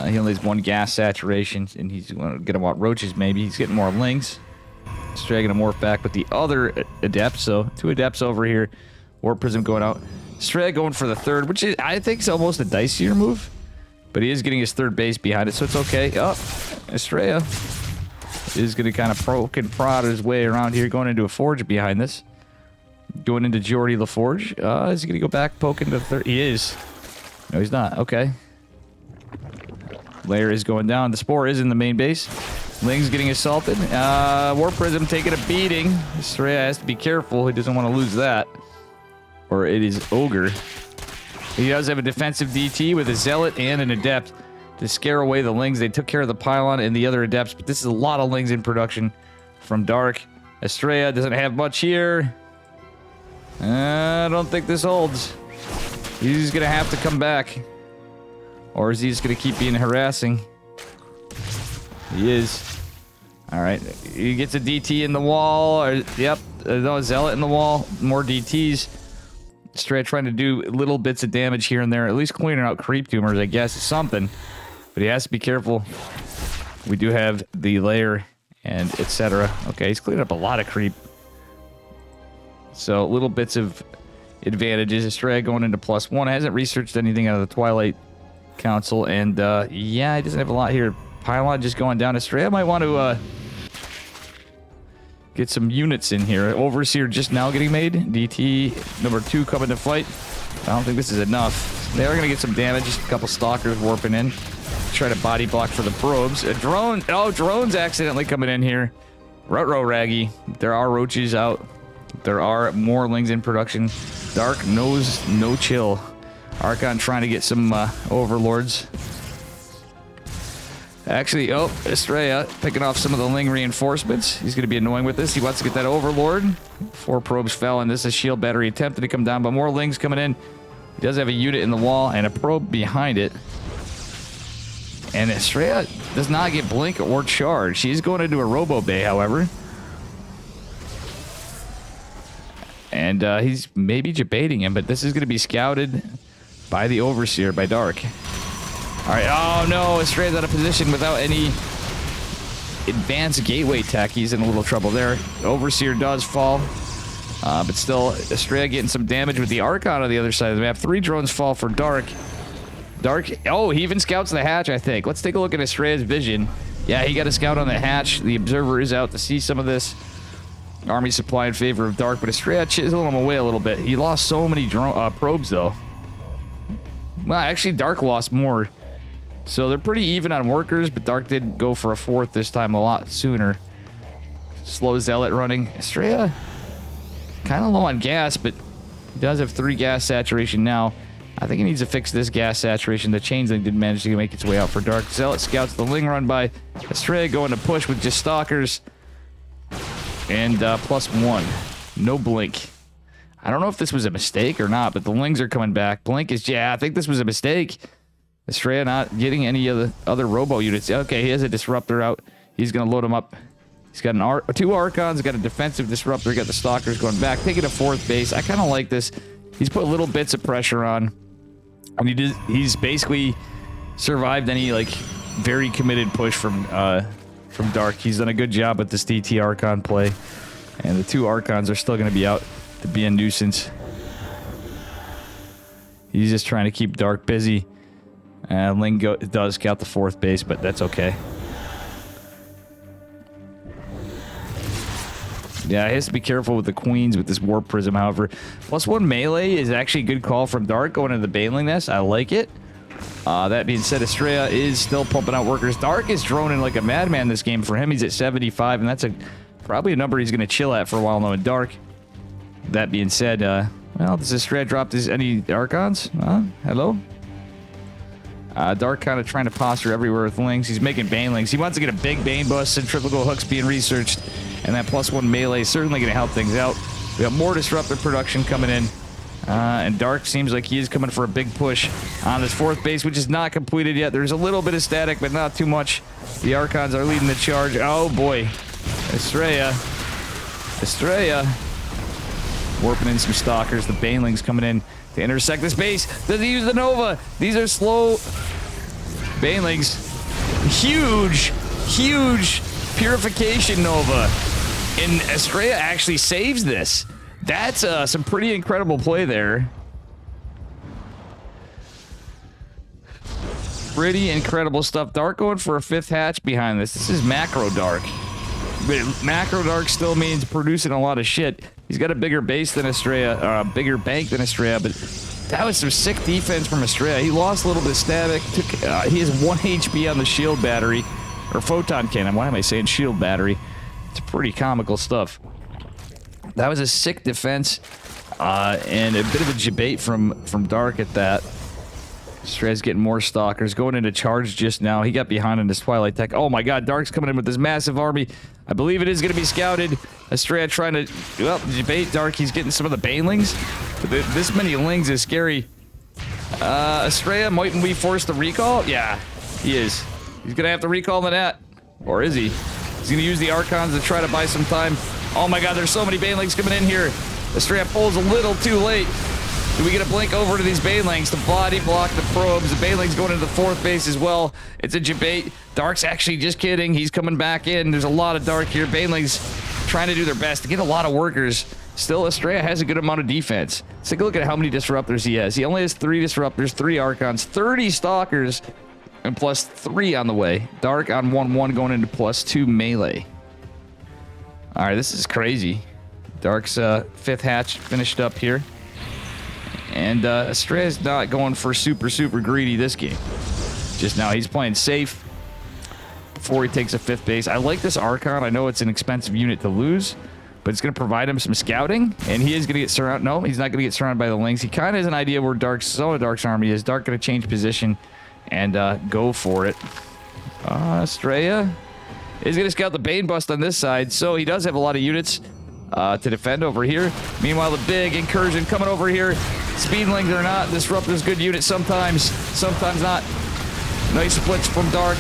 [SPEAKER 2] He only has 1 gas saturation, and he's going to want roaches maybe. He's getting more lings. Estrella going to morph back with the other Adept, so 2 Adepts over here. Warp Prism going out. Estrella going for the third, which is, I think is almost a dicier move. But he is getting his third base behind it, so it's okay. Oh, Estrella is going to kind of poke and prod his way around here, going into a Forge behind this. Going into Geordie LaForge. Is he going to go back, poke into the third? He is. No, he's not. Okay. Layer is going down. The Spore is in the main base. Ling's getting assaulted. Warp Prism taking a beating. Estrella has to be careful. He doesn't want to lose that. Or it is Ogre. He does have a defensive DT with a Zealot and an Adept to scare away the Lings. They took care of the Pylon and the other Adepts, but this is a lot of Lings in production from Dark. Estrella doesn't have much here. I don't think this holds. He's going to have to come back. Or is he just going to keep being harassing? He is. Alright, he gets a DT in the wall. Yep, no, Zealot in the wall. More DTs. Estrella trying to do little bits of damage here and there, at least clearing out creep tumors, I guess, is something. But he has to be careful. We do have the layer and etc. Okay, he's cleared up a lot of creep. So little bits of advantages. Estrella going into +1. Hasn't researched anything out of the Twilight Council, and yeah, he doesn't have a lot here. Pylon just going down. Estrella might want to get some units in here. Overseer just now getting made. DT number 2 coming to fight. I don't think this is enough. They are going to get some damage. Just a couple Stalkers warping in. Try to body block for the probes. A drone. Oh, drone's accidentally coming in here. Ruh-roh, Raggy. There are roaches out. There are more Lings in production. Dark knows no chill. Archon trying to get some Overlords. Actually, oh, Estrella picking off some of the Ling reinforcements. He's going to be annoying with this. He wants to get that Overlord. 4 probes fell, and this is shield battery attempted to come down, but more Lings coming in. He does have a unit in the wall and a probe behind it. And Estrella does not get blink or charge. She's going into a Robo Bay, however. And he's maybe debating him, but this is going to be scouted by the Overseer, by Dark. All right. Oh, no. Estrella's out of position without any advanced gateway tech. He's in a little trouble there. Overseer does fall. But still, Estrella getting some damage with the Archon on the other side of the map. 3 drones fall for Dark. Dark. Oh, he even scouts the hatch, I think. Let's take a look at Estrella's vision. Yeah, he got a scout on the hatch. The Observer is out to see some of this. Army supply in favor of Dark, but Estrella chiseled him away a little bit. He lost so many probes, though. Well, actually, Dark lost more. So they're pretty even on workers, but Dark did go for a 4th this time a lot sooner. Slow Zealot running. Estrella kind of low on gas, but he does have 3 gas saturation now. I think he needs to fix this gas saturation. The Changeling didn't manage to make its way out for Dark. Zealot scouts the Ling run by Estrella, going to push with just Stalkers. And +1. No blink. I don't know if this was a mistake or not, but the Lings are coming back. Blink is, yeah, I think this was a mistake. Estrella not getting any of the other Robo units. Okay, he has a Disruptor out. He's going to load him up. He's got 2 Archons, got a defensive Disruptor, got the Stalkers going back, taking a 4th base. I kind of like this. He's put little bits of pressure on. And he's basically survived any, like, very committed push from Dark. He's done a good job with this DT Archon play. And the 2 Archons are still going to be out to be a nuisance. He's just trying to keep Dark busy. And Ling does scout the 4th base, but that's okay. Yeah, he has to be careful with the Queens with this Warp Prism, however. +1 melee is actually a good call from Dark going into the Baneling Nest. I like it. That being said, Estrella is still pumping out workers. Dark is droning like a madman this game. For him, he's at 75, and that's probably a number he's going to chill at for a while now in Dark. That being said, well, does Estrella drop any Archons? Hello? Dark kind of trying to posture everywhere with Lings. He's making Banelings. He wants to get a big Bane bust and triple goal hooks being researched. And that +1 melee is certainly going to help things out. We have more Disruptor production coming in. And Dark seems like he is coming for a big push on this 4th base, which is not completed yet. There's a little bit of static, but not too much. The Archons are leading the charge. Oh, boy. Estrella. Warping in some Stalkers. The Banelings coming in to intersect this base. Does he use the Nova? These are slow Banelings. Huge Purification Nova. And Estrella actually saves this. That's some pretty incredible play there. Pretty incredible stuff. Dark going for a 5th hatch behind this. This is Macro Dark. But Macro Dark still means producing a lot of shit. He's got a bigger base than Estrella, a bigger bank than Estrella, but that was some sick defense from Estrella. He lost a little bit of static. He has 1 HP on the shield battery, or photon cannon. Why am I saying shield battery? It's pretty comical stuff. That was a sick defense, and a bit of a debate from Dark at that. Estrella's getting more Stalkers, going into charge just now. He got behind in his Twilight Tech. Oh my god, Dark's coming in with this massive army. I believe it is going to be scouted. Estrella trying to, well, debate Dark. He's getting some of the Banelings. This many Lings is scary. Estrella, mightn't we force the recall? Yeah, he is. He's going to have to recall the net. Or is he? He's going to use the Archons to try to buy some time. Oh my god, there's so many Banelings coming in here. Estrella pulls a little too late. Do we get a blink over to these Banelings to body block the probes? The Banelings going into the 4th base as well. It's a debate. Dark's actually just kidding. He's coming back in. There's a lot of Dark here. Banelings trying to do their best to get a lot of workers. Still, Estrella has a good amount of defense. Let's take a look at how many Disruptors he has. He only has 3 Disruptors, 3 Archons, 30 Stalkers, and +3 on the way. Dark on 1-1 going into +2 melee. All right, this is crazy. Dark's 5th hatch finished up here. And Estrella's not going for super greedy this game. Just now, he's playing safe before he takes a 5th base. I like this Archon. I know it's an expensive unit to lose, but it's going to provide him some scouting. And he is going to get surrounded. No, he's not going to get surrounded by the Lings. He kind of has an idea where some of Dark's army is. Dark going to change position and go for it. Estrella is going to scout the Bane bust on this side, so he does have a lot of units to defend over here. Meanwhile, the big incursion coming over here. Speedlings or not, Disruptor's good unit sometimes not. Nice splits from Dark.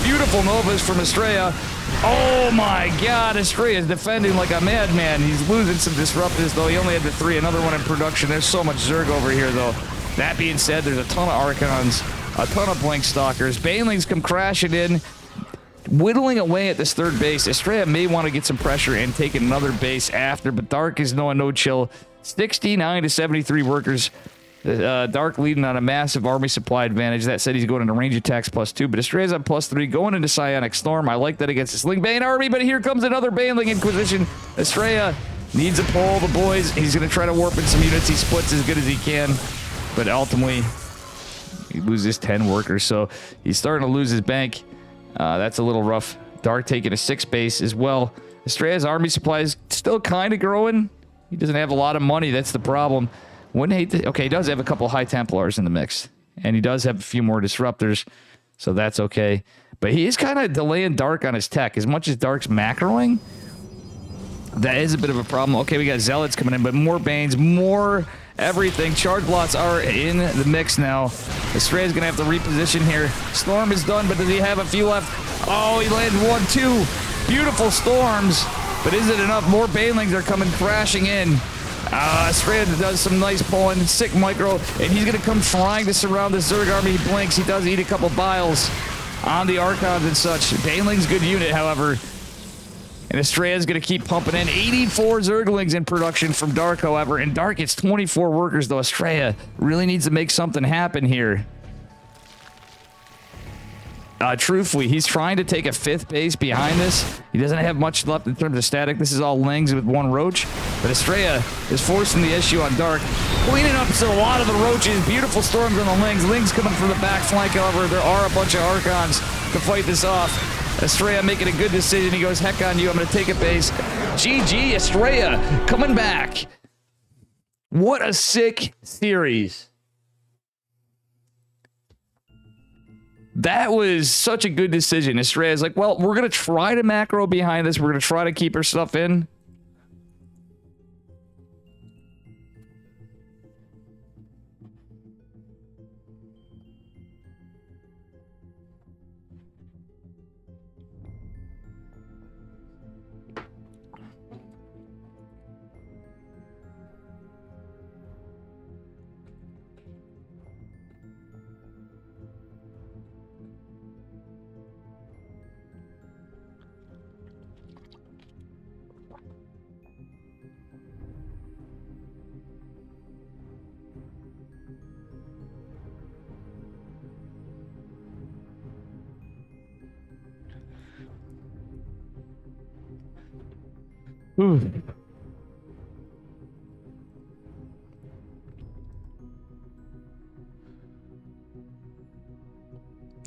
[SPEAKER 2] Beautiful Novas from Estrella. Oh my god, Estrella is defending like a madman. He's losing some Disruptors, though. He only had the 3, another one in production. There's so much Zerg over here, though. That being said, there's a ton of Archons, a ton of Blink Stalkers. Banelings come crashing in, whittling away at this 3rd base. Estrella may want to get some pressure and take another base after, but Dark is no chill. 69 to 73 workers. Dark leading on a massive army supply advantage. That said, he's going into range attacks +2, but Estrella's on +3, going into Psionic Storm. I like that against the Sling Bane army, but here comes another Baneling Inquisition. Estrella needs a pull, the boys. He's going to try to warp in some units. He splits as good as he can, but ultimately, he loses 10 workers, so he's starting to lose his bank. That's a little rough. Dark taking a 6th base as well. Estrella's army supply is still kind of growing. He doesn't have a lot of money. That's the problem. Wouldn't hate to... Okay, he does have a couple High Templars in the mix. And he does have a few more Disruptors. So that's okay. But he is kind of delaying Dark on his tech. As much as Dark's macroing, that is a bit of a problem. Okay, we got Zealots coming in, but more Banes, more everything. Charge Blots are in the mix now. Estrella's going to have to reposition here. Storm is done, but does he have a few left? Oh, he landed 1, 2. Beautiful Storms. But is it enough? More Banelings are coming crashing in. Estrella does some nice pulling, sick micro, and he's going to come trying to surround the Zerg army. He blinks. He does eat a couple biles on the Archons and such. Baneling's good unit, however. And Estrella's going to keep pumping in. 84 Zerglings in production from Dark, however. And Dark gets 24 workers, though. Estrella really needs to make something happen here. Truthfully, he's trying to take a 5th base behind this. He doesn't have much left in terms of static. This is all Lings with 1 Roach. But Estrella is forcing the issue on Dark. cleaning up a lot of the roaches. Beautiful storms on the Lings. Lings coming from the back flank, however. There are a bunch of Archons to fight this off. Estrella making a good decision. He goes, heck on you. I'm going to take a base. GG, Estrella coming back. What a sick series. That was such a good decision. Estrella's like, well, we're going to try to macro behind this. We're going to try to keep her stuff in.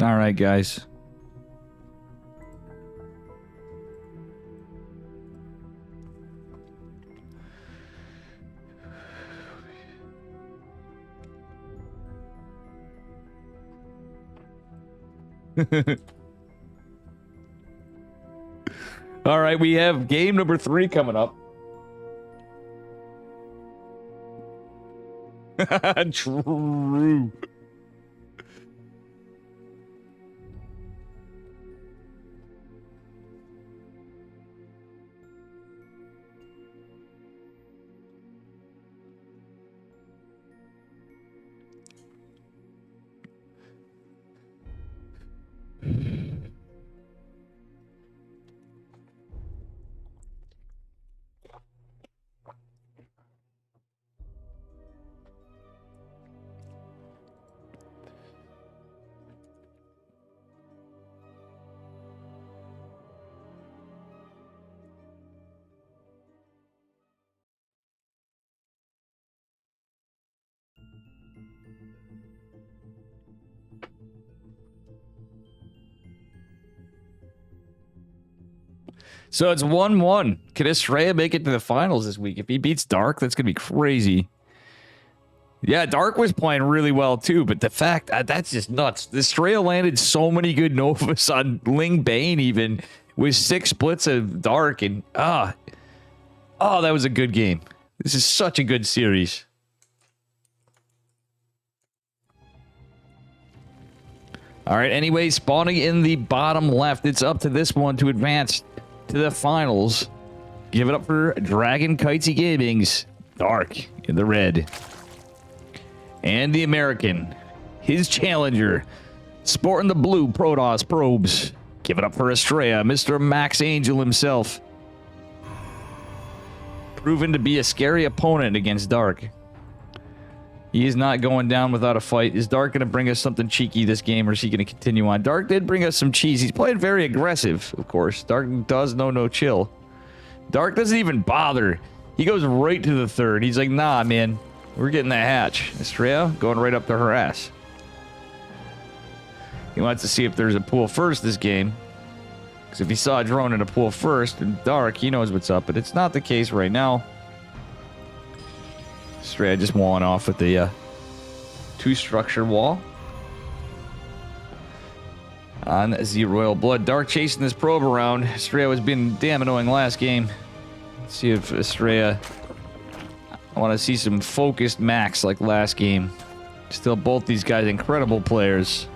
[SPEAKER 2] All right, guys. All right, we have game number 3 coming up. True. So it's 1-1. Can Estrella make it to the finals this week? If he beats Dark, that's going to be crazy. Yeah, Dark was playing really well too, but the fact, that's just nuts. Estrella landed so many good Novas on Ling Bane even, with 6 splits of Dark, and oh, that was a good game. This is such a good series. All right, anyway, spawning in the bottom left, it's up to this one to advance to the finals. Give it up for Dragon Kitesy Gaming's Dark in the red. And the American, his challenger, sporting the blue Protoss probes. Give it up for Estrella, Mr. Max Angel himself. Proven to be a scary opponent against Dark. He is not going down without a fight. Is Dark going to bring us something cheeky this game, or is he going to continue on? Dark did bring us some cheese. He's playing very aggressive, of course. Dark does know no chill. Dark doesn't even bother. He goes right to the third. He's like, nah, man. We're getting that hatch. Estrella going right up to her ass. He wants to see if there's a pool first this game. Because if he saw a drone in a pool first, and Dark, he knows what's up. But it's not the case right now. Estrella just walling off with the 2-structure wall. On the Royal Blood. Dark chasing this probe around. Estrella was being damn annoying last game. Let's see if Estrella... I want to see some focused Max like last game. Still both these guys incredible players.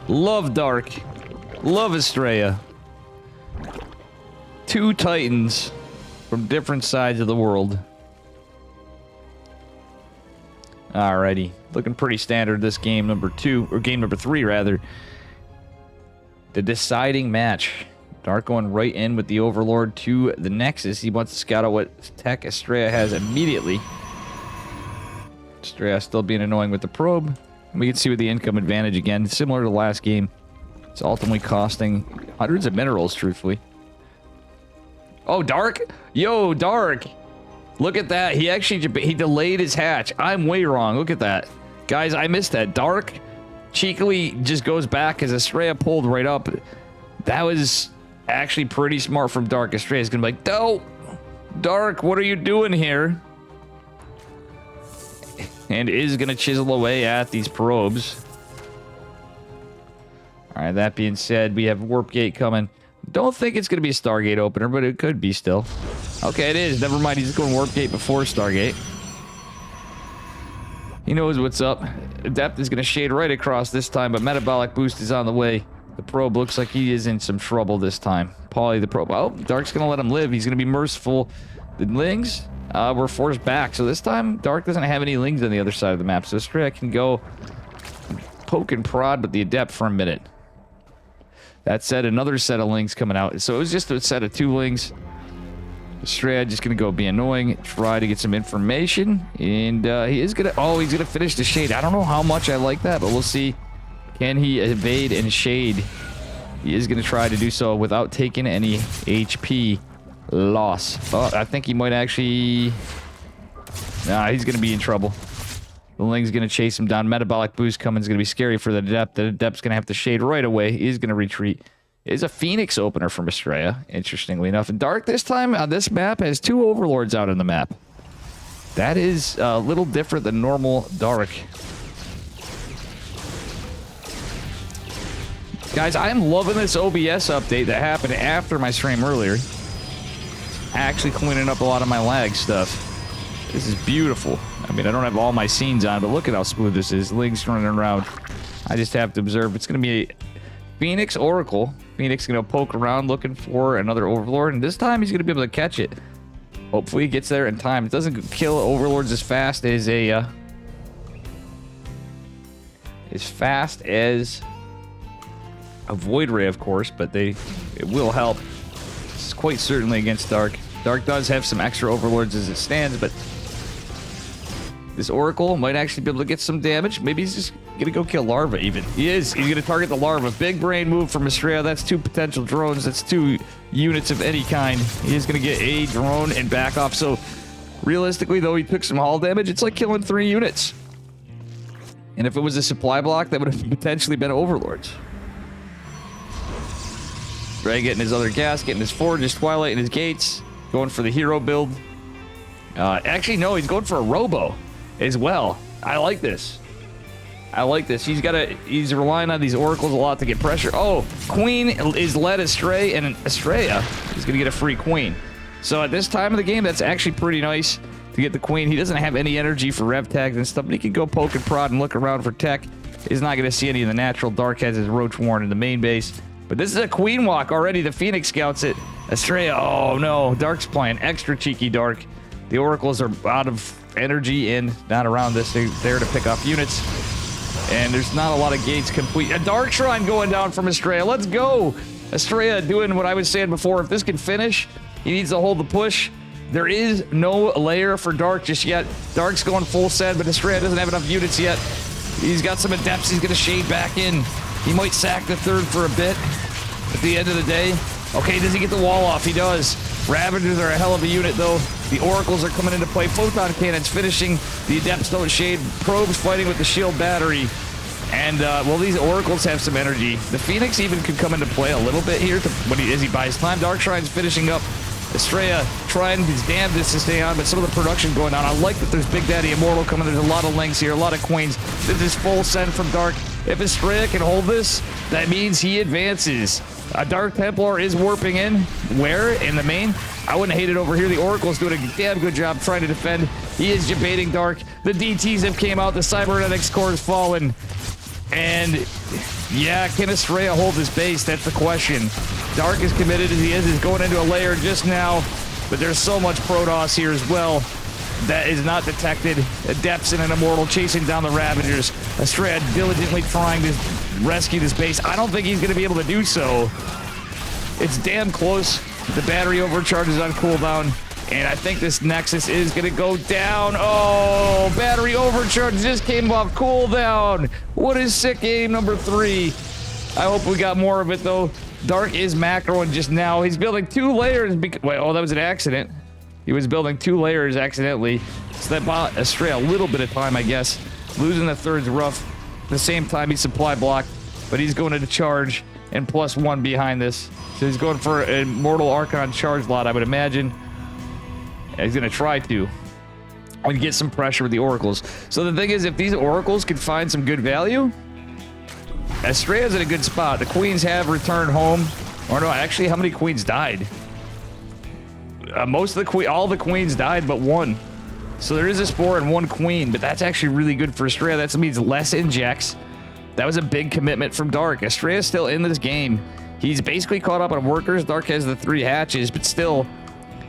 [SPEAKER 2] Love Dark. Love Estrella. 2 Titans from different sides of the world. Alrighty. Looking pretty standard this game number 2, or game number 3 rather. The deciding match. Dark going right in with the Overlord to the Nexus. He wants to scout out what tech Estrella has immediately. Estrella still being annoying with the probe. We can see with the income advantage again, similar to last game. It's ultimately costing hundreds of minerals, truthfully. Oh, Dark? Yo, Dark! Look at that. He actually he delayed his hatch. I'm way wrong. Look at that. Guys, I missed that. Dark cheekily just goes back as Estrella pulled right up. That was actually pretty smart from Dark. Estrella's going to be like, no, Dark, what are you doing here? And is going to chisel away at these probes. All right, that being said, we have Warp Gate coming. Don't think it's going to be a Stargate opener, but it could be still. Okay, it is. Never mind, he's going Warp Gate before Stargate. He knows what's up. Adept is going to shade right across this time, but Metabolic Boost is on the way. The probe looks like he is in some trouble this time. Paulie the probe. Oh, Dark's going to let him live. He's going to be merciful. The Lings were forced back. So this time, Dark doesn't have any Lings on the other side of the map. So Estrella can go poke and prod with the Adept for a minute. That said, another set of Lings coming out. So it was just a set of 2 Lings. Estrella just going to go be annoying, try to get some information. And he is going to... Oh, he's going to finish the shade. I don't know how much I like that, but we'll see. Can he evade and shade? He is going to try to do so without taking any HP loss. Oh, I think he might actually... Nah, he's going to be in trouble. The Ling's going to chase him down. Metabolic Boost coming is going to be scary for the Adept. The Adept's going to have to shade right away. He's going to retreat. It is a Phoenix opener from Estrella, interestingly enough. And Dark this time on this map has 2 Overlords out on the map. That is a little different than normal Dark. Guys, I'm loving this OBS update that happened after my stream earlier. Actually cleaning up a lot of my lag stuff. This is beautiful. I mean, I don't have all my scenes on, but look at how smooth this is. Lings running around. I just have to observe. It's going to be a Phoenix Oracle. Phoenix going to poke around looking for another Overlord, and this time he's going to be able to catch it. Hopefully he gets there in time. It doesn't kill Overlords as fast as a... Void Ray, of course, but it will help. It's quite certainly against Dark. Dark does have some extra Overlords as it stands, but this Oracle might actually be able to get some damage. Maybe he's just gonna go kill Larva even. He is. He's gonna target the Larva. Big brain move from Estrella. That's 2 potential drones. That's 2 units of any kind. He is gonna get a drone and back off. So realistically, though, he took some hull damage. It's like killing 3 units. And if it was a supply block, that would have potentially been Overlords. Ray getting his other gas, getting his forge, his Twilight, and his gates. Going for the hero build. Actually, no, he's going for a Robo as well. I like this. I like this. He's relying on these Oracles a lot to get pressure. Oh, Queen is led astray, and Estrella is going to get a free Queen. So at this time of the game, that's actually pretty nice to get the Queen. He doesn't have any energy for rev tags and stuff, but he can go poke and prod and look around for tech. He's not going to see any of the natural. Dark has his Roach Warren in the main base. But this is a Queen walk already. The Phoenix scouts it. Estrella, oh no. Dark's playing extra cheeky Dark. The Oracles are out of energy and not around this. They're there to pick off units. And there's not a lot of gates complete. A Dark Shrine going down from Estrella. Let's go. Estrella doing what I was saying before. If this can finish, he needs to hold the push. There is no layer for Dark just yet. Dark's going full send, but Estrella doesn't have enough units yet. He's got some Adepts. He's going to shade back in. He might sack the 3rd for a bit at the end of the day. Okay, does he get the wall off? He does. Ravagers are a hell of a unit, though. The Oracles are coming into play. Photon Cannons finishing. The Adepts don't shade. Probes fighting with the shield battery. And, well, these Oracles have some energy. The Phoenix even could come into play a little bit here as he buys time. Dark Shrine's finishing up. Estrella trying his damnedest to stay on, but some of the production going on. I like that there's Big Daddy Immortal coming. There's a lot of Lings here, a lot of Queens. This is full send from Dark. If Estrella can hold this, that means he advances. A Dark Templar is warping in. Where? In the main? I wouldn't hate it over here. The Oracle's doing a damn good job trying to defend. He is debating Dark. The DTs have came out. The Cybernetics core has fallen. And, yeah, can Estrella hold his base? That's the question. Dark is committed as he is going into a layer just now. But there's so much Protoss here as well that is not detected. Adepts and an Immortal chasing down the Ravagers. Estrella diligently trying to rescue this base. I don't think he's going to be able to do so. It's damn close. The battery overcharges on cooldown. And I think this Nexus is going to go down. Oh, battery overcharge just came off cooldown. What is sick game number 3? I hope we got more of it, though. Dark is macroing just now. He's building 2 layers. Wait, oh, that was an accident. He was building 2 layers accidentally. So that bought Astrea a little bit of time, I guess. Losing the third's rough. At the same time, he's supply blocked, but he's going to charge and +1 behind this. So he's going for an Immortal Archon charge lot, I would imagine. He's going to try to. And get some pressure with the Oracles. So the thing is, if these Oracles can find some good value, Astrea's in a good spot. The Queens have returned home. Or no, actually, how many Queens died? Most of the all the Queens died but 1. So there is a Spore and 1 Queen, but that's actually really good for Astrea. That means less injects. That was a big commitment from Dark. Astrea's still in this game. He's basically caught up on workers. Dark has the 3 hatches, but still,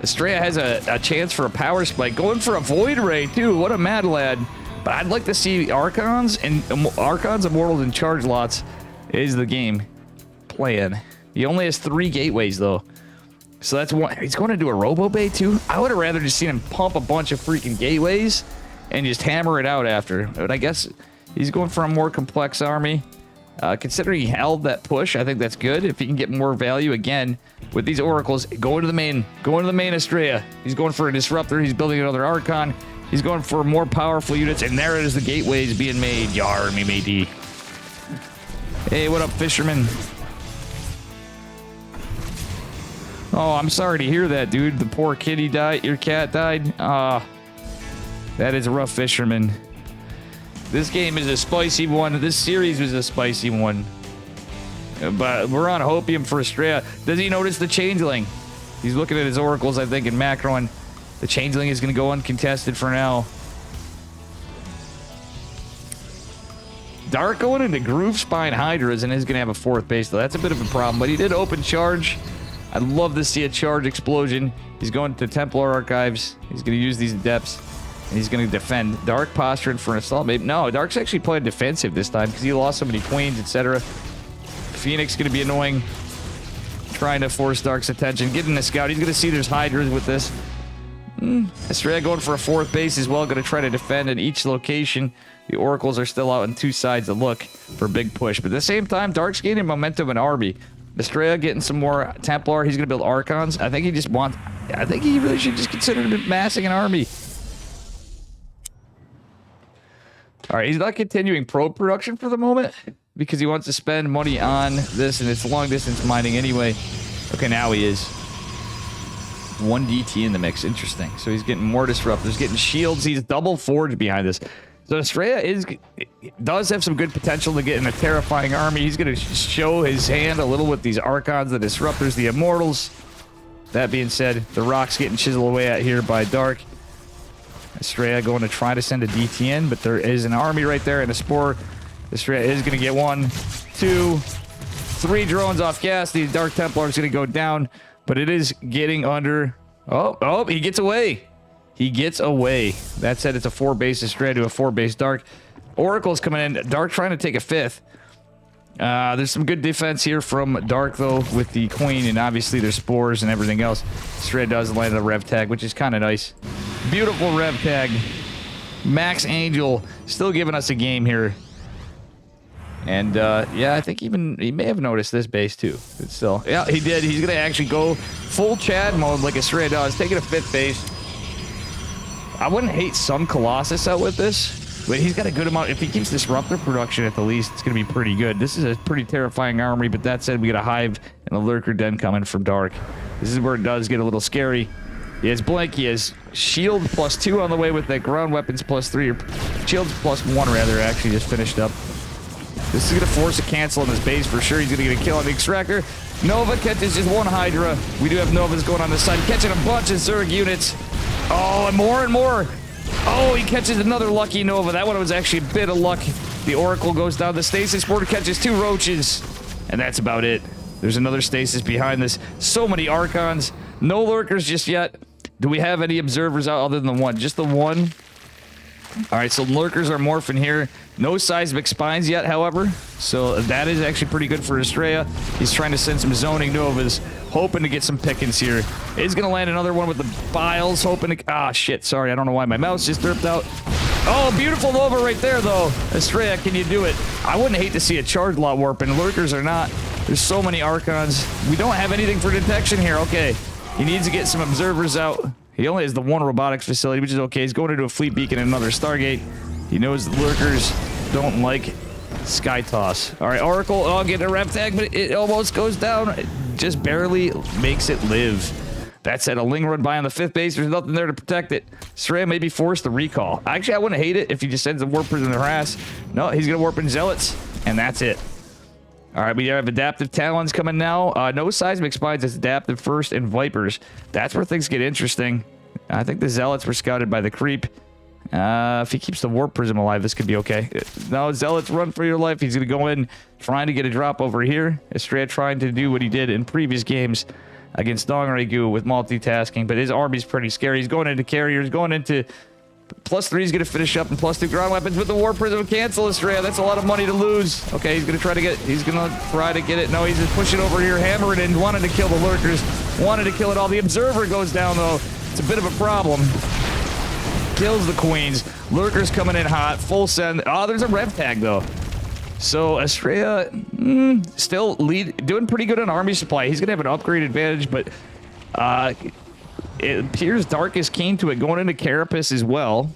[SPEAKER 2] Astrea has a chance for a power spike. Going for a Void Ray, too. What a mad lad. But I'd like to see Archons, Immortals, and Charge Lots is the game plan. He only has 3 gateways, though. So that's one. He's going to do a Robo Bay, too. I would have rather just seen him pump a bunch of freaking gateways and just hammer it out after. But I guess he's going for a more complex army. Considering he held that push, I think that's good. If he can get more value again with these Oracles, going to the main Astrea. He's going for a Disruptor. He's building another Archon. He's going for more powerful units, and there it is, the gateways being made. Yar, me matey. Hey, what up, fisherman? Oh, I'm sorry to hear that, dude. The poor kitty died. Your cat died. That is a rough, fisherman. This game is a spicy one. This series was a spicy one. But we're on Hopium for Astrea. Does he notice the Changeling? He's looking at his Oracles, I think, in Macron. The Changeling is going to go uncontested for now. Dark going into Groove Spine Hydras and is going to have a 4th base, though. That's a bit of a problem. But he did open charge. I'd love to see a charge explosion. He's going to Templar Archives. He's going to use these Adepts. And he's going to defend. Dark posturing for an assault. Maybe. No, Dark's actually playing defensive this time because he lost so many Queens, etc. Phoenix going to be annoying. Trying to force Dark's attention. Getting a scout. He's going to see there's Hydras with this. Astrea going for a 4th base as well. Going to try to defend in each location. The Oracles are still out on 2 sides to look for a big push. But at the same time, Dark's gaining momentum in Army. Astrea getting some more Templar. He's going to build Archons. I think he just wants... I think he really should just consider massing an army. All right, he's not continuing probe production for the moment because he wants to spend money on this, and it's long-distance mining anyway. Okay, now he is. 1 DT in the mix. Interesting. So he's getting more Disruptors, getting shields. He's double forged behind this. So Astrea does have some good potential to get in a terrifying army. He's going to show his hand a little with these Archons, the Disruptors, the Immortals. That being said, the rock's getting chiseled away at here by Dark. Astrea going to try to send a DT in, but there is an army right there and a Spore. Astrea is going to get 1, 2, 3 drones off gas. The Dark Templar is going to go down, but it is getting under. Oh, he gets away. He gets away. That said, it's a 4-base Astrea to a 4-base Dark. Oracle's coming in. Dark trying to take a 5th. There's some good defense here from Dark, though, with the Queen, and obviously there's Spores and everything else. Astrea does land a Rev Tag, which is kind of nice. Beautiful Rev Tag. Max Angel still giving us a game here. And, yeah, I think even he may have noticed this base, too. But still, yeah, he did. He's going to actually go full Chad mode like Astrea does, taking a 5th base. I wouldn't hate some Colossus out with this, but he's got a good amount. If he keeps Disruptor production at the least, it's going to be pretty good. This is a pretty terrifying army, but that said, we got a Hive and a Lurker Den coming from Dark. This is where it does get a little scary. He has Blink, he has Shield +2 on the way with that Ground Weapons +3, or Shields +1 rather, actually just finished up. This is going to force a cancel on this base for sure. He's going to get a kill on the Extractor. Nova catches just 1 Hydra. We do have Novas going on this side, catching a bunch of Zerg units. Oh, and more and more. Oh, he catches another lucky Nova. That one was actually a bit of luck. The Oracle goes down. The Stasis Porter catches 2 Roaches. And that's about it. There's another Stasis behind this. So many Archons. No Lurkers just yet. Do we have any Observers out other than the 1? Just the 1? All right, so Lurkers are morphing here. No Seismic Spines yet, however. So that is actually pretty good for Astrea. He's trying to send some Zoning Novas, hoping to get some pickings here. He's going to land another one with the Biles, hoping to... Ah, shit, sorry. I don't know why my mouse just derped out. Oh, beautiful Nova right there, though. Astrea, can you do it? I wouldn't hate to see a Charge Lot warp, and Lurkers are not. There's so many Archons. We don't have anything for detection here. Okay. He needs to get some Observers out. He only has the one robotics facility, which is okay. He's going into a fleet beacon and another Stargate. He knows the lurkers don't like Sky Toss. All right, Oracle. Oh, getting a rev tag, but it almost goes down. It just barely makes it live. That said, a Ling run by on the 5th base. There's nothing there to protect it. Sreya may be forced to recall. Actually, I wouldn't hate it if he just sends a warp in the harass. No, he's going to warp in Zealots, and that's it. All right, we have adaptive Talons coming now. No seismic spines. It's adaptive first and Vipers. That's where things get interesting. I think the Zealots were scouted by the creep. If he keeps the warp prism alive, this could be okay. No, Zealots, run for your life. He's going to go in trying to get a drop over here. Estrella trying to do what he did in previous games against Dongregyu with multitasking, but his army's pretty scary. He's going into carriers, going into +3. He's going to finish up in +2 ground weapons with the warp prism. Cancel Estrella. That's a lot of money to lose. Okay, he's going to try to get it. No, he's just pushing over here, hammering in, wanted to kill the lurkers, wanted to kill it all. The observer goes down though. It's a bit of a problem. Kills the queens. Lurkers coming in hot. Full send. Oh, there's a rev tag though. So Estrella still doing pretty good on army supply. He's gonna have an upgrade advantage, but it appears Dark is keen to it, going into Carapace as well.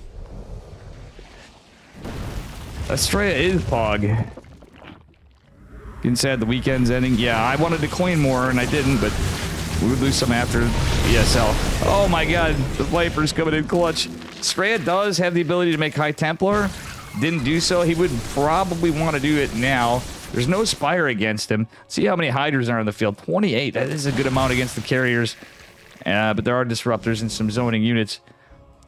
[SPEAKER 2] Estrella is Pog. Getting sad the weekend's ending. Yeah, I wanted to clean more and I didn't, but we would lose some after ESL. Oh my god, the Viper's coming in clutch. Estrella does have the ability to make High Templar. Didn't do so. He would probably want to do it now. There's no Spire against him. See how many Hydras are in the field. 28. That is a good amount against the carriers. But there are disruptors and some zoning units.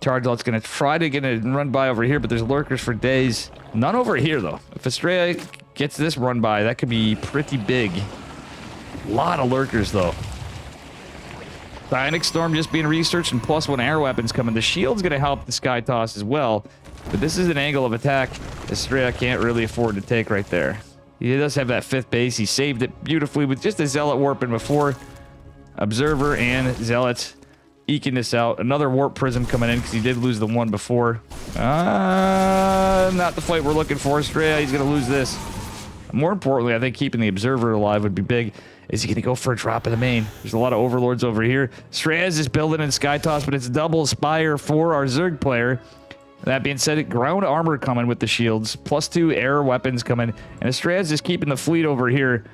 [SPEAKER 2] Chargelot's going to try to get a run by over here, but there's lurkers for days. None over here, though. If Estrella gets this run by, that could be pretty big. A lot of lurkers, though. Psionic Storm just being researched and +1 air weapons coming. The shield's going to help the Sky Toss as well. But this is an angle of attack Estrella can't really afford to take right there. He does have that 5th base. He saved it beautifully with just a Zealot warping before. Observer and Zealots eking this out. Another warp prism coming in because he did lose the one before. Not the fight we're looking for. Estrella, he's going to lose this. More importantly, I think keeping the Observer alive would be big. Is he going to go for a drop in the main? There's a lot of Overlords over here. Estrella is building in Sky Toss, but it's double Spire for our Zerg player. That being said, ground armor coming with the shields. +2 air weapons coming. And Estrella's just keeping the fleet over here.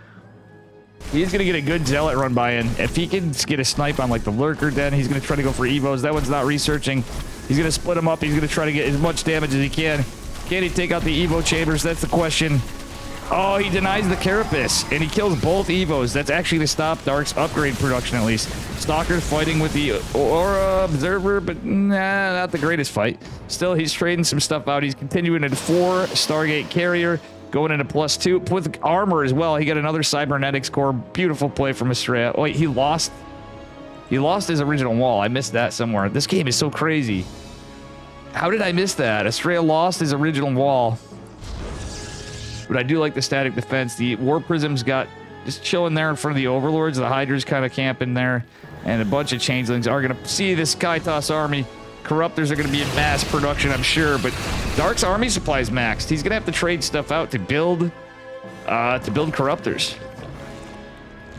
[SPEAKER 2] He's going to get a good Zealot run by in. If he can get a snipe on like the Lurker den, he's going to try to go for Evos. That one's not researching. He's going to split them up. He's going to try to get as much damage as he can. Can he take out the Evo chambers? That's the question. Oh, he denies the Carapace, and he kills both Evos. That's actually to stop Dark's upgrade production, at least. Stalker's fighting with the Aura Observer, but nah, not the greatest fight. Still, he's trading some stuff out. He's continuing into 4 Stargate Carrier, going into +2 with armor as well. He got another Cybernetics core. Beautiful play from Estrella. Wait, he lost his original wall. I missed that somewhere. This game is so crazy. How did I miss that? Estrella lost his original wall. But I do like the static defense. The War Prism's got just chilling there in front of the Overlords. The Hydra's kind of camping there. And a bunch of Changelings are going to see this Sky Toss army. Corruptors are going to be in mass production, I'm sure. But Dark's army supply is maxed. He's going to have to trade stuff out to build Corruptors.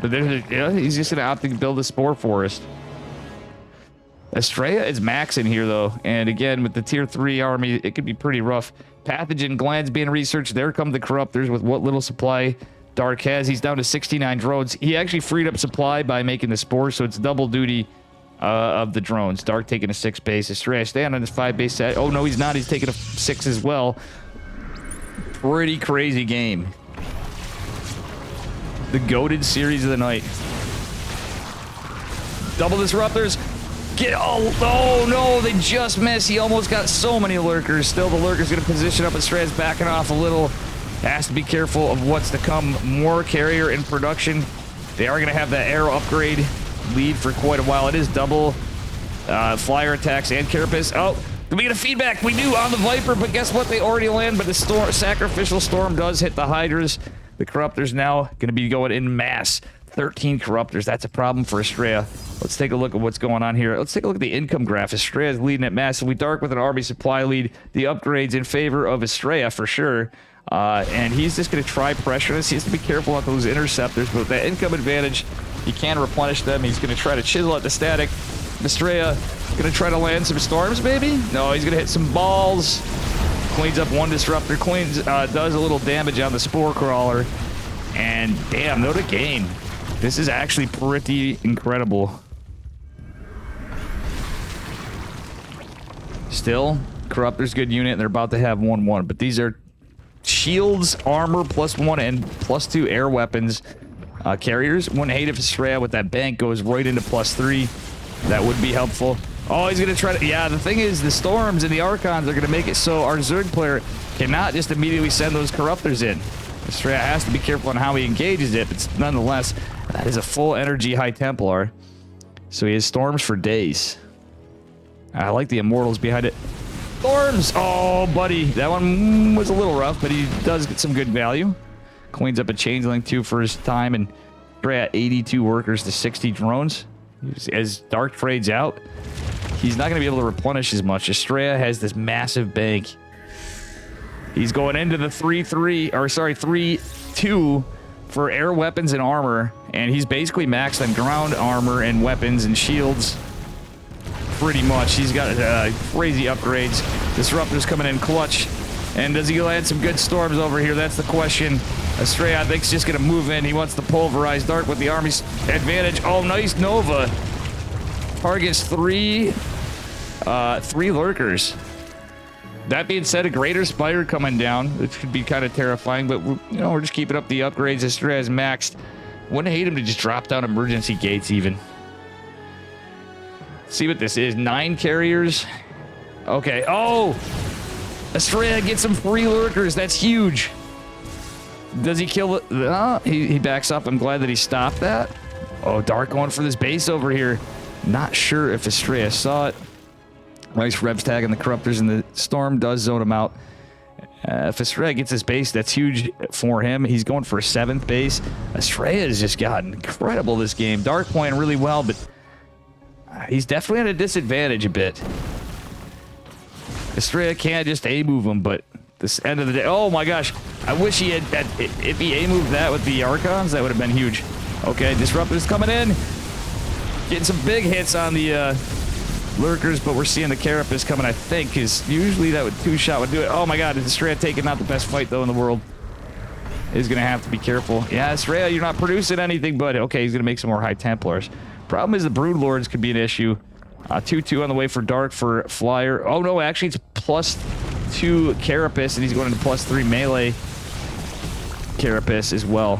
[SPEAKER 2] But he's just going to opt to build a Spore Forest. Estrella is maxing here, though. And again, with the Tier 3 army, it could be pretty rough. Pathogen glands being researched. There come the Corruptors with what little supply Dark has. He's down to 69 drones. He actually freed up supply by making the Spores, so it's double duty of the drones. Dark taking a 6 base. Estrella staying on his 5 base set. Oh, no, he's not. He's taking a 6 as well. Pretty crazy game. The goated series of the night. Double disruptors. Oh no, they just missed. He almost got so many lurkers. Still, the lurker's going to position up. Estrella's backing off a little. Has to be careful of what's to come. More carrier in production. They are going to have that arrow upgrade lead for quite a while. It is double flyer attacks and Carapace. Oh, do we get a feedback? We do on the Viper, but guess what? They already land, but the Sacrificial Storm does hit the Hydras. The Corruptors now going to be going in mass. 13 Corruptors. That's a problem for Estrella. Let's take a look at what's going on here. Let's take a look at the income graph. Estrella's leading it massively. Dark with an army supply lead. The upgrades in favor of Estrella for sure. And he's just going to try pressure us. He has to be careful not to lose interceptors, but with that income advantage, he can replenish them. He's going to try to chisel at the static. Estrella gonna try to land some storms, maybe? No, he's gonna hit some balls. Cleans up one disruptor. Does a little damage on the spore crawler. And damn, no to gain. This is actually pretty incredible. Still, Corruptor's good unit, and they're about to have 1-1. But these are shields, armor, +1 and +2 air weapons. Carriers. Wouldn't hate if Estrella with that bank goes right into +3. That would be helpful. Oh, he's going to try to... Yeah, the thing is, the Storms and the Archons are going to make it so our Zerg player cannot just immediately send those Corruptors in. Estrella has to be careful on how he engages it, but nonetheless, that is a full energy High Templar. So he has Storms for days. I like the Immortals behind it. Storms! Oh, buddy. That one was a little rough, but he does get some good value. Cleans up a Changeling, too, for his time, and we're at 82 workers to 60 drones. As Dark trades out, he's not going to be able to replenish as much. Estrella has this massive bank. He's going into the 3-2 for air weapons and armor, and he's basically maxed on ground armor and weapons and shields. Pretty much. He's got crazy upgrades. Disruptors coming in clutch. And does he land some good storms over here? That's the question. Estrella, I think, is just going to move in. He wants to pulverize Dark with the army's advantage. Oh, nice Nova. Targets three lurkers. That being said, a Greater Spire coming down. It could be kind of terrifying, but we're just keeping up the upgrades. Estrella's maxed. Wouldn't hate him to just drop down emergency gates even. See what this is. 9 carriers. Okay. Oh! Estrella gets some free lurkers. That's huge. Does he kill it? He backs up. I'm glad that he stopped that. Oh, Dark going for this base over here. Not sure if Estrella saw it. Nice Revs tagging the Corruptors, and the Storm does zone him out. If Estrella gets his base, that's huge for him. He's going for a 7th base. Estrella has just gotten incredible this game. Dark playing really well, but he's definitely at a disadvantage a bit. Estrella can't just A-move him, but this end of the day... Oh my gosh. I wish he had... If he A-moved that with the Archons, that would have been huge. Okay, Disruptors coming in. Getting some big hits on the lurkers, but we're seeing the Carapace coming, I think, because usually that would 2-shot would do it. Oh my god, Estrella taking out the best fight, though, in the world. He's going to have to be careful. Yeah, Estrella, you're not producing anything, but okay, he's going to make some more High Templars. Problem is the Broodlords could be an issue. 2-2 on the way for Dark for Flyer. Oh no, actually it's +2 Carapace, and he's going into +3 melee Carapace as well.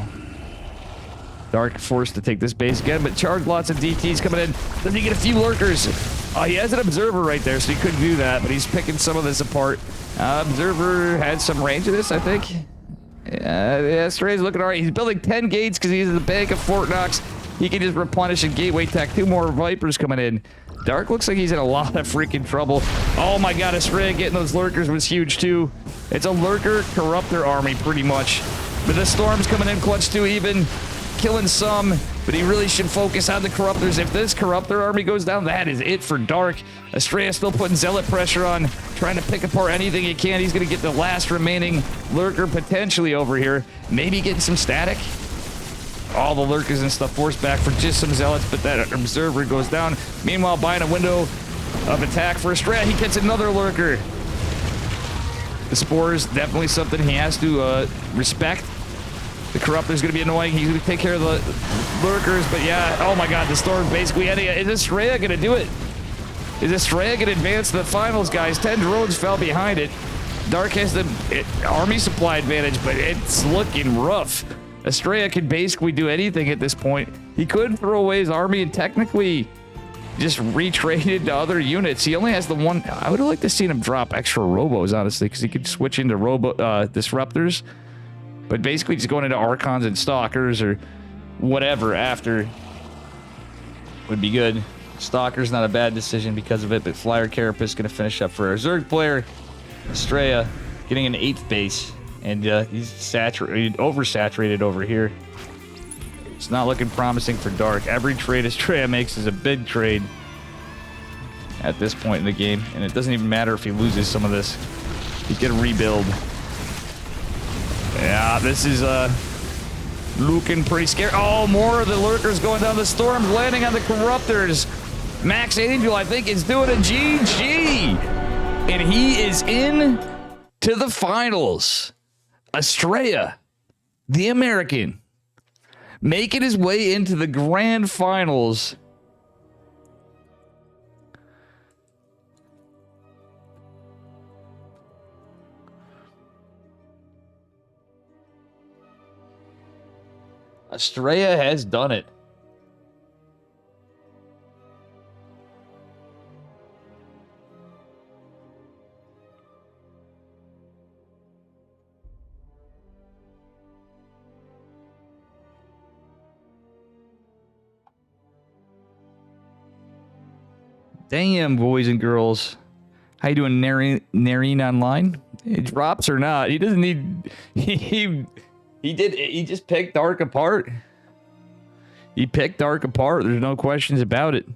[SPEAKER 2] Dark forced to take this base again, but charge lots of DTs coming in. Does he get a few lurkers? Oh, he has an Observer right there, so he couldn't do that, but he's picking some of this apart. Observer had some range of this, I think. Yeah, Stray's looking all right. He's building 10 gates because he's in the bank of Fort Knox. He can just replenish and gateway tech. 2 more Vipers coming in. Dark looks like he's in a lot of freaking trouble. Oh my god, Estrella getting those lurkers was huge too. It's a lurker Corruptor army pretty much. But the Storm's coming in clutch too, even killing some, but he really should focus on the Corruptors. If this Corruptor army goes down, that is it for Dark. Estrella still putting Zealot pressure on, trying to pick apart anything he can. He's going to get the last remaining lurker potentially over here. Maybe getting some static. All the lurkers and stuff forced back for just some Zealots, but that Observer goes down. Meanwhile, buying a window of attack for Estrella, he gets another lurker. The Spore is definitely something he has to respect. The Corruptor's going to be annoying. He's going to take care of the lurkers, but yeah, oh my god, the Storm basically ending it. Is Estrella going to do it? Is Estrella going to advance to the finals, guys? 10 drones fell behind it. Dark has the army supply advantage, but it's looking rough. Estrella could basically do anything at this point. He could throw away his army and technically just retrade it to other units. He only has the one. I would have liked to see him drop extra robos, honestly, because he could switch into disruptors. But basically just going into Archons and Stalkers or whatever after would be good. Stalker's not a bad decision because of it, but Flyer Carapace is going to finish up for our Zerg player. Estrella getting an 8th base. And he's oversaturated over here. It's not looking promising for Dark. Every trade Estrella makes is a big trade at this point in the game. And it doesn't even matter if he loses some of this. He can rebuild. Yeah, this is looking pretty scary. Oh, more of the lurkers going down. The Storms landing on the Corruptors. Max Angel, I think, is doing a GG. And he is in to the finals. Estrella, the American, making his way into the grand finals. Estrella has done it. Damn, boys and girls. How you doing, Nareen online? It drops or not? He doesn't need... He just picked Dark apart. He picked Dark apart. There's no questions about it.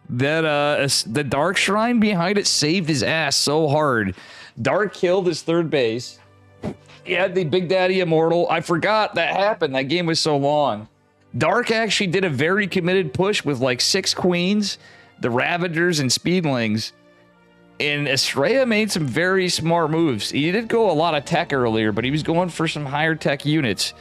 [SPEAKER 2] That, the Dark Shrine behind it saved his ass so hard. Dark killed his third base. He had the Big Daddy Immortal. I forgot that happened. That game was so long. Dark actually did a very committed push with like 6 queens, the Ravagers, and Speedlings. And Estrella made some very smart moves. He did go a lot of tech earlier, but he was going for some higher tech units.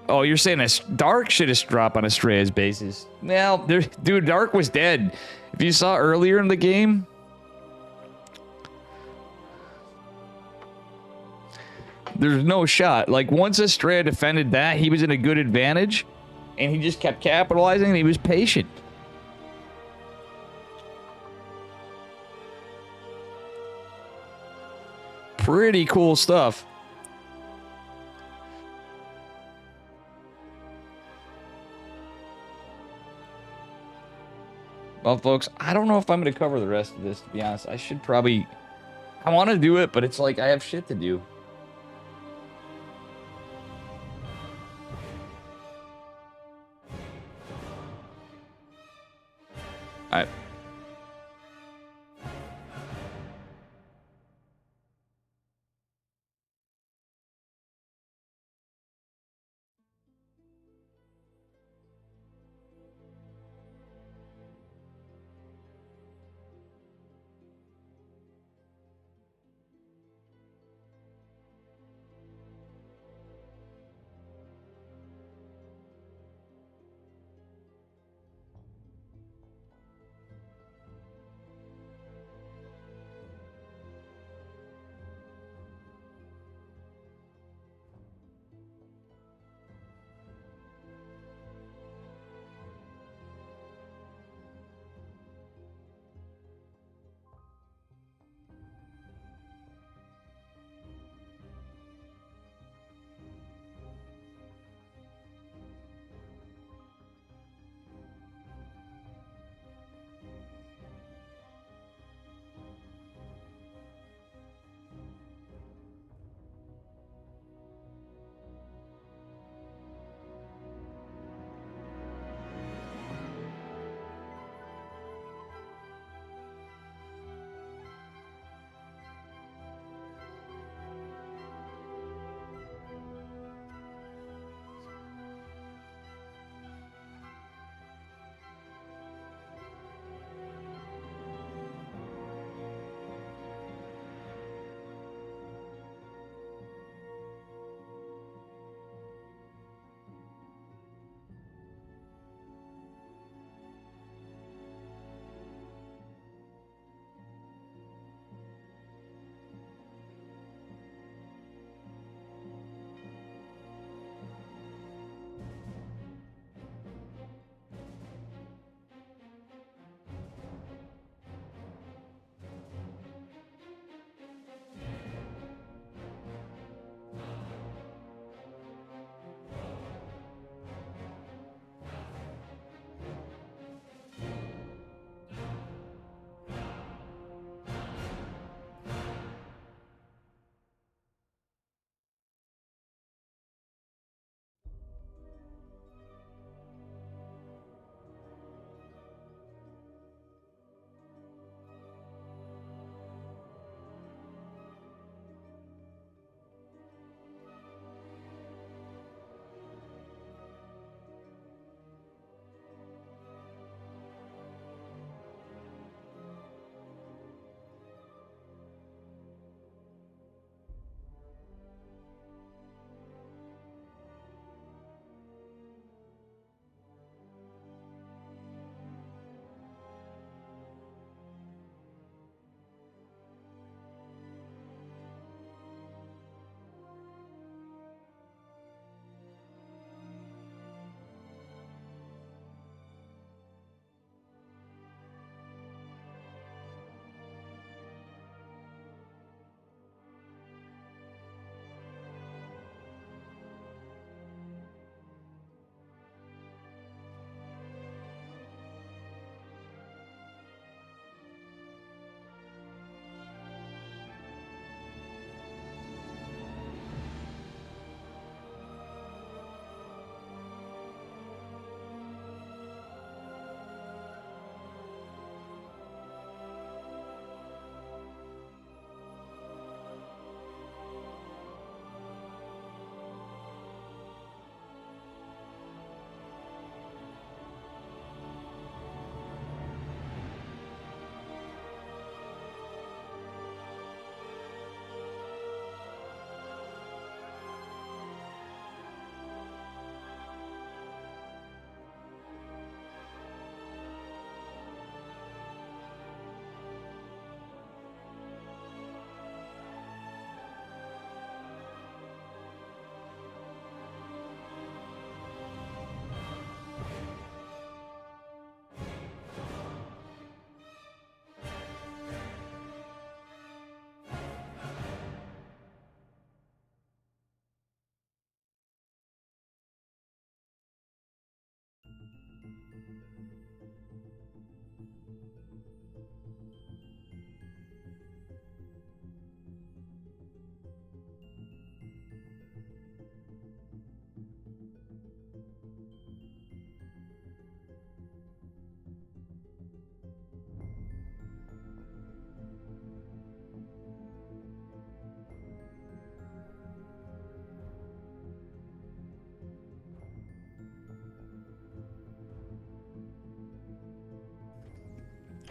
[SPEAKER 2] Oh, you're saying Dark should have dropped on Estrella's bases. Well, dude, Dark was dead. If you saw earlier in the game... There's no shot. Like, once Estrella defended that, he was in a good advantage, and he just kept capitalizing, and he was patient. Pretty cool stuff. Well, folks, I don't know if I'm going to cover the rest of this, to be honest. I should probably... I want to do it, but it's like I have shit to do. All right.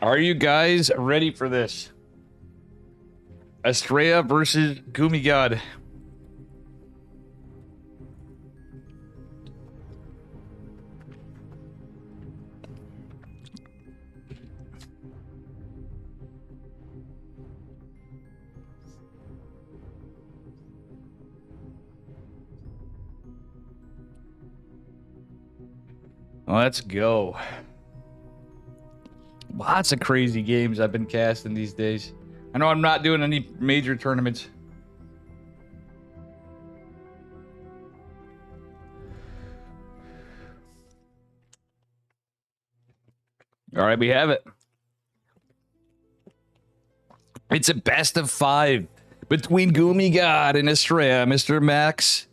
[SPEAKER 1] Are you guys ready for this? Estrella versus Gumi God. Let's go. Lots of crazy games I've been casting these days. I know I'm not doing any major tournaments. All right, we have it. It's a best of 5 between Gumi God and Estrella, Mr. Max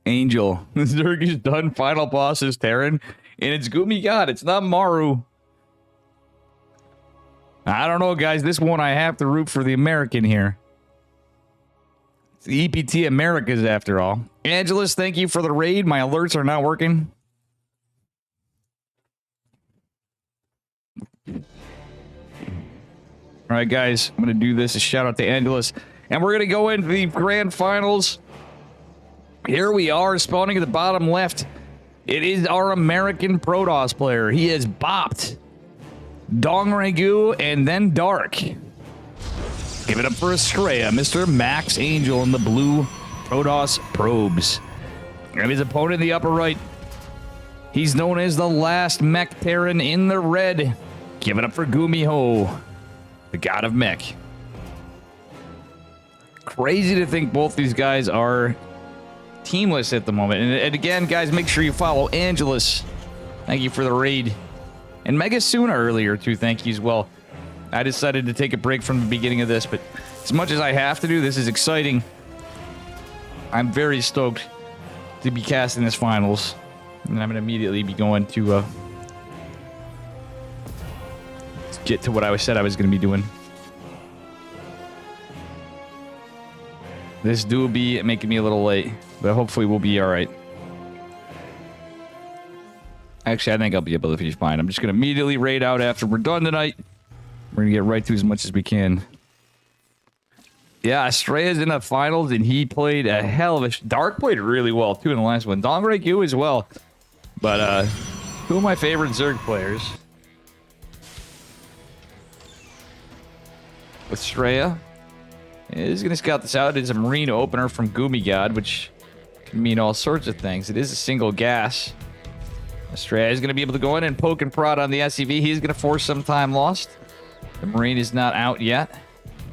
[SPEAKER 1] Angel. Zerg is done. Final boss is Terran. And it's Gumi God. It's not Maru. I don't know, guys. This one I have to root for the American here. It's the EPT Americas, after all. Angelus, thank you for the raid. My alerts are not working. All right, guys. I'm going to do this. A shout out to Angelus. And we're going to go into the grand finals. Here we are, spawning at the bottom left. It is our American Protoss player. He has bopped Dong Ragu and then Dark. Give it up for Estrella, Mr. Max Angel in the blue Protoss probes. And his opponent in the upper right. He's known as the last mech Terran in the red. Give it up for Gumi Ho, the god of mech. Crazy to think both these guys are teamless at the moment. And again, guys, make sure you follow Angelus. Thank you for the raid. And Megasuna earlier, too. Thank you as well. I decided to take a break from the beginning of this, but as much as I have to do, this is exciting. I'm very stoked to be casting this finals. And I'm going to immediately be going to get to what I said I was going to be doing. This do be making me a little late, but hopefully we'll be all right. Actually, I think I'll be able to finish fine. I'm just going to immediately raid out after we're done tonight. We're going to get right through as much as we can. Yeah, Estrella's in the finals, and he played a hell of a... Dark played really well, too, in the last one. Dongray Gu as well. But, two of my favorite Zerg players. Estrella is going to scout this out. It's a Marine opener from Gumi God, which can mean all sorts of things. It is a single gas. Estrella is going to be able to go in and poke and prod on the SCV. He's going to force some time lost. The Marine is not out yet.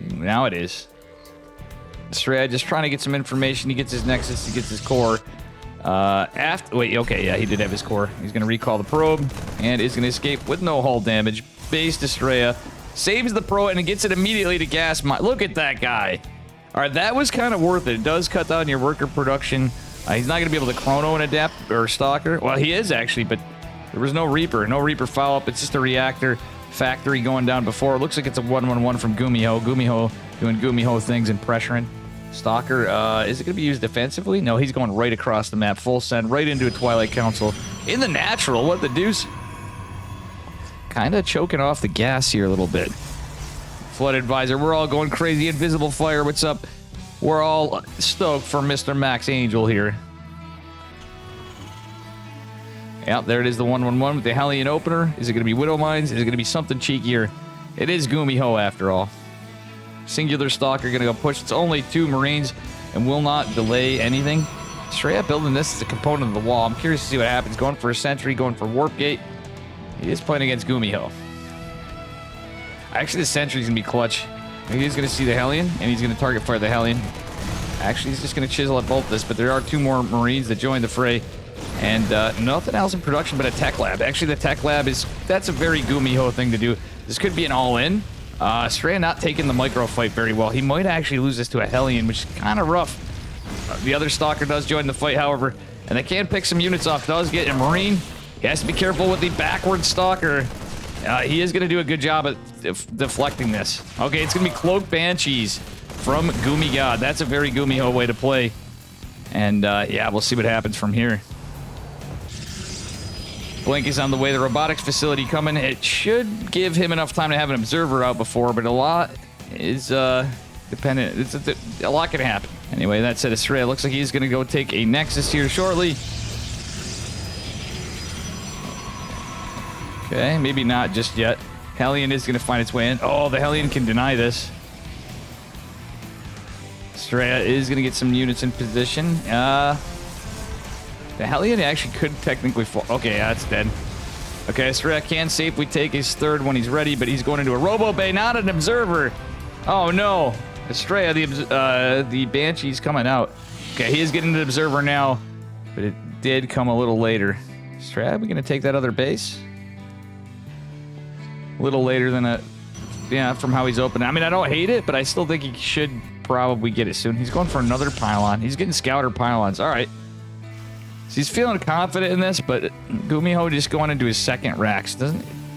[SPEAKER 1] Now it is. Estrella just trying to get some information. He gets his Nexus. He gets his core. Wait, okay, yeah, he did have his core. He's going to recall the probe and is going to escape with no hull damage. Based Estrella saves the pro and gets it immediately to gas. Look at that guy. All right, that was kind of worth it. It does cut down your worker production. He's not going to be able to chrono an adept or stalker. Well, he is actually, but there was no Reaper. No Reaper follow-up. It's just a reactor factory going down before. It looks like it's a 1-1-1 from Gumi Ho. Gumi Ho doing Gumi Ho things and pressuring. Stalker, is it going to be used defensively? No, he's going right across the map. Full send right into a Twilight Council. In the natural, what the deuce? Kind of choking off the gas here a little bit. Flood Advisor, we're all going crazy. Invisible Fire, what's up? We're all stoked for Mr. Max Angel here. Yep, there it is, the 1-1-1 with the Hellion opener. Is it going to be Widow Mines? Is it going to be something cheekier? It is Gumi Ho after all. Singular Stalker going to go push. It's only 2 Marines and will not delay anything. Straight up building this as a component of the wall. I'm curious to see what happens. Going for a sentry, going for Warp Gate. He is playing against Gumi Ho. Actually, the sentry's going to be clutch. He's going to see the Hellion, and he's going to target fire the Hellion. Actually, he's just going to chisel at both this, but there are 2 more Marines that join the fray. And nothing else in production but a tech lab. Actually, the tech lab that's a very Gumi Ho thing to do. This could be an all-in. Stray not taking the micro fight very well. He might actually lose this to a Hellion, which is kind of rough. The other Stalker does join the fight, however, and they can pick some units off. Does get a Marine. He has to be careful with the backward Stalker. He is going to do a good job at deflecting this. Okay, it's going to be Cloak Banshees from Gumi God. That's a very Gumi Ho way to play. And yeah, we'll see what happens from here.
[SPEAKER 2] Blink is on the way. The robotics facility coming. It should give him enough time to have an observer out before, but a lot is dependent. A lot can happen. Anyway, that said, Estrella looks like he's going to go take a Nexus here shortly. Okay, maybe not just yet. Hellion is going to find its way in. Oh, the Hellion can deny this. Estrella is going to get some units in position. The Hellion actually could technically fall. Okay, yeah, it's dead. Okay, Estrella can safely take his third when he's ready, but he's going into a Robo Bay, not an Observer. Oh, no. Estrella, the Banshee's coming out. Okay, he is getting the Observer now, but it did come a little later. Estrella, we going to take that other base? A little later than from how he's open. I mean, I don't hate it, but I still think he should probably get it soon. He's going for another pylon. He's getting scouter pylons. All right. So he's feeling confident in this, but Gumiho just going into his second racks.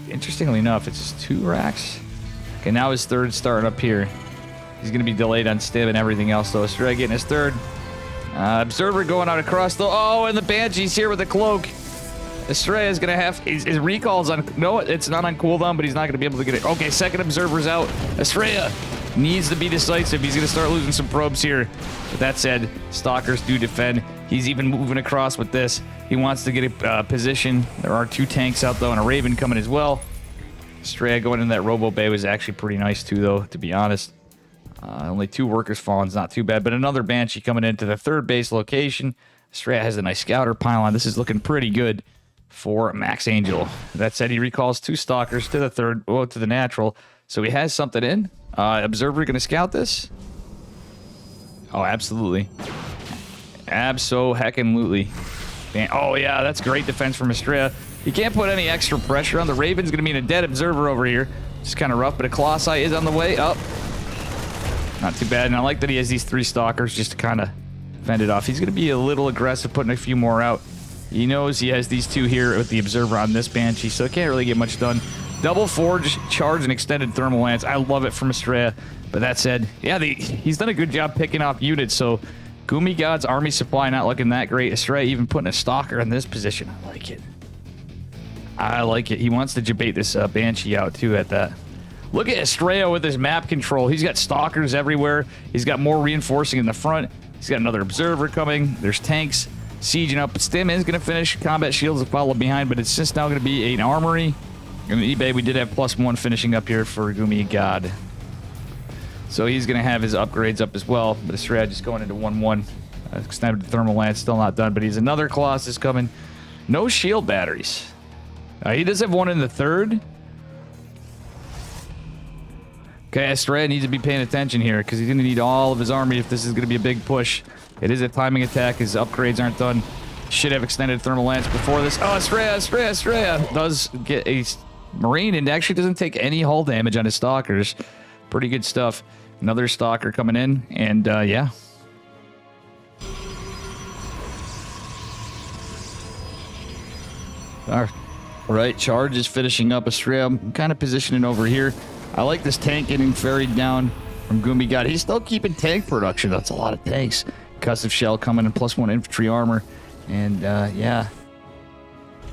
[SPEAKER 2] Interestingly enough, it's just 2 racks. Okay, now his third starting up here. He's going to be delayed on stim and everything else, though. Estrella getting his third. Observer going out across the... Oh, and the Banshee's here with the cloak. Estrella is going to have... His recall's on... No, it's not on cooldown, but he's not going to be able to get it. Okay, second Observer's out. Estrella needs to be decisive. He's going to start losing some probes here. But that said, Stalkers do defend. He's even moving across with this. He wants to get a position. There are 2 tanks out, though, and a Raven coming as well. Estrella going in that Robo Bay was actually pretty nice, too, though, to be honest. Only 2 workers falling is not too bad. But another Banshee coming into the third base location. Estrella has a nice scouter pylon. This is looking pretty good for Max Angel. That said, he recalls 2 Stalkers to the third, well, to the natural. So he has something in. Observer going to scout this? Oh, absolutely. Abso-heckin-lutely. Oh, yeah, that's great defense from Estrella. He can't put any extra pressure on. The Raven's going to be in a dead Observer over here. Just kind of rough, but a Colossi is on the way up. Not too bad, and I like that he has these 3 Stalkers just to kind of fend it off. He's going to be a little aggressive, putting a few more out. He knows he has these 2 here with the Observer on this Banshee, so it can't really get much done. Double Forge, Charge, and Extended Thermal Lance. I love it from Estrella. But that said, yeah, he's done a good job picking off units, so Gumi God's army supply not looking that great. Estrella even putting a Stalker in this position. I like it. I like it. He wants to debate this Banshee out, too, at that. Look at Estrella with his map control. He's got Stalkers everywhere. He's got more reinforcing in the front. He's got another Observer coming. There's tanks sieging up. Stim is going to finish. Combat Shields will follow behind, but it's just now going to be an Armory. In eBay, we did have +1 finishing up here for Gumi God. So he's going to have his upgrades up as well. But Estrella just going into 1-1. Extended Thermal Lance still not done, but he's another Colossus coming. No shield batteries. He does have one in the third. Okay, Estrella needs to be paying attention here because he's going to need all of his army if this is going to be a big push. It is a timing attack. His upgrades aren't done. Should have extended Thermal Lance before this. Oh, Estrella does get a Marine and actually doesn't take any hull damage on his Stalkers. Pretty good stuff. Another Stalker coming in, and yeah. All right, Charge is finishing up. Estrella, I'm kind of positioning over here. I like this tank getting ferried down from Gumi God. He's still keeping tank production. That's a lot of tanks. Cussive Shell coming in, +1 infantry armor. And, yeah.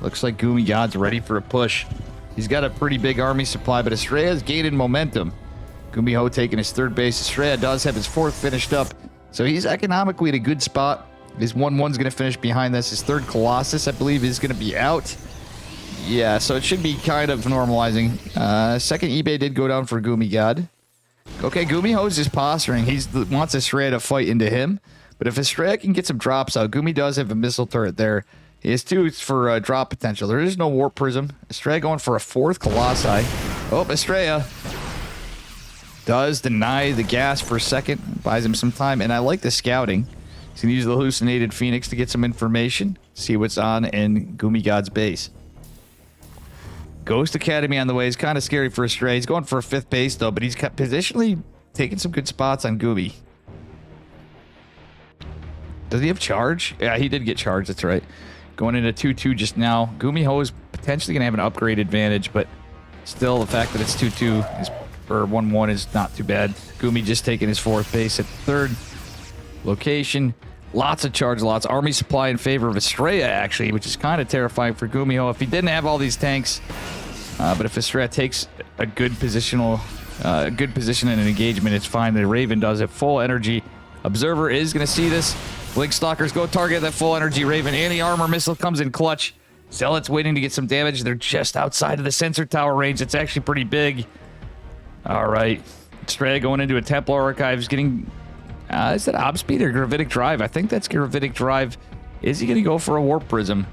[SPEAKER 2] Looks like Gumi God's ready for a push. He's got a pretty big army supply, but Estrella's gaining momentum. Gumiho taking his third base. Estrella does have his 4th finished up. So he's economically in a good spot. His 1-1's going to finish behind this. His 3rd Colossus, I believe, is going to be out. Yeah, so it should be kind of normalizing. 2nd eBay did go down for Gumi God. Okay, Gumiho's just posturing. He wants Estrella to fight into him. But if Estrella can get some drops out, Gumi does have a missile turret there. He has 2 for drop potential. There is no Warp Prism. Estrella going for a 4th Colossi. Oh, Estrella does deny the gas for a second. Buys him some time. And I like the scouting. He's going to use the Hallucinated Phoenix to get some information. See what's on in Gumi God's base. Ghost Academy on the way is kind of scary for Estrella. He's going for a 5th base, though. But he's positionally taking some good spots on Gumi. Does he have charge? Yeah, he did get charge. That's right. Going into 2-2 just now. Gumiho is potentially going to have an upgrade advantage, but still the fact that it's 2-2 is, or 1-1 is not too bad. Gumi just taking his 4th base at 3rd location. Lots of charge lots. Army supply in favor of Estrella, actually, which is kind of terrifying for Gumiho. If he didn't have all these tanks, but if Estrella takes a good position in an engagement, it's fine. The Raven does it. Full energy. Observer is going to see this. Blink Stalkers go target that full energy Raven. Anti-armor missile comes in clutch. Zealots waiting to get some damage. They're just outside of the sensor tower range. It's actually pretty big. All right. Estrella going into a Templar Archives, getting... is that Ob Speed or Gravitic Drive? I think that's Gravitic Drive. Is he going to go for a Warp Prism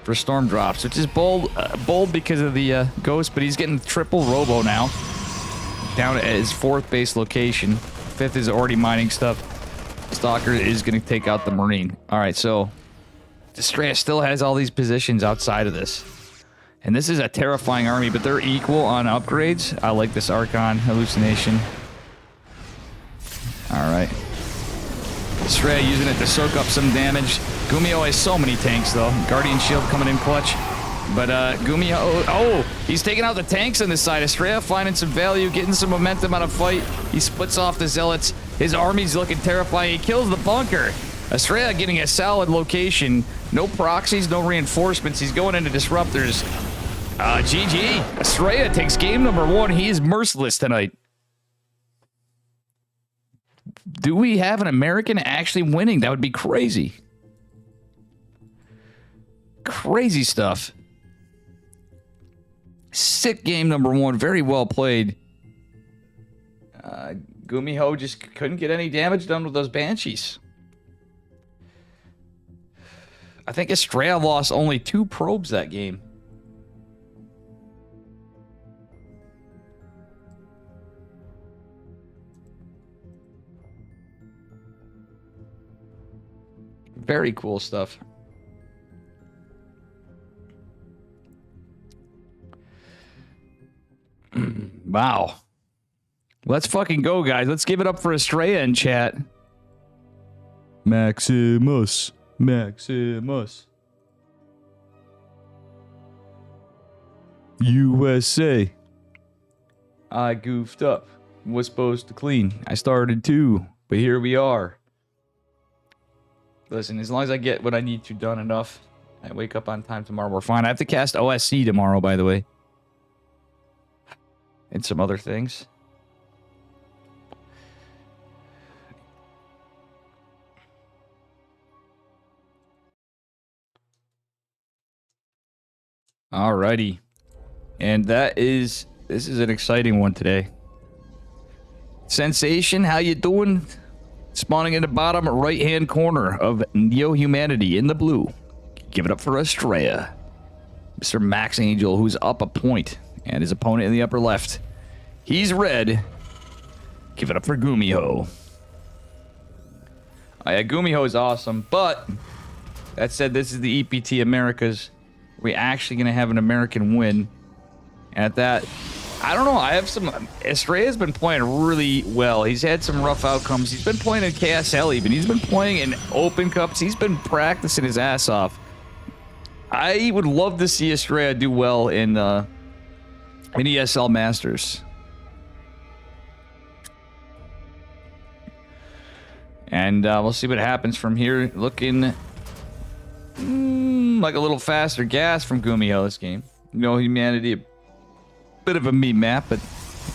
[SPEAKER 2] for Storm Drops, which is bold because of the Ghost, but he's getting triple Robo now. Down at his 4th base location. 5th is already mining stuff. Stalker is going to take out the Marine. All right, so Estrella still has all these positions outside of this. And this is a terrifying army, but they're equal on upgrades. I like this Archon Hallucination. All right. Estrella using it to soak up some damage. Gumiho has so many tanks, though. Guardian Shield coming in clutch. But Gumiho... Oh, he's taking out the tanks on this side. Estrella finding some value, getting some momentum on a fight. He splits off the Zealots. His army's looking terrifying. He kills the bunker. Estrella getting a solid location. No proxies, no reinforcements. He's going into disruptors. GG. Estrella takes game number 1. He is merciless tonight. Do we have an American actually winning? That would be crazy. Crazy stuff. Sick game number 1. Very well played. Gumiho just couldn't get any damage done with those Banshees. I think Estrella lost only 2 probes that game. Very cool stuff. Wow. Let's fucking go, guys. Let's give it up for Estrella in chat. Maximus. Maximus. USA. I goofed up. Was supposed to clean. I started too, but here we are. Listen, as long as I get what I need to done enough, I wake up on time tomorrow, we're fine. I have to cast OSC tomorrow, by the way. And some other things. Alrighty. And this is an exciting one today. Sensation, how you doing? Spawning in the bottom right-hand corner of Neo-Humanity in the blue. Give it up for Estrella. Mr. Max Angel, who's up a point. And his opponent in the upper left. He's red. Give it up for Gumiho. Yeah, Gumiho is awesome, but that said, this is the EPT Americas. We're actually going to have an American win. And at that, I don't know. I have some... Estrella's been playing really well. He's had some rough outcomes. He's been playing in KSL even. He's been playing in Open Cups. He's been practicing his ass off. I would love to see Estrella do well in ESL Masters. And we'll see what happens from here. Looking like a little faster gas from Gumiho this game. You know, Humanity, a bit of a meat map, but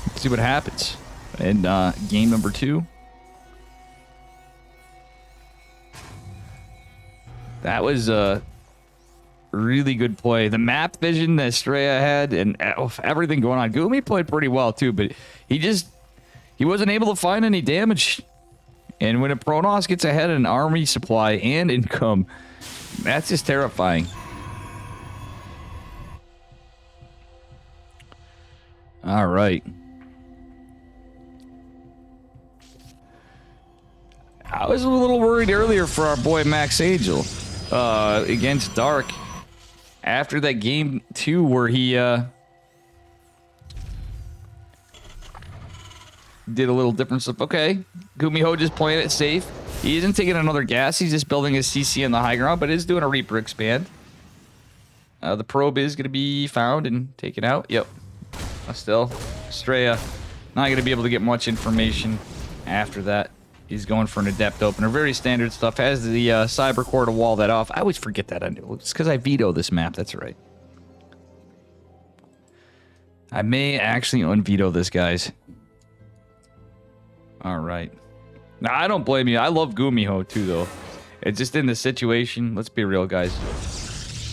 [SPEAKER 2] let's see what happens. And game number 2. That was a really good play. The map vision that Estrella had and everything going on. Gumi played pretty well too, but he wasn't able to find any damage. And when a Pronoss gets ahead in army supply and income, that's just terrifying. All right. I was a little worried earlier for our boy Max Angel against Dark. After that game 2 where he did a little different stuff. Okay, Gumiho just playing it safe. He isn't taking another gas. He's just building his CC on the high ground, but is doing a Reaper expand. The probe is going to be found and taken out. Yep. Still, Estrella not going to be able to get much information after that. He's going for an adept opener. Very standard stuff. Has the cyber core to wall that off. I always forget that. It's because I veto this map. That's right. I may actually unveto this, guys. All right. Now, I don't blame you. I love Gumiho, too, though. It's just in the situation. Let's be real, guys.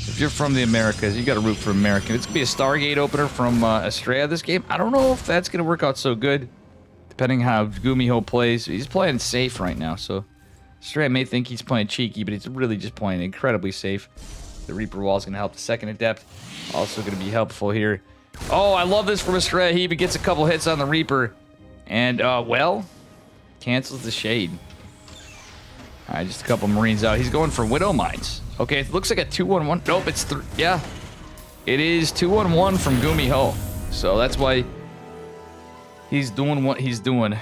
[SPEAKER 2] If you're from the Americas, you got to root for American. It's going to be a Stargate opener from Estrella this game. I don't know if that's going to work out so good, depending how Gumiho plays. He's playing safe right now, so Estrella may think he's playing cheeky, but he's really just playing incredibly safe. The Reaper wall is going to help the second adept. Also going to be helpful here. Oh, I love this from Estrella. He even gets a couple hits on the Reaper. And, well, cancels the Shade. All right, just a couple Marines out. He's going for Widow Mines. Okay, it looks like a 2-1-1. Nope, it's 3. Yeah, it is 2-1-1 from Gumiho. So that's why he's doing what he's doing.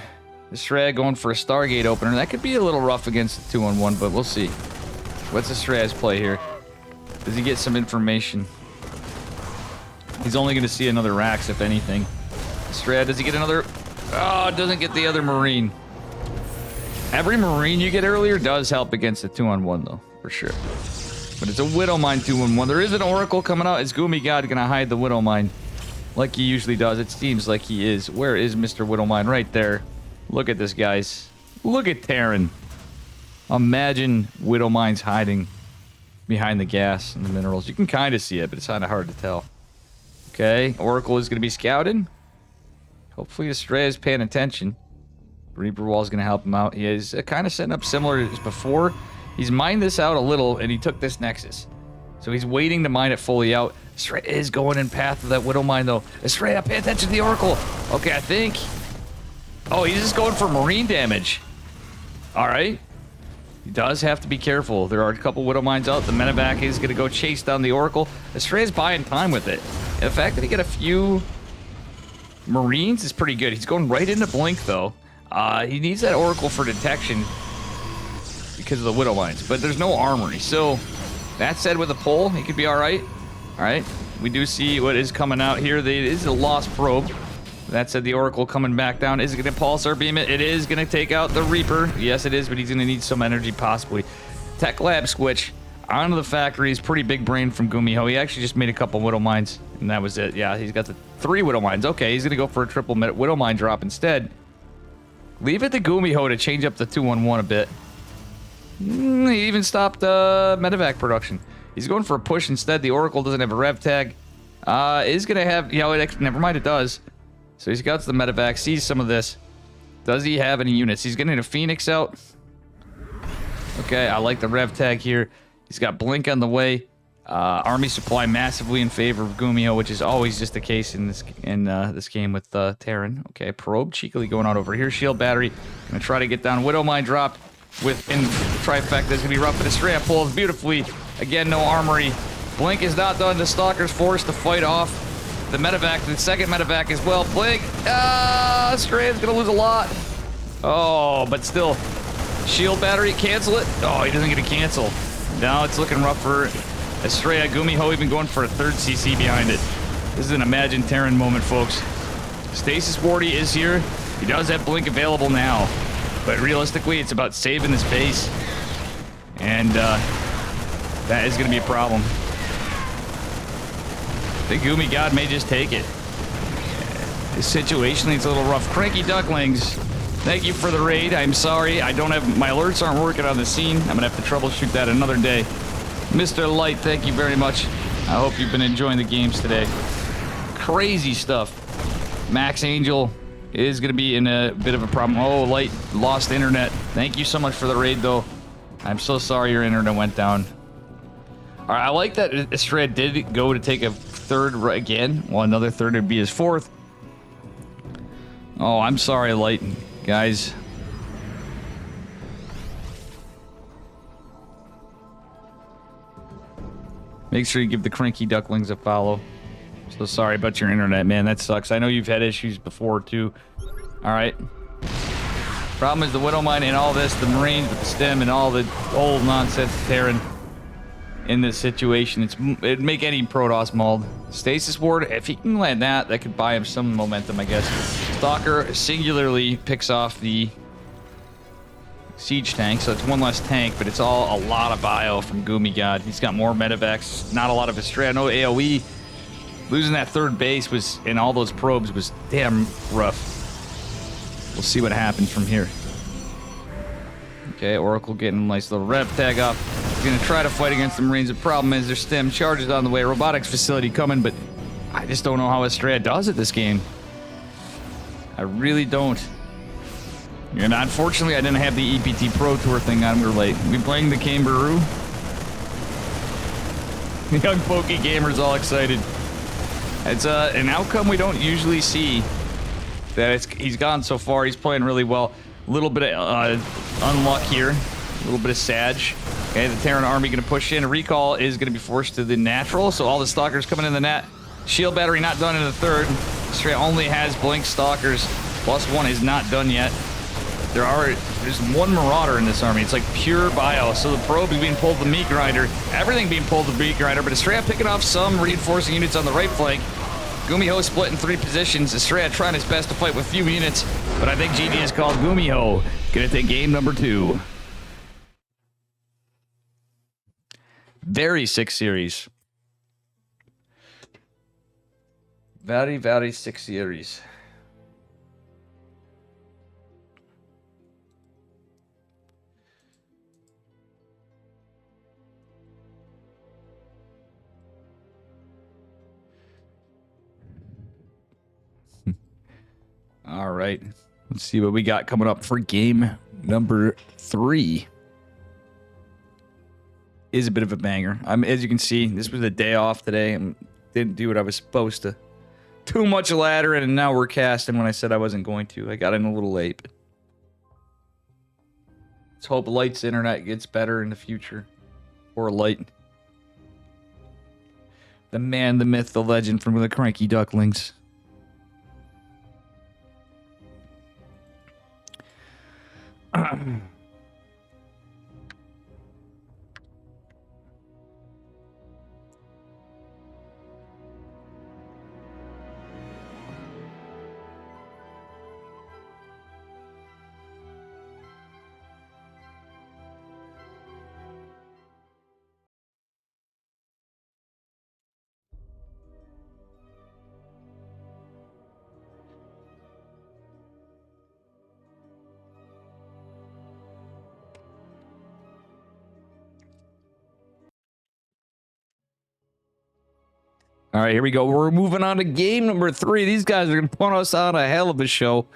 [SPEAKER 2] Estrella going for a Stargate opener. That could be a little rough against the 2-1-1, but we'll see. What's Estrella's play here? Does he get some information? He's only going to see another Rax, if anything. Estrella, does he get another? Oh, doesn't get the other Marine. Every Marine you get earlier does help against the 2-on-1, though, for sure. But it's a Widow Mine 2-on-1. There is an Oracle coming out. Is Gumi God going to hide the Widow Mine like he usually does? It seems like he is. Where is Mr. Widow Mine? Right there. Look at this, guys. Look at Terran. Imagine Widow Mine's hiding behind the gas and the minerals. You can kind of see it, but it's kind of hard to tell. Okay, Oracle is going to be scouted. Hopefully Estrella is paying attention. Reaper Wall is going to help him out. He is kind of setting up similar as before. He's mined this out a little, and he took this Nexus. So he's waiting to mine it fully out. Estrella is going in path of that Widow Mine, though. Estrella, pay attention to the Oracle. Okay, I think... Oh, he's just going for Marine damage. All right. He does have to be careful. There are a couple Widow Mines out. The Medevac is going to go chase down the Oracle. Estrella's buying time with it. And the fact that he got a few Marines is pretty good. He's going right into Blink, though. He needs that Oracle for detection because of the Widow Mines, but there's no armory. So, that said, with a pull, he could be all right. All right. We do see what is coming out here. It is a lost probe. That said, the Oracle coming back down. Is it going to pulsar beam it? It is going to take out the Reaper. Yes, it is, but he's going to need some energy, possibly. Tech Lab switch onto the factories. Pretty big brain from Gumiho. He actually just made a couple Widow Mines, and that was it. Yeah, he's got the 3 Widow Mines. Okay, he's going to go for a triple Widow Mine drop instead. Leave it to Gumiho to change up the 2-1-1 a bit. He even stopped Medevac production. He's going for a push instead. The Oracle doesn't have a rev tag. Is going to have... never mind, it does. So he's got the Medevac, sees some of this. Does he have any units? He's getting a Phoenix out. Okay, I like the rev tag here. He's got Blink on the way. Army supply massively in favor of Gumiho, which is always just the case in this game with Terran. Okay, probe cheekily going out over here. Shield battery. Gonna try to get down. Widow Mine drop with in trifecta. Is gonna be rough, but Estrella pulls beautifully. Again, no armory. Blink is not done. The Stalker's forced to fight off the Medevac, the second Medevac as well. Blink. Estrella's gonna lose a lot. Oh, but still. Shield battery, cancel it. Oh, he doesn't get a cancel. Now it's looking rough for Estrella. Gumiho even going for a third CC behind it. This is an Imagine Terran moment, folks. Stasis Wardy is here. He does have Blink available now. But realistically, it's about saving this base. And that is going to be a problem. The Gumi God may just take it. Situationally, it's a little rough. Cranky Ducklings, thank you for the raid. I'm sorry, I don't have... My alerts aren't working on the scene. I'm going to have to troubleshoot that another day. Mr. Light, thank you very much. I hope you've been enjoying the games today. Crazy stuff. Max Angel is going to be in a bit of a problem. Oh, Light lost internet. Thank you so much for the raid, though. I'm so sorry your internet went down. All right, I like that Estrella did go to take a third again. Well, another third would be his fourth. Oh, I'm sorry, Light. Guys. Make sure you give the Cranky Ducklings a follow. So sorry about your internet, man. That sucks. I know you've had issues before, too. All right. Problem is the Widow Mine and all this, the Marines with the stem and all the old nonsense Terran in this situation. It'd make any Protoss mauled. Stasis Ward, if he can land that, that could buy him some momentum, I guess. Stalker singularly picks off the siege tank, so it's one less tank, but it's all a lot of bio from Gumi God. He's got more medevacs, not a lot of Estrella. No AoE. Losing that third base was, and all those probes, was damn rough. We'll see what happens from here. Okay, Oracle getting a nice little rev tag off. He's going to try to fight against the Marines. The problem is there's stem charges on the way. Robotics facility coming, but I just don't know how Estrella does it this game. I really don't. And unfortunately, I didn't have the EPT Pro Tour thing on. We were late. We've been playing the Kangaroo. The young pokey gamer's all excited. It's an outcome we don't usually see. That he's gone so far. He's playing really well. A little bit of unluck here. A little bit of Sag. Okay, the Terran army going to push in. A recall is going to be forced to the natural. So all the stalkers coming in the net. Shield battery not done in the third. Straight only has blink stalkers. +1 is not done yet. There's one Marauder in this army. It's like pure bio. So the probe is being pulled to the meat grinder. Everything being pulled to the meat grinder. But Estrella picking off some reinforcing units on the right flank. Gumiho split in 3 positions. Estrella trying his best to fight with few units. But I think GG has called Gumiho. Gonna take game number 2. Very 6 series. Very, very 6 series. All right. Let's see what we got coming up for game number 3. Is a bit of a banger. As you can see, this was a day off today and didn't do what I was supposed to. Too much ladder, and now we're casting when I said I wasn't going to. I got in a little late. But let's hope Light's internet gets better in the future. Or Light. The man, the myth, the legend from the Cranky Ducklings. All right, here we go. We're moving on to game number 3. These guys are going to put us on a hell of a show.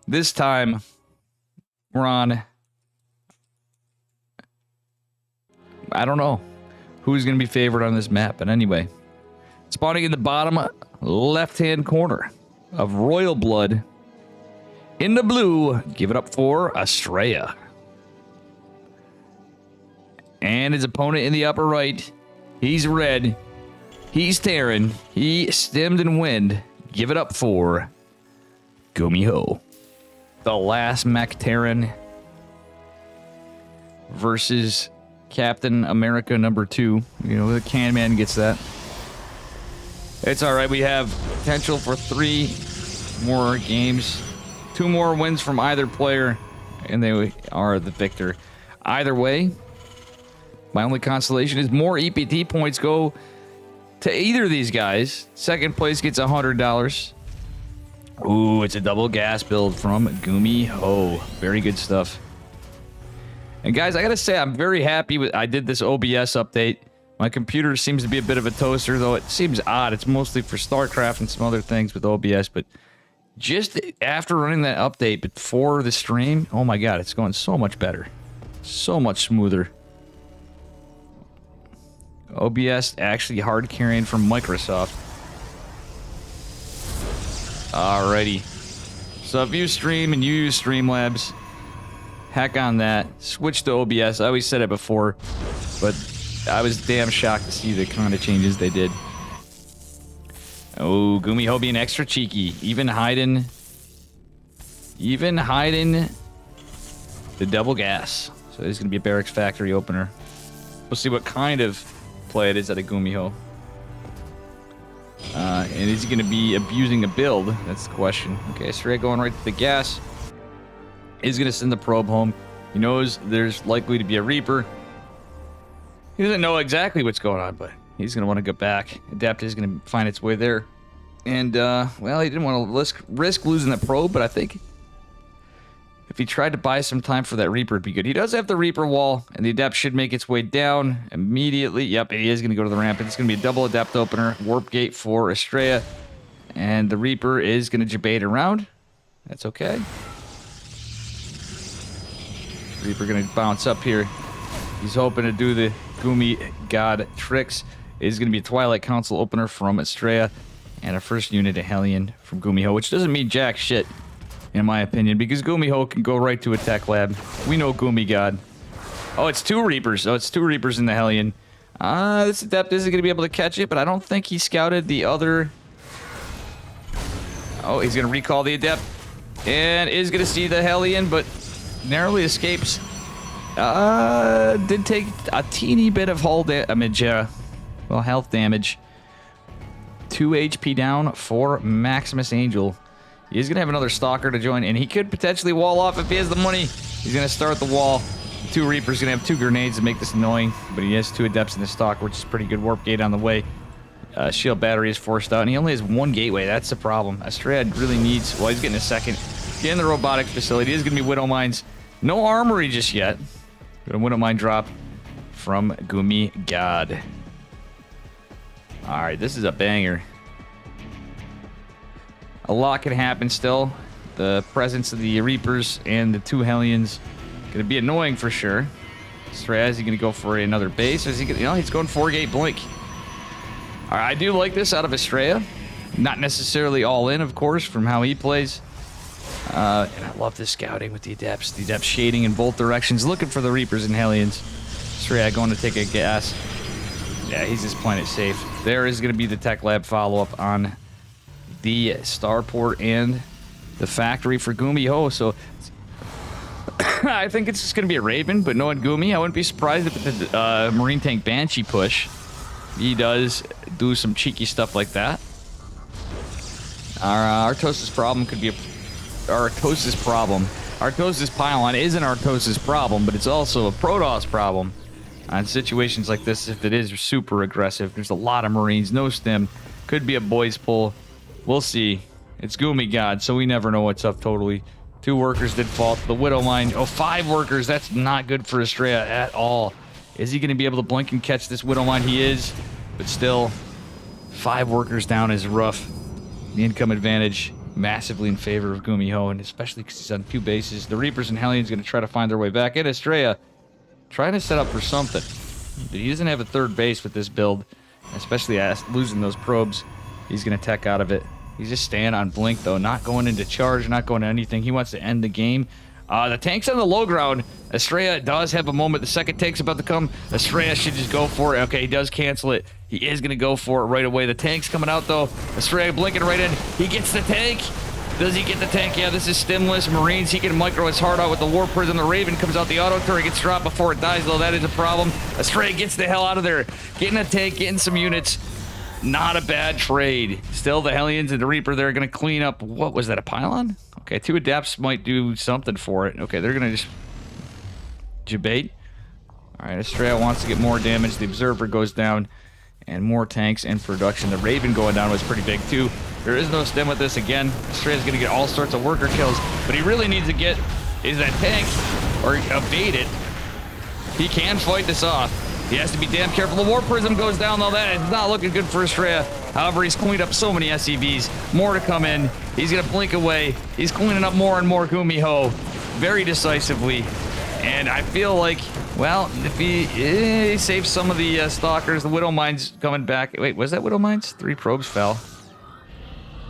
[SPEAKER 2] This time, we're on... I don't know who's going to be favored on this map. But anyway, spawning in the bottom left-hand corner of Royal Blood. In the blue, give it up for Estrella. And his opponent in the upper right, he's red. He's Terran. He stemmed and wind. Give it up for Gumiho. The last mech Terran versus Captain America number 2. You know, the can man gets that. It's all right. We have potential for 3 more games. 2 more wins from either player, and they are the victor. Either way, my only consolation is more EPT points go to either of these guys. Second place gets $100. Ooh, it's a double gas build from Gumiho. Very good stuff. And guys, I gotta say, I'm very happy with. I did this OBS update. My computer seems to be a bit of a toaster, though it seems odd. It's mostly for StarCraft and some other things with OBS, but just after running that update before the stream, oh my god, it's going so much better. So much smoother. OBS actually hard carrying from Microsoft. Alrighty. So if you stream and you use Streamlabs, heck on that. Switch to OBS. I always said it before, but I was damn shocked to see the kind of changes they did. Oh, Gumiho being extra cheeky. Even hiding the double gas. So there's going to be a Barracks Factory opener. We'll see what kind of play it is at a Gumiho. And is he going to be abusing a build? That's the question. Okay, straight going right to the gas.
[SPEAKER 1] is going to send the probe home. He knows there's likely to be a Reaper. He doesn't know exactly what's going on, but he's going to want to go back. Adept is going to find its way there. And, well, he didn't want to risk losing the probe, but I think if he tried to buy some time for that Reaper, it'd be good. He does have the Reaper wall, and the Adept should make its way down immediately. Yep, he is going to go to the ramp. It's going to be a double Adept opener. Warp gate for Estrella. And the Reaper is going to debate around. That's okay. Reaper going to bounce up here. He's hoping to do the Gumi God tricks. It is going to be a Twilight Council opener from Estrella. And a first unit of Hellion from Gumiho, which doesn't mean jack shit, in my opinion, because Gumiho can go right to a tech lab. We know Gumi God. Oh, it's 2 Reapers. Oh, it's 2 Reapers in the Hellion. This Adept isn't going to be able to catch it, but I don't think he scouted the other. Oh, he's going to recall the Adept. And is going to see the Hellion, but narrowly escapes. Did take a teeny bit of hull damage. Well, health damage. 2 HP down for Maximus Angel. He's going to have another Stalker to join, and he could potentially wall off if he has the money. He's going to start the wall. 2 Reapers going to have 2 grenades to make this annoying, but he has 2 Adepts in the Stalker, which is pretty good. Warp gate on the way. Shield battery is forced out, and he only has 1 gateway. That's the problem. Estrella really needs... Well, he's getting a second. Get in the robotic facility. It is going to be Widow Mines. No armory just yet. Got a Widow Mine drop from Gumi God. Alright, this is a banger. A lot can happen still. The presence of the Reapers and the 2 Hellions going to be annoying for sure. Estrella, is he going to go for another base? Or is he going to... You know, he's going 4-gate blink. Alright, I do like this out of Estrella. Not necessarily all in, of course, from how he plays. And I love the scouting with the Adepts. The Adepts shading in both directions, looking for the Reapers and Hellions. Estrella going to take a gas. Yeah, he's just playing it safe. There is going to be the Tech Lab follow-up on the starport and the factory for Gumiho. So I think it's just going to be a Raven, but knowing Gumi, I wouldn't be surprised if the Marine Tank Banshee push. He does do some cheeky stuff like that. Our Artosis problem could be a... Artosis problem. Artosis pylon is an Artosis problem, but it's also a Protoss problem. On situations like this, if it is super aggressive, there's a lot of Marines, no stim. Could be a boys pull. We'll see. It's Gumi God, so we never know what's up totally. 2 workers did fall to the Widow Mine. Oh, 5 workers. That's not good for Estrella at all. Is he going to be able to blink and catch this Widow Mine? He is, but still, 5 workers down is rough. The income advantage massively in favor of Gumiho, and especially because he's on 2 bases. The Reapers and Hellions going to try to find their way back. And Estrella trying to set up for something. But he doesn't have a 3rd base with this build, especially losing those probes. He's going to tech out of it. He's just staying on blink, though. Not going into charge, not going to anything. He wants to end the game. The tank's on the low ground. Estrella does have a moment. The second tank's about to come. Estrella should just go for it. Okay, he does cancel it. He is going to go for it right away. The tank's coming out, though. Estrella blinking right in. He gets the tank. Does he get the tank? Yeah, this is stimless. Marines, he can micro his heart out with the Warp Prism. The Raven comes out. The auto turret gets dropped before it dies, though. That is a problem. Estrella gets the hell out of there. Getting a tank, getting some units. Not a bad trade. Still, the Hellions and the Reaper, they're going to clean up. What was that, a pylon? Okay, 2 Adepts might do something for it. Okay, they're going to just debate. All right, Estrella wants to get more damage. The Observer goes down, and more tanks in production. The Raven going down was pretty big, too. There is no stem with this again. Estrella's going to get all sorts of worker kills, but he really needs to get is that tank or evade it. He can fight this off. He has to be damn careful. The Warp Prism goes down, though. That is not looking good for Estrella. However, he's cleaned up so many SCVs. More to come in. He's going to blink away. He's cleaning up more and more Gumiho very decisively. And I feel like, well, if he saves some of the Stalkers, the Widow Mine's coming back. Wait, was that Widow Mines? 3 probes fell.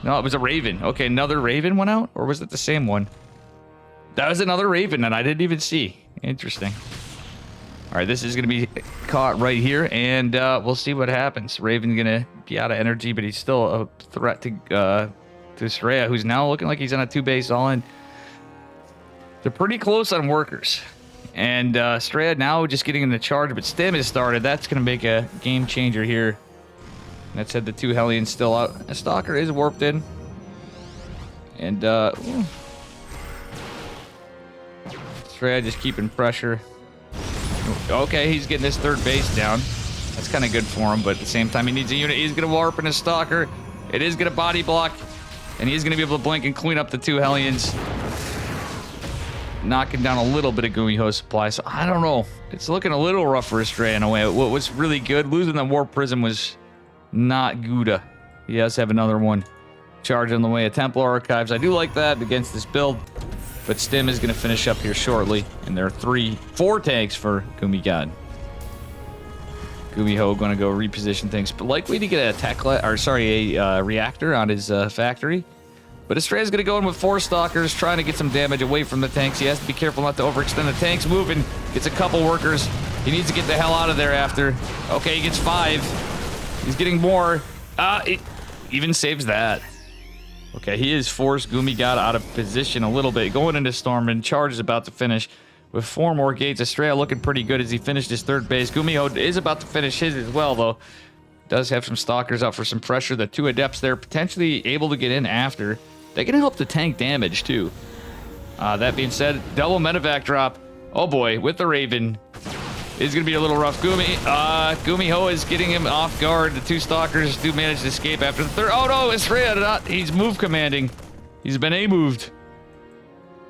[SPEAKER 1] No, it was a Raven. Okay, another Raven went out? Or was it the same one? That was another Raven that I didn't even see. Interesting. All right, this is going to be caught right here, and we'll see what happens. Raven's going to be out of energy, but he's still a threat to Estrella, who's now looking like he's on a 2-base all-in. They're pretty close on workers. And Estrella now just getting in the charge, but Stim has started. That's going to make a game changer here. That said, the 2 Hellions still out. A Stalker is warped in. And,
[SPEAKER 2] Estrella just keeping pressure. Okay, he's getting his third base down. That's kind of good for him, but at the same time, he needs a unit. He's going to warp in his Stalker. It is going to body block, and he's going to be able to blink and clean up the 2 Hellions. Knocking down a little bit of Gumiho supply, so I don't know. It's looking a little rough for Estrella in a way. What was really good, losing the Warp Prism was not good. He does have another one. Charge on the way of Templar Archives. I do like that against this build, but Stim is going to finish up here shortly, and there are 4 tanks for Gumi-God. Gumiho going to go reposition things, but likely to get a reactor on his factory. But Estrella's going to go in with 4 Stalkers, trying to get some damage away from the tanks. He has to be careful not to overextend. The tank's moving, gets a couple workers. He needs to get the hell out of there after. Okay, he gets 5. He's getting more. It even saves that. Okay, he has forced Gumi-God out of position a little bit. Going into Storm, and Charge is about to finish. With 4 more gates, Estrella looking pretty good as he finished his 3rd base. Gumiho is about to finish his as well, though. Does have some Stalkers out for some pressure. The 2 Adepts there potentially able to get in after. They can help the tank damage, too. That being said, double medevac drop. Oh, boy, with the Raven. It's going to be a little rough. Gumiho is getting him off guard. The 2 Stalkers do manage to escape after the 3rd. Oh, no, Estrella, he's move commanding. He's been A-moved,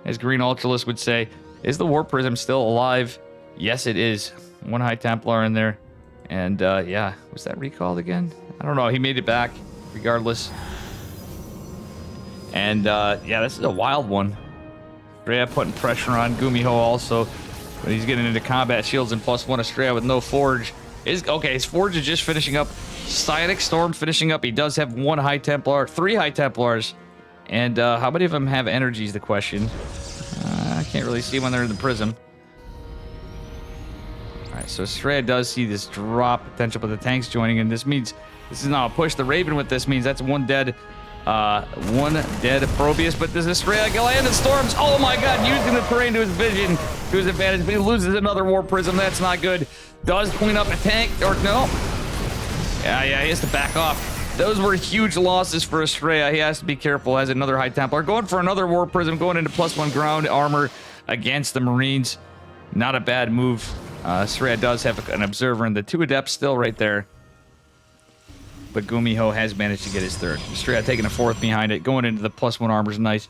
[SPEAKER 2] as Green Ultralist would say. Is the Warp Prism still alive? Yes, it is. 1 High Templar in there. And, yeah, was that recalled again? I don't know. He made it back, regardless. And, yeah, this is a wild one. Estrella putting pressure on Gumiho also. But he's getting into combat shields and +1 Estrella with no Forge. Okay, his Forge is just finishing up. Psionic Storm finishing up. He does have 1 High Templar, 3 High Templars. And, how many of them have energy is the question. I can't really see when they're in the prism. Alright, so Estrella does see this drop potential, but the tank's joining in. This means this is now a push. The Raven with this means that's 1 dead. 1 dead Probius, but does Estrella go in the Storms? Oh my god, using the terrain to his vision, to his advantage. But he loses another Warp Prism. That's not good. Does clean up a tank, or no? Yeah, he has to back off. Those were huge losses for Estrella. He has to be careful. Has another High Templar. Going for another Warp Prism. Going into +1 ground armor against the Marines. Not a bad move. Estrella does have an Observer and the 2 Adepts still right there. But Gumiho has managed to get his 3rd. Estrella taking a 4th behind it. Going into the +1 armor is nice.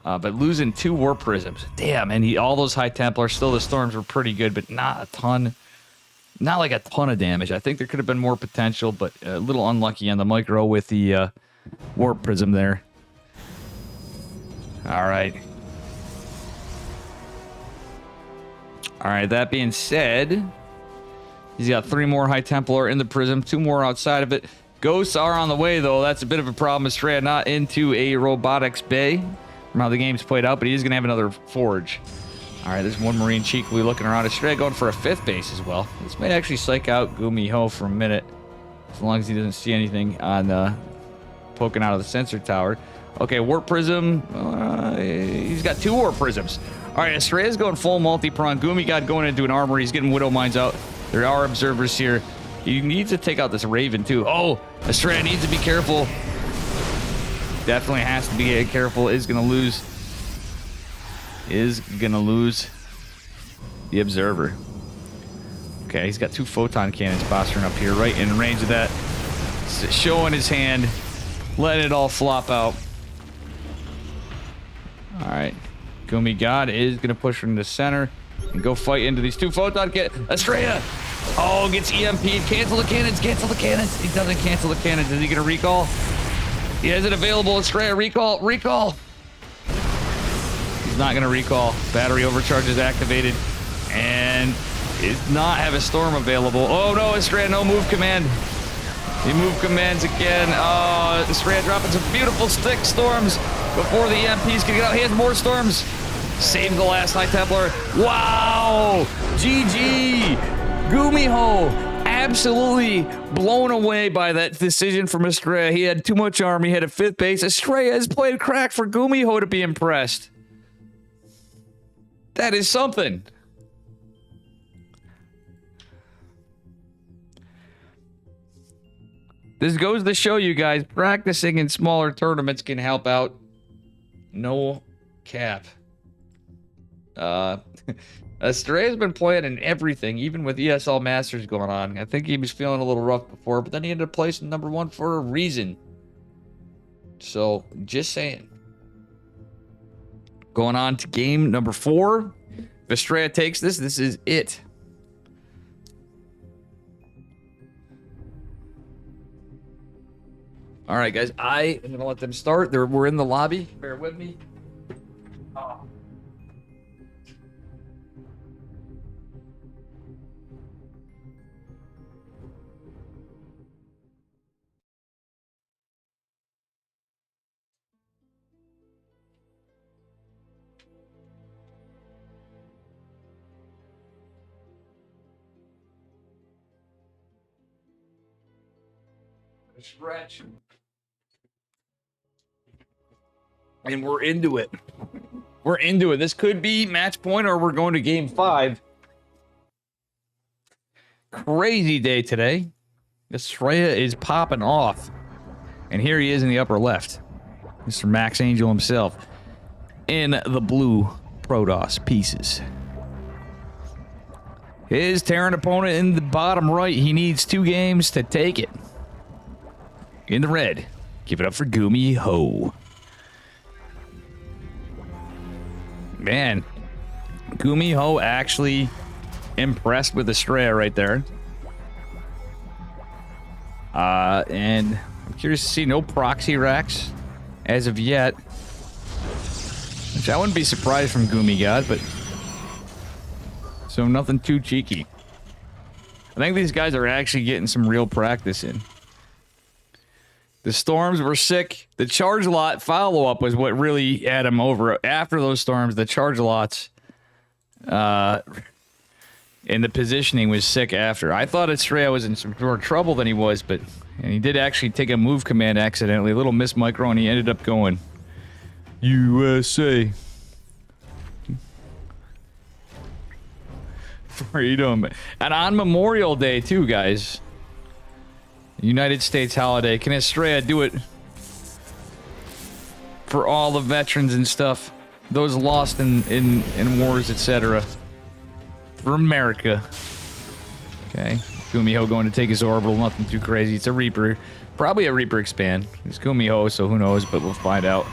[SPEAKER 2] But losing 2 Warp Prisms. Damn, and all those High Templars. Still, the Storms were pretty good, but not a ton. Not like a ton of damage. I think there could have been more potential, but a little unlucky on the micro with the Warp Prism there. All right. All right, that being said, he's got 3 more High Templar in the Prism, 2 more outside of it. Ghosts are on the way, though. That's a bit of a problem. Estrella not into a robotics bay from how the game's played out, but he is going to have another Forge. All right, there's 1 Marine cheekily looking around. Estrella going for a 5th base as well. This may actually psych out Gumiho for a minute, as long as he doesn't see anything on poking out of the sensor tower. Okay, Warp Prism. He's got 2 Warp Prisms. All right, Estrella's going full multi-prong. Gumi-God going into an armor. He's getting Widow Mines out. There are observers here. He needs to take out this Raven, too. Oh, Estrella needs to be careful. Definitely has to be careful. Is going to lose the Observer. Okay, he's got 2 Photon Cannons posturing up here, right in range of that. Showing his hand. Letting it all flop out. All right. Gumi-God is going to push from the center and go fight into these 2 Photon Cannons. Estrella! Oh, gets EMP'd. Cancel the cannons. Cancel the cannons. He doesn't cancel the cannons. Is he going to recall? He has it available. Estrella, recall. Recall. He's not going to recall. Battery overcharge is activated. And does not have a Storm available. Oh, no, Estrella, no move command. He move commands again. Oh, Estrella dropping some beautiful stick Storms before the EMPs can get out. He has more Storms. Save the last High Templar. Wow. GG. Gumiho absolutely blown away by that decision from Estrella. He had too much army. He had a 5th base. Estrella has played crack for Gumiho to be impressed. That is something. This goes to show you guys, practicing in smaller tournaments can help out. No cap.
[SPEAKER 1] Estrella's been playing in everything, even with ESL Masters going on. I think he was feeling a little rough before, but then he ended up placing #1 for a reason. So, just saying. Going on to game number 4. If Estrella takes this, this is it. All right, guys. I am going to let them start. We're in the lobby. Bear with me. Oh. Stretch. And we're into it. We're into it. This could be match point or we're going to game 5. Crazy day today. Estrella is popping off. And here he is in the upper left. Mr. Max Angel himself. In the blue Protoss pieces. His Terran opponent in the bottom right. He needs 2 games to take it. In the red. Give it up for Gumi Ho. Man. Gumi Ho actually impressed with Estrella right there. And I'm curious to see no proxy racks as of yet. Which I wouldn't be surprised from Gumi God, but... So nothing too cheeky. I think these guys are actually getting some real practice in. The Storms were sick. The charge lot follow-up was what really had him over. After those Storms, the charge lots and the positioning was sick after. I thought Estrella was in some more trouble than he was, but and he did actually take a move command accidentally. A little miss micro, and he ended up going USA. Freedom. And on Memorial Day, too, guys. United States holiday. Can Estrella do it for all the veterans and stuff? Those lost in wars, etc. For America. Okay. Gumiho going to take his orbital. Nothing too crazy. It's a Reaper. Probably a Reaper expand. It's Gumiho, so who knows, but we'll find out.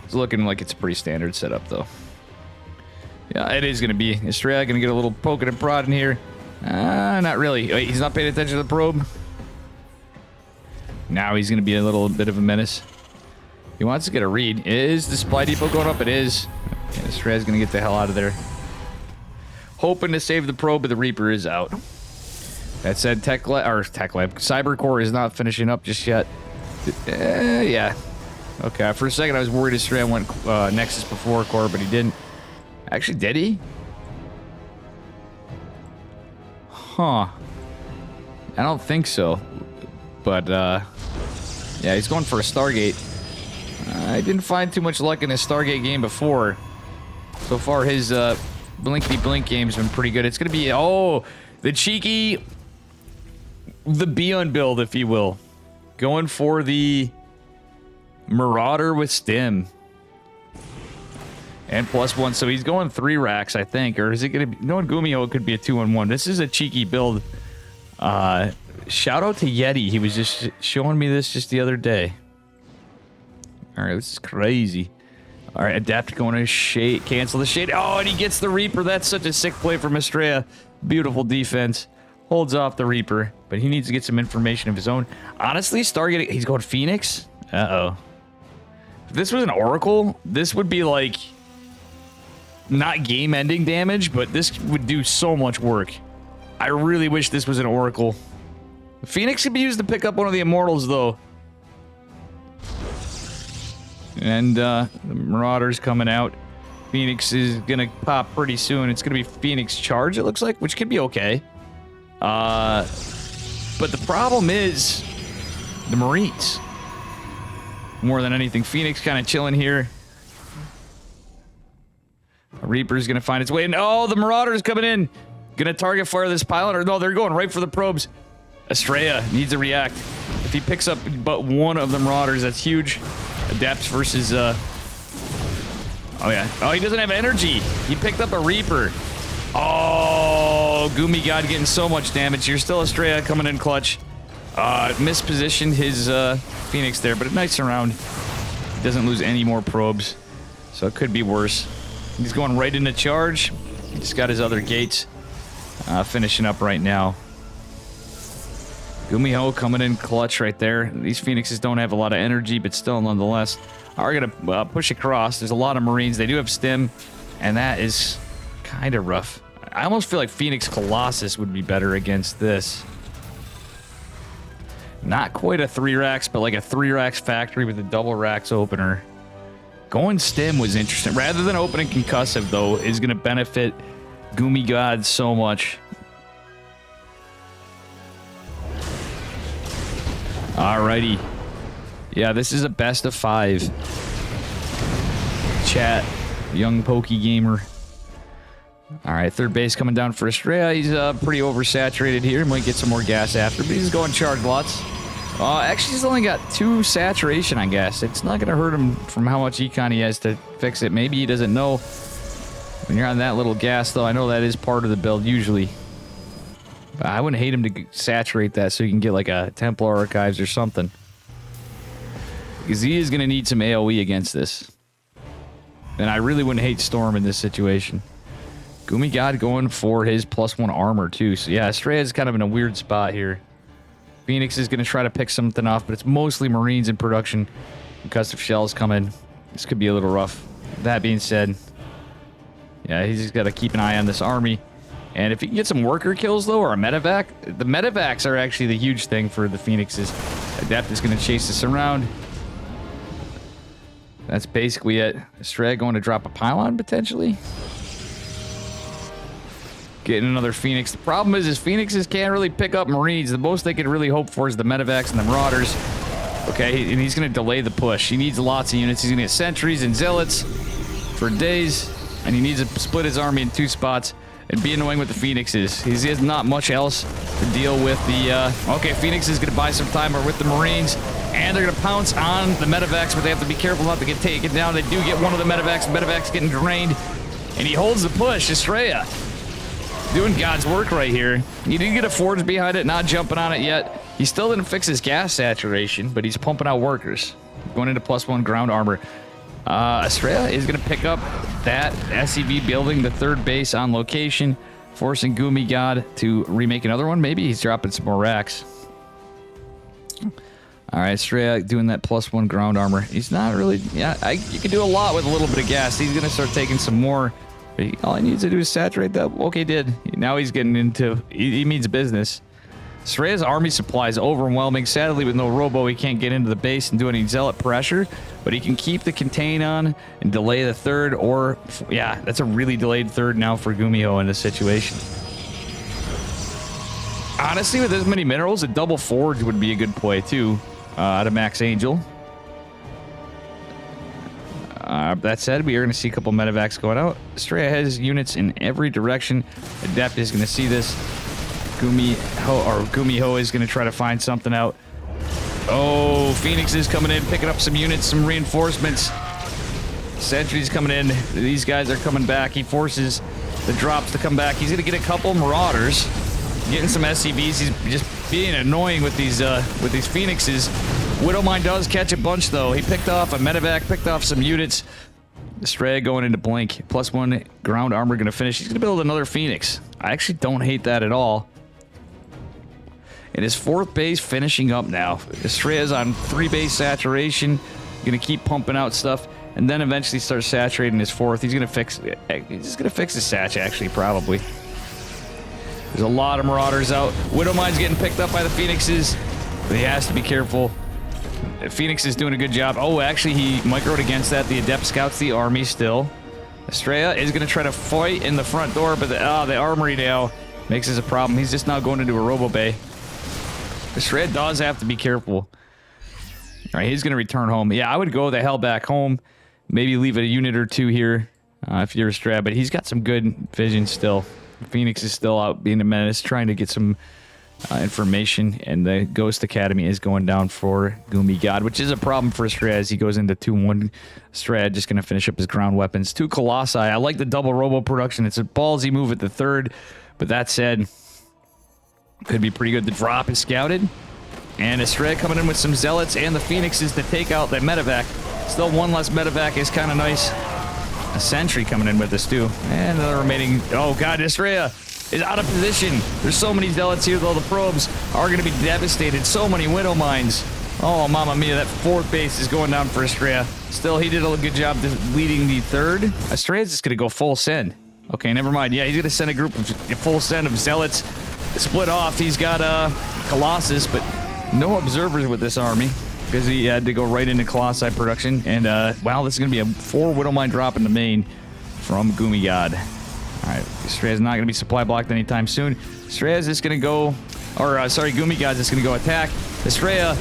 [SPEAKER 1] It's looking like it's a pretty standard setup, though. Yeah, it is going to be. Estrella going to get a little poking and prodding here. Not really. Wait, he's not paying attention to the probe. Now he's going to be a little bit of a menace. He wants to get a read. Is the supply depot going up? It is. Yeah, Estrella's going to get the hell out of there. Hoping to save the probe, but the Reaper is out. That said, Cybercore is not finishing up just yet. Yeah. Okay, for a second I was worried Estrella went Nexus before core, but he didn't. Actually, did he? Huh. I don't think so. But, yeah, he's going for a Stargate. I didn't find too much luck in his Stargate game before. So far, his Blinkety Blink game's been pretty good. It's going to be, oh, the cheeky, the Beyond build, if you will. Going for the Marauder with Stim. And +1, so he's going 3 racks, I think. Or is it going to be... No, Gumio, it could be a 2-on-1. This is a cheeky build. Shout out to Yeti. He was just showing me this just the other day. Alright, this is crazy. Alright, Adapt going to shade. Cancel the shade. Oh, and he gets the Reaper. That's such a sick play from Estrella. Beautiful defense. Holds off the Reaper. But he needs to get some information of his own. Honestly, Stargate... He's going Phoenix? Uh-oh. If this was an Oracle, this would be like... Not game-ending damage, but this would do so much work. I really wish this was an Oracle. Phoenix could be used to pick up one of the Immortals, though. And, the Marauder's coming out. Phoenix is gonna pop pretty soon. It's gonna be Phoenix Charge, it looks like, which could be okay. But the problem is... the Marines. More than anything. Phoenix kind of chilling here. Reaper's gonna find its way in. Oh, the Marauder's coming in. Gonna target fire this pilot, or no, they're going right for the probes. Estrella needs to react. If he picks up but one of the Marauders, that's huge. Adapts versus
[SPEAKER 2] Oh, yeah. Oh, he doesn't have energy. He picked up a Reaper. Oh, Goomy God getting so much damage. You're still Estrella coming in clutch. Mispositioned his Phoenix there, but a nice round. He doesn't lose any more probes, so it could be worse. He's going right into charge. He just got his other gates finishing up right now. Gumiho coming in clutch right there. These Phoenixes don't have a lot of energy, but still, nonetheless, are going to push across. There's a lot of Marines. They do have stim, and that is kind of rough. I almost feel like Phoenix Colossus would be better against this. Not quite a 3 racks, but like a 3 racks factory with a double racks opener. Going stim was interesting. Rather than opening concussive, though, is going to benefit Goomy God so much. Alrighty. Yeah, this is a best of 5. Chat. Young Pokey Gamer. Alright, third base coming down for Estrella. He's pretty oversaturated here. Might get some more gas after, but he's going charge lots. Actually, he's only got 2 saturation, I guess. It's not going to hurt him from how much econ he has to fix it. Maybe he doesn't know. When you're on that little gas, though, I know that is part of the build usually. But I wouldn't hate him to saturate that so you can get like a Templar Archives or something. Because he is going to need some AoE against this. And I really wouldn't hate Storm in this situation. Goomy God going for his +1 armor, too. So, yeah, Estrella is kind of in a weird spot here. Phoenix is going to try to pick something off, but it's mostly Marines in production. Concussive shells coming. This could be a little rough. That being said, yeah, he's just got to keep an eye on this army. And if he can get some worker kills, though, or a medevac, the medevacs are actually the huge thing for the Phoenixes. Adept is going to chase this around. That's basically it. Estrella going to drop a pylon, potentially. Getting another Phoenix. The problem is Phoenixes can't really pick up Marines. The most they can really hope for is the medevacs and the Marauders. Okay, and he's going to delay the push. He needs lots of units. He's going to get sentries and zealots for days, and he needs to split his army in 2 spots and be annoying with the Phoenixes. He has not much else to deal with the... Okay, Phoenix is going to buy some time with the Marines, and they're going to pounce on the medevacs, but they have to be careful not to get taken down. They do get one of the medevacs. The medevac's getting drained, and he holds the push. Estrella doing God's work right here. He did get a forge behind it, not jumping on it yet. He still didn't fix his gas saturation, but he's pumping out workers. Going into +1 ground armor. Estrella is going to pick up that SCV building, the 3rd base on location, forcing Goomy God to remake another one. Maybe he's dropping some more racks. All right, Estrella doing that +1 ground armor. He's not really... Yeah, you can do a lot with a little bit of gas. He's going to start taking some more... All he needs to do is saturate that. Okay, did. Now he's getting into... He means business. Estrella's army supply is overwhelming. Sadly, with no robo, he can't get into the base and do any zealot pressure. But he can keep the contain on and delay the 3rd. Or, yeah, that's a really delayed 3rd now for Gumiho in this situation. Honestly, with this many minerals, a double forge would be a good play, too. Out of Max Angel. That said, we are going to see a couple medevacs going out. Estrella has units in every direction. Adept is going to see this. Gumiho is going to try to find something out. Oh, Phoenix is coming in, picking up some units, some reinforcements. Sentry's coming in. These guys are coming back. He forces the drops to come back. He's going to get a couple Marauders. Getting some SCVs. He's just being annoying with these Phoenixes. Widowmine does catch a bunch, though. He picked off a medevac, picked off some units. Estrella going into blink. +1 ground armor going to finish. He's going to build another Phoenix. I actually don't hate that at all. And his 4th base finishing up now. Estrella's on 3 base saturation. Going to keep pumping out stuff. And then eventually start saturating his 4th. He's going to fix... He's just going to fix his satch, actually, probably. There's a lot of Marauders out. Widowmine's getting picked up by the Phoenixes. But he has to be careful. Phoenix is doing a good job. Oh, actually, he microed against that. The Adept scouts the army still. Estrella is going to try to fight in the front door, but the armory now makes this a problem. He's just now going into a robo bay. Estrella does have to be careful. All right, he's going to return home. Yeah, I would go the hell back home. Maybe leave a unit or 2 here if you're Estrella, but he's got some good vision still. Phoenix is still out being a menace, trying to get some information, and the Ghost Academy is going down for Gumi God, which is a problem for Strad as he goes into 2-1. Strad just going to finish up his ground weapons. 2 Colossi. I like the double robo production. It's a ballsy move at the 3rd, but that said, could be pretty good. The drop is scouted, and Estrella coming in with some Zealots and the Phoenixes to take out that medevac. Still 1 less medevac is kind of nice. A Sentry coming in with this too, and the remaining. Oh god, Estrella is out of position. There's so many Zealots here, though. The probes are going to be devastated. So many Widow Mines. Oh, mamma mia, that 4th base is going down for Estrella. Still, he did a good job leading the 3rd. Estrella's just going to go full send. Okay, never mind. Yeah, he's going to send a group of full send of Zealots. Split off. He's got Colossus, but no observers with this army because he had to go right into Colossi production. And, wow, this is going to be a 4 Widow Mine drop in the main from Gumi God. Alright, Estrella's not going to be supply blocked anytime soon. Estrella's just going to go, Gumi God's just going to go attack. Estrella,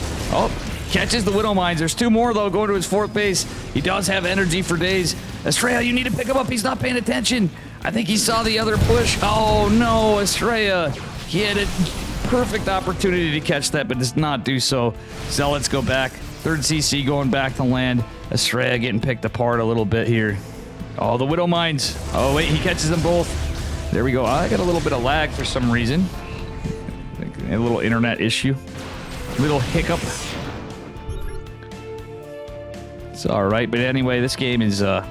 [SPEAKER 2] catches the Widow Mines. There's 2 more, though, going to his 4th base. He does have energy for days. Estrella, you need to pick him up. He's not paying attention. I think he saw the other push. Oh, no, Estrella. He had a perfect opportunity to catch that, but does not do so. Zealots go back. 3rd CC going back to land. Estrella getting picked apart a little bit here. Oh, the Widow Mines. Oh, wait, he catches them both. There we go. I got a little bit of lag for some reason. A little internet issue. Little hiccup. It's all right, but anyway, this game is a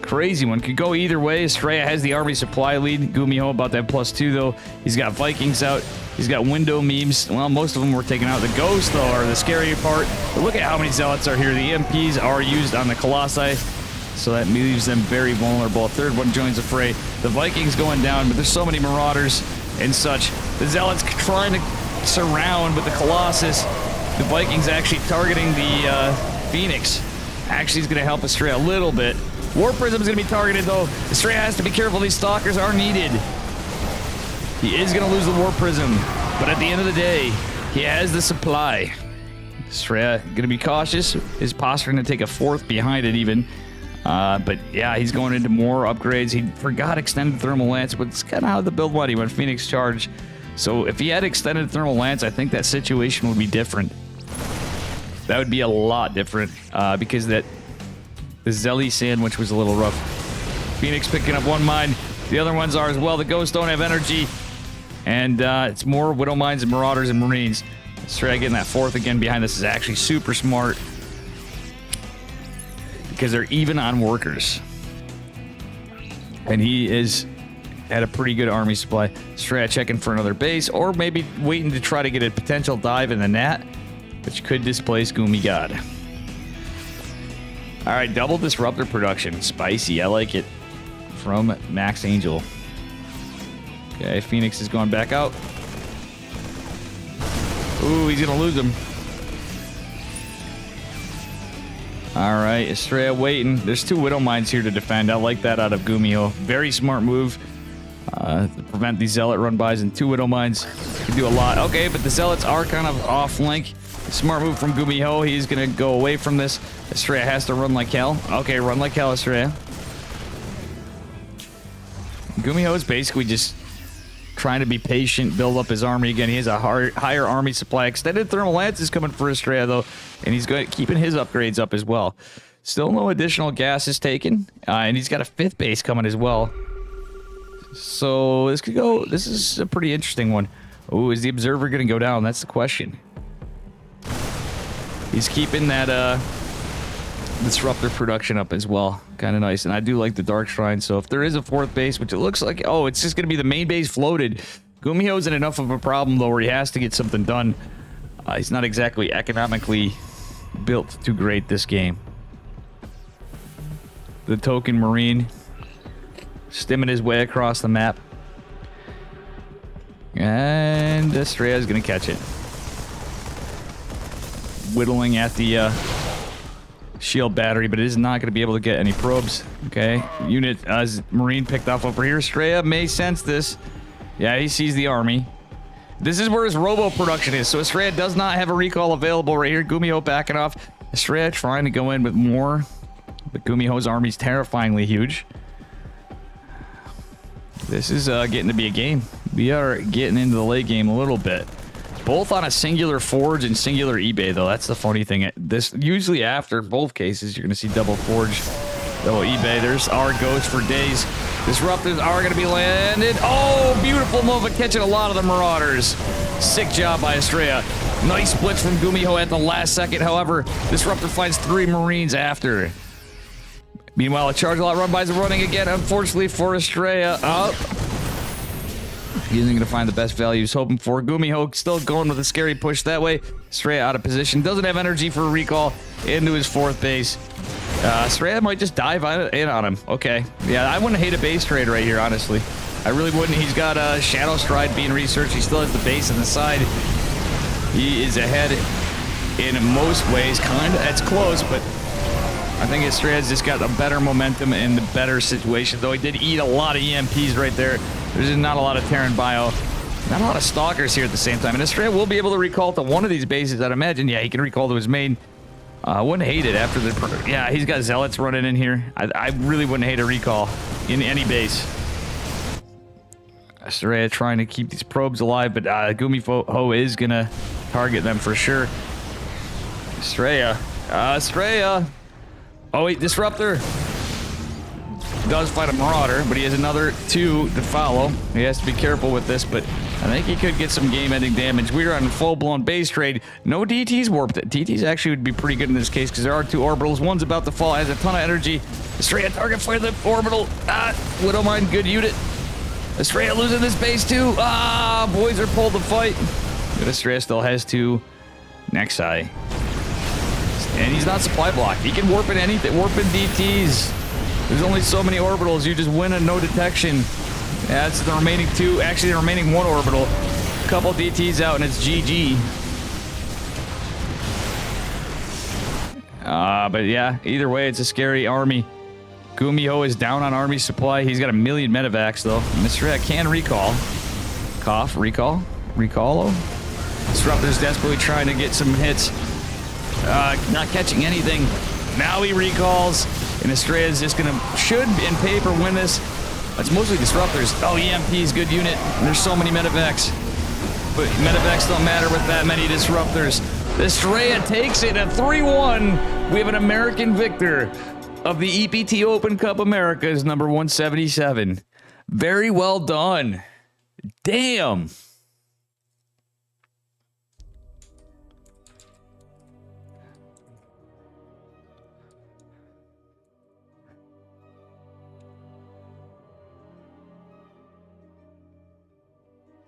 [SPEAKER 2] crazy one. Could go either way. Estrella has the army supply lead. Gumiho about that +2, though. He's got Vikings out. He's got window memes. Well, most of them were taken out. The Ghosts, though, are the scary part. But look at how many Zealots are here. The EMPs are used on the Colossi, so that leaves them very vulnerable. A 3rd one joins the fray. The Vikings going down, but there's so many Marauders and such. The Zealots trying to surround with the Colossus. The Vikings actually targeting the Phoenix. Actually is going to help Estrella a little bit. War Prism's going to be targeted, though. Estrella has to be careful. These Stalkers are needed. He is going to lose the War Prism, but at the end of the day, he has the supply. Estrella going to be cautious. His posturing to take a 4th behind it even. But yeah, he's going into more upgrades. He forgot extended thermal lance, but it's kind of how the build went. He went Phoenix charge. So if he had extended thermal lance, I think that situation would be different. That would be a lot different because the Zelly sandwich was a little rough. Phoenix picking up 1 mine. The other ones are as well. The Ghosts don't have energy. And it's more Widow Mines and Marauders and Marines. Estrella getting that 4th again behind this is actually super smart. Because they're even on workers. And he is at a pretty good army supply. Estrella checking for another base, or maybe waiting to try to get a potential dive in the Nat, which could displace Gumi God. Alright, double disruptor production. Spicy, I like it. From Max Angel. Okay, Phoenix is going back out. Ooh, he's gonna lose him. Alright, Estrella waiting. There's 2 Widow Mines here to defend. I like that out of Gumiho. Very smart move. To prevent these Zealot run-bys, and 2 Widow Mines can do a lot. Okay, but the Zealots are kind of off-link. Smart move from Gumiho. He's gonna go away from this. Estrella has to run like hell. Okay, run like hell, Estrella. Gumiho is basically just trying to be patient, build up his army again. He has a higher army supply. Extended thermal lance is coming for Estrella, though, and he's keeping his upgrades up as well. Still no additional gas is taken, and he's got a 5th base coming as well. So this could go. This is a pretty interesting one. Oh, is the Observer going to go down? That's the question. He's keeping that disruptor production up as well. Kind of nice. And I do like the Dark Shrine. So if there is a 4th base, which it looks like, oh, it's just going to be the main base floated. Gumiho's in enough of a problem, though, where he has to get something done. He's not exactly economically built too great this game. The token Marine stimming his way across the map. And Estrella's going to catch it. Whittling at the shield battery, but it is not going to be able to get any probes. Okay, unit Marine picked off over here. Estrella may sense this. Yeah, he sees the army. This is where his robo production is. So Estrella does not have a recall available right here. Gumiho backing off. Estrella trying to go in with more, but Gumiho's army's terrifyingly huge. This is getting to be a game. We are getting into the late game a little bit. Both on a singular forge and singular eBay, though. That's the funny thing. This usually after both cases, you're going to see double forge, double eBay. There's our ghost for days. Disruptors are going to be landed. Oh, beautiful move at catching a lot of the Marauders. Sick job by Estrella. Nice splits from Gumiho at the last second. However, Disruptor finds 3 Marines after. Meanwhile, a charge lot run by is running again, unfortunately for Estrella. Up. He isn't going to find the best value he's hoping for. Gumiho still going with a scary push that way. Estrella out of position. Doesn't have energy for a recall into his 4th base. Estrella might just dive in on him. Okay. Yeah, I wouldn't hate a base trade right here, honestly. I really wouldn't. He's got a Shadow Stride being researched. He still has the base on the side. He is ahead in most ways. Kind of. It's close, but I think Estrella's just got a better momentum and the better situation, though he did eat a lot of EMPs right there. There's just not a lot of Terran bio. Not a lot of Stalkers here at the same time. And Estrella will be able to recall to one of these bases, I'd imagine. Yeah, he can recall to his main. I wouldn't hate it after the... Yeah, he's got Zealots running in here. I really wouldn't hate a recall in any base. Estrella trying to keep these probes alive, but Gumiho is going to target them for sure. Estrella. Estrella. Oh, wait, Disruptor. Does fight a Marauder, but he has another 2 to follow. He has to be careful with this, but I think he could get some game-ending damage. We're on a full-blown base trade. No DTs warped. DTs actually would be pretty good in this case because there are 2 orbitals. One's about to fall, has a ton of energy. Estrella target fire the orbital. Widowmine, good unit. Estrella losing this base too. Boys are pulled to fight. But Estrella still has 2 Nexi. And he's not supply blocked. He can warp in anything. Warp in DTs. There's only so many orbitals. You just win a no detection. Yeah, that's the remaining 2. Actually, the remaining 1 orbital. Couple DTs out and it's GG. But yeah, either way, it's a scary army. Gumiho is down on army supply. He's got a million medevacs, though. Estrella can recall. Cough, recall. Recall. Disruptor's desperately trying to get some hits. Not catching anything. Now he recalls. And Estrella's just going to, should in paper win this. It's mostly Disruptors. Oh, EMP's good unit. There's so many medevacs. But medevacs don't matter with that many Disruptors. Estrella takes it at 3-1. We have an American victor of the EPT Open Cup Americas, number 177. Very well done. Damn.